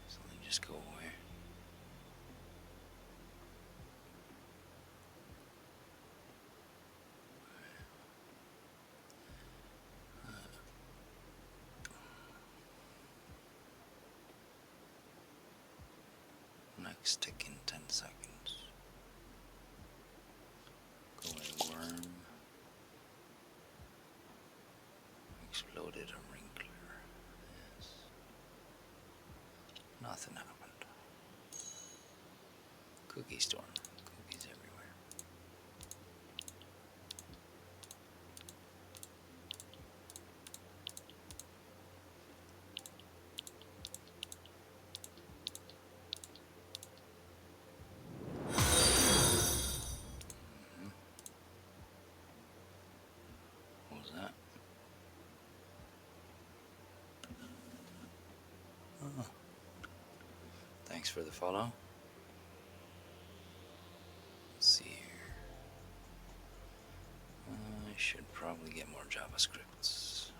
So they just go away. Next tick in 10 seconds. Go away, worm. Exploded a wrinkler. Yes. Nothing happened. Cookie storm. Cookies everywhere. What was that? Oh. Thanks for the follow. Let's see here. I should probably get more JavaScripts.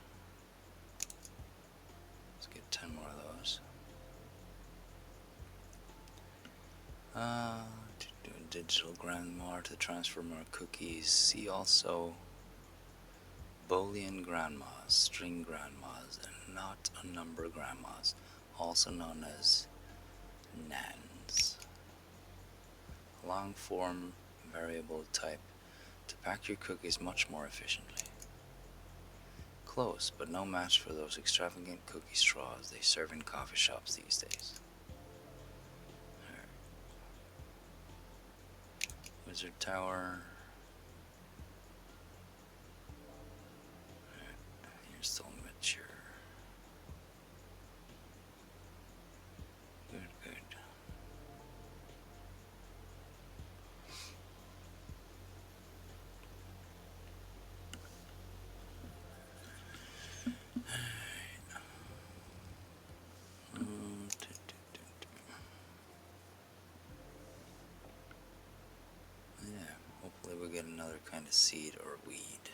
Let's get 10 more of those. To do a digital grandma to transfer more cookies. See also Boolean grandmas, string grandmas, and not a number grandmas, also known as nans. Long form variable type to pack your cookies much more efficiently. Close, but no match for those extravagant cookie straws they serve in coffee shops these days. Wizard Tower. You're still mature. seed or weed.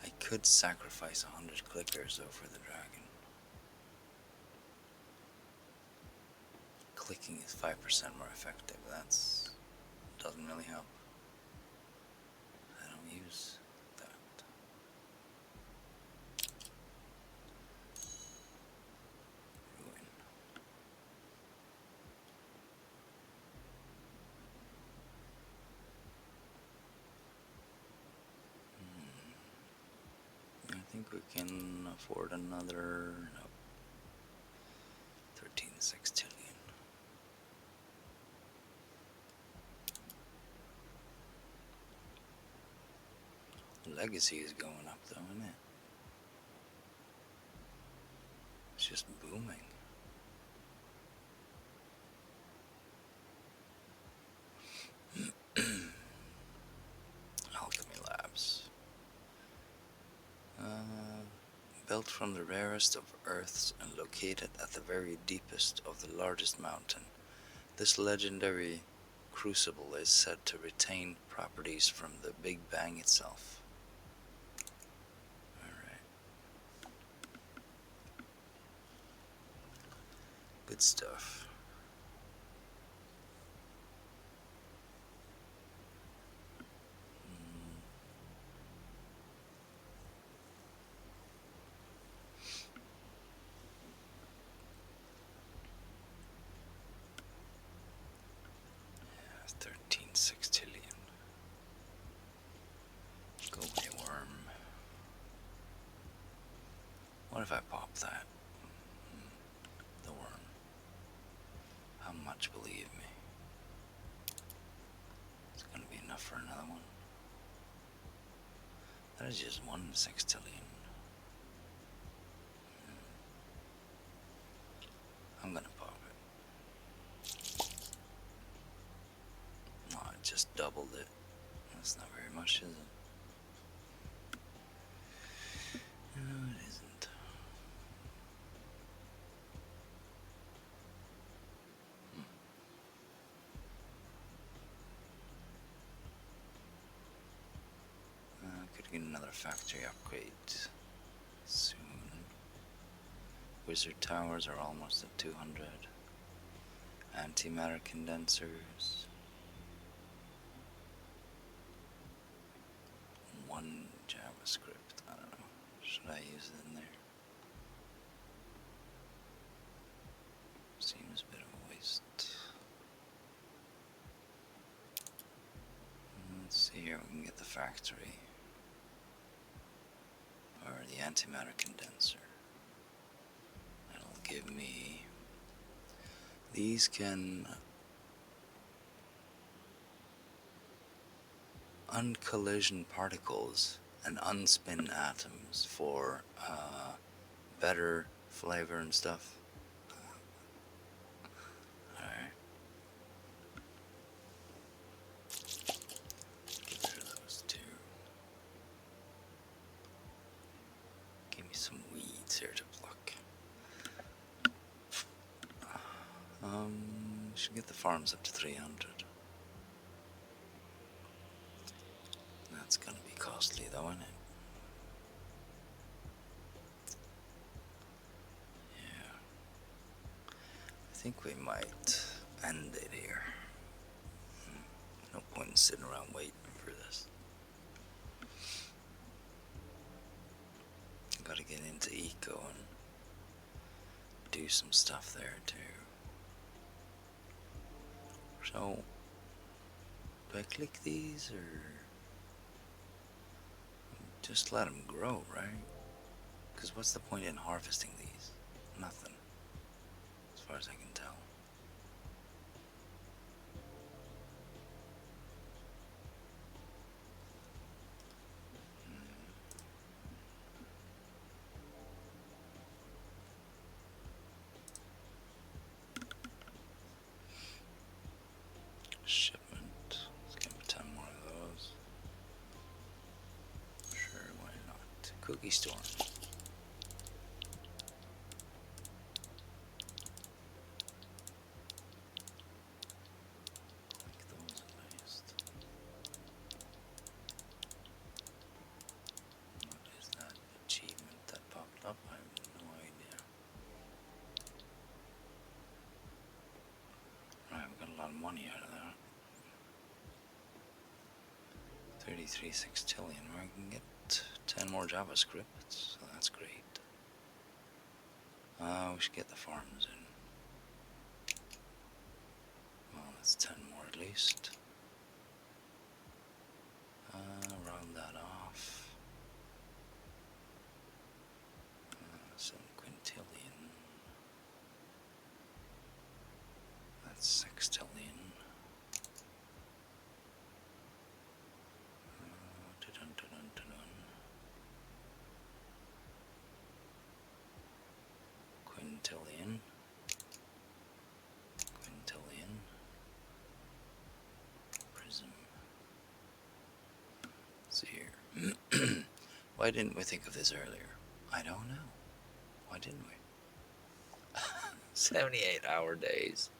I could sacrifice 100 clickers though for the dragon. Clicking is 5% more effective. That's doesn't really help. I don't use that. Ruin. I think we can afford another. No. 13 sextillion. Legacy is going up though, isn't it? It's just booming. Alchemy Labs. Built from the rarest of earths and located at the very deepest of the largest mountain, this legendary crucible is said to retain properties from the Big Bang itself. Alright. Good stuff. Yeah, 13 sextillion. Go away, worm. What if I pop that? The worm. How much, believe me? It's gonna be enough for another one. That is just 1 sextillion. I'm gonna pop it. No, I just doubled it. That's not very much, is it? No, it isn't. Could get another factory upgrade soon. Wizard towers are almost at 200. Antimatter condensers. 1 JavaScript. I don't know. Should I use it in there? Seems a bit of a waste. Let's see here. We can get the factory. Or the antimatter condenser. That'll give me. These can uncollision particles and unspin atoms for better flavor and stuff. Alright. Get rid of those two. Give me some weeds here to pluck. Should get the farms up to 300. That's gonna be costly though, isn't it? Yeah. I think we might end it here. No point in sitting around waiting for this. Gotta get into eco and do some stuff there too. So, do I click these or just let them grow, right? Because what's the point in harvesting these? Nothing, as far as I can tell. Shipment. Let's give him 10 more of those. Sure, why not? Cookie storm. Like those at least. money out of that. 33 sextillion. We can get 10 more JavaScript, so that's great. We should get the farms in. Well, that's 10 more at least. Round that off. 7 quintillion. That's sextillion. Quintillion. Quintillion. Prism. Let's see here. Why didn't we think of this earlier? I don't know. Why didn't we? 78-hour days.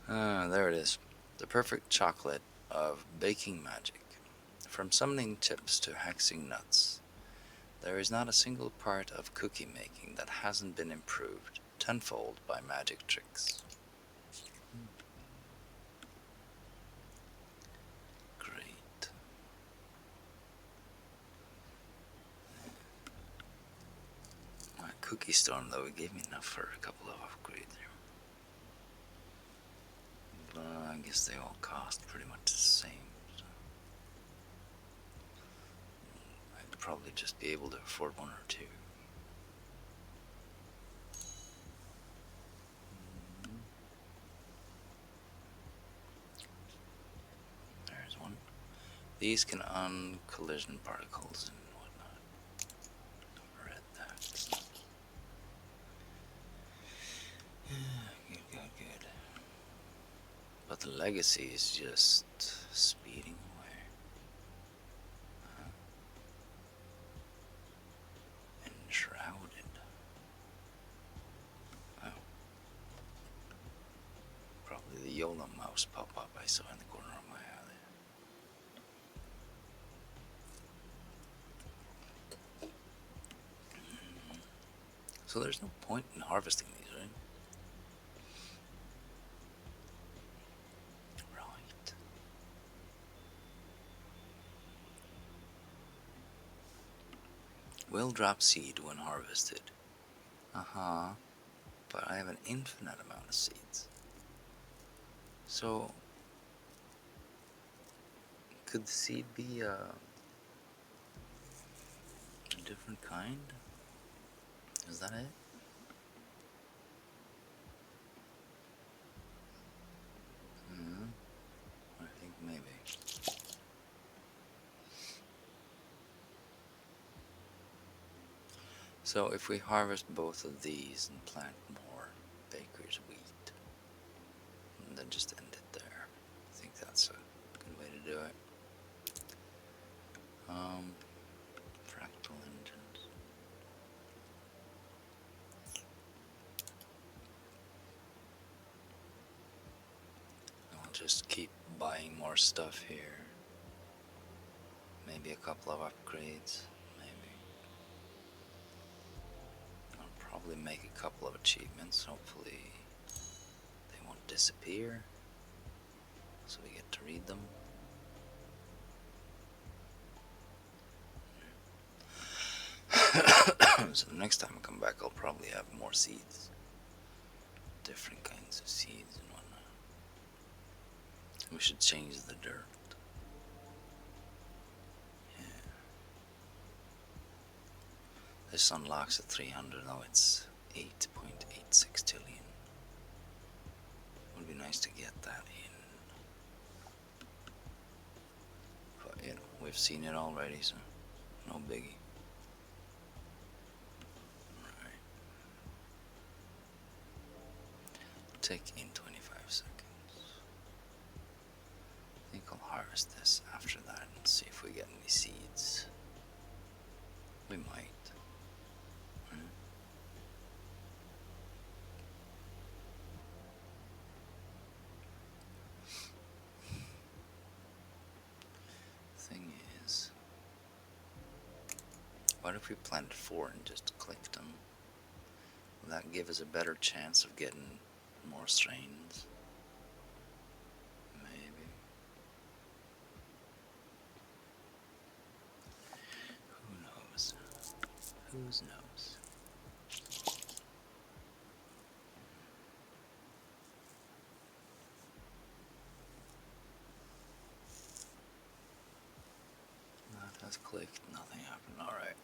There it is. The perfect chocolate of baking magic. From summoning tips to hexing nuts, there is not a single part of cookie making that hasn't been improved tenfold by magic tricks. Great. My cookie storm, though, it gave me enough for a couple of upgrades there. But I guess they all cost pretty much the same. So I'd probably just be able to afford one or two. There's one. These can collision particles and whatnot. Read that. Good. But the legacy is just speeding away. Enshrouded. Oh. Probably the YOLO mouse pop-up I saw in the corner of my eye. So there's no point in harvesting these, right? Right. Will drop seed when harvested. But I have an infinite amount of seeds. So, could the seed be a different kind? Is that it? I think maybe. So if we harvest both of these and plant more baker's wheat, and then just end it there, I think that's a good way to do it. Fractal engines. I'll just keep buying more stuff here. Maybe a couple of upgrades. Maybe. I'll probably make a couple of achievements. Hopefully they won't disappear, so we get to read them. So the next time I come back, I'll probably have more seeds. Different kinds of seeds and whatnot. We should change the dirt. Yeah. This unlocks at 300, now it's 8.86 trillion. Would be nice to get that in. But you know, we've seen it already, so no biggie. Take in 25 seconds. I think I'll harvest this after that and see if we get any seeds. We might. Thing is, what if we planted 4 and just clicked them? Will that give us a better chance of getting more strains? Whose knows? That has clicked, nothing happened, alright.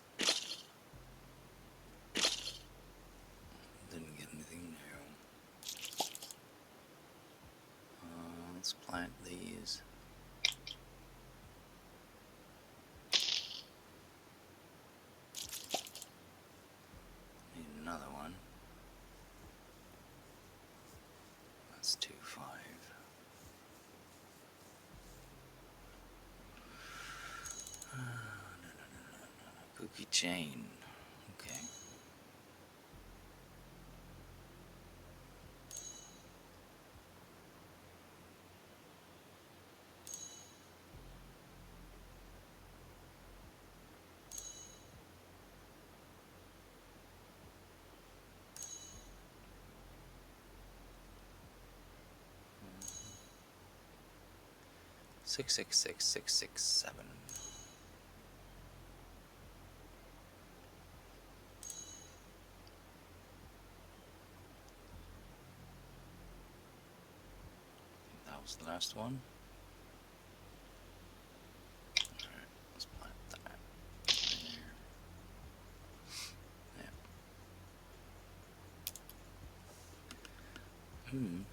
Didn't get anything new. Let's plant these. Need another one. That's 2, 5. Cookie chain. Okay. Six, 7. That was the last one. Alright, let's plant that there. Yeah.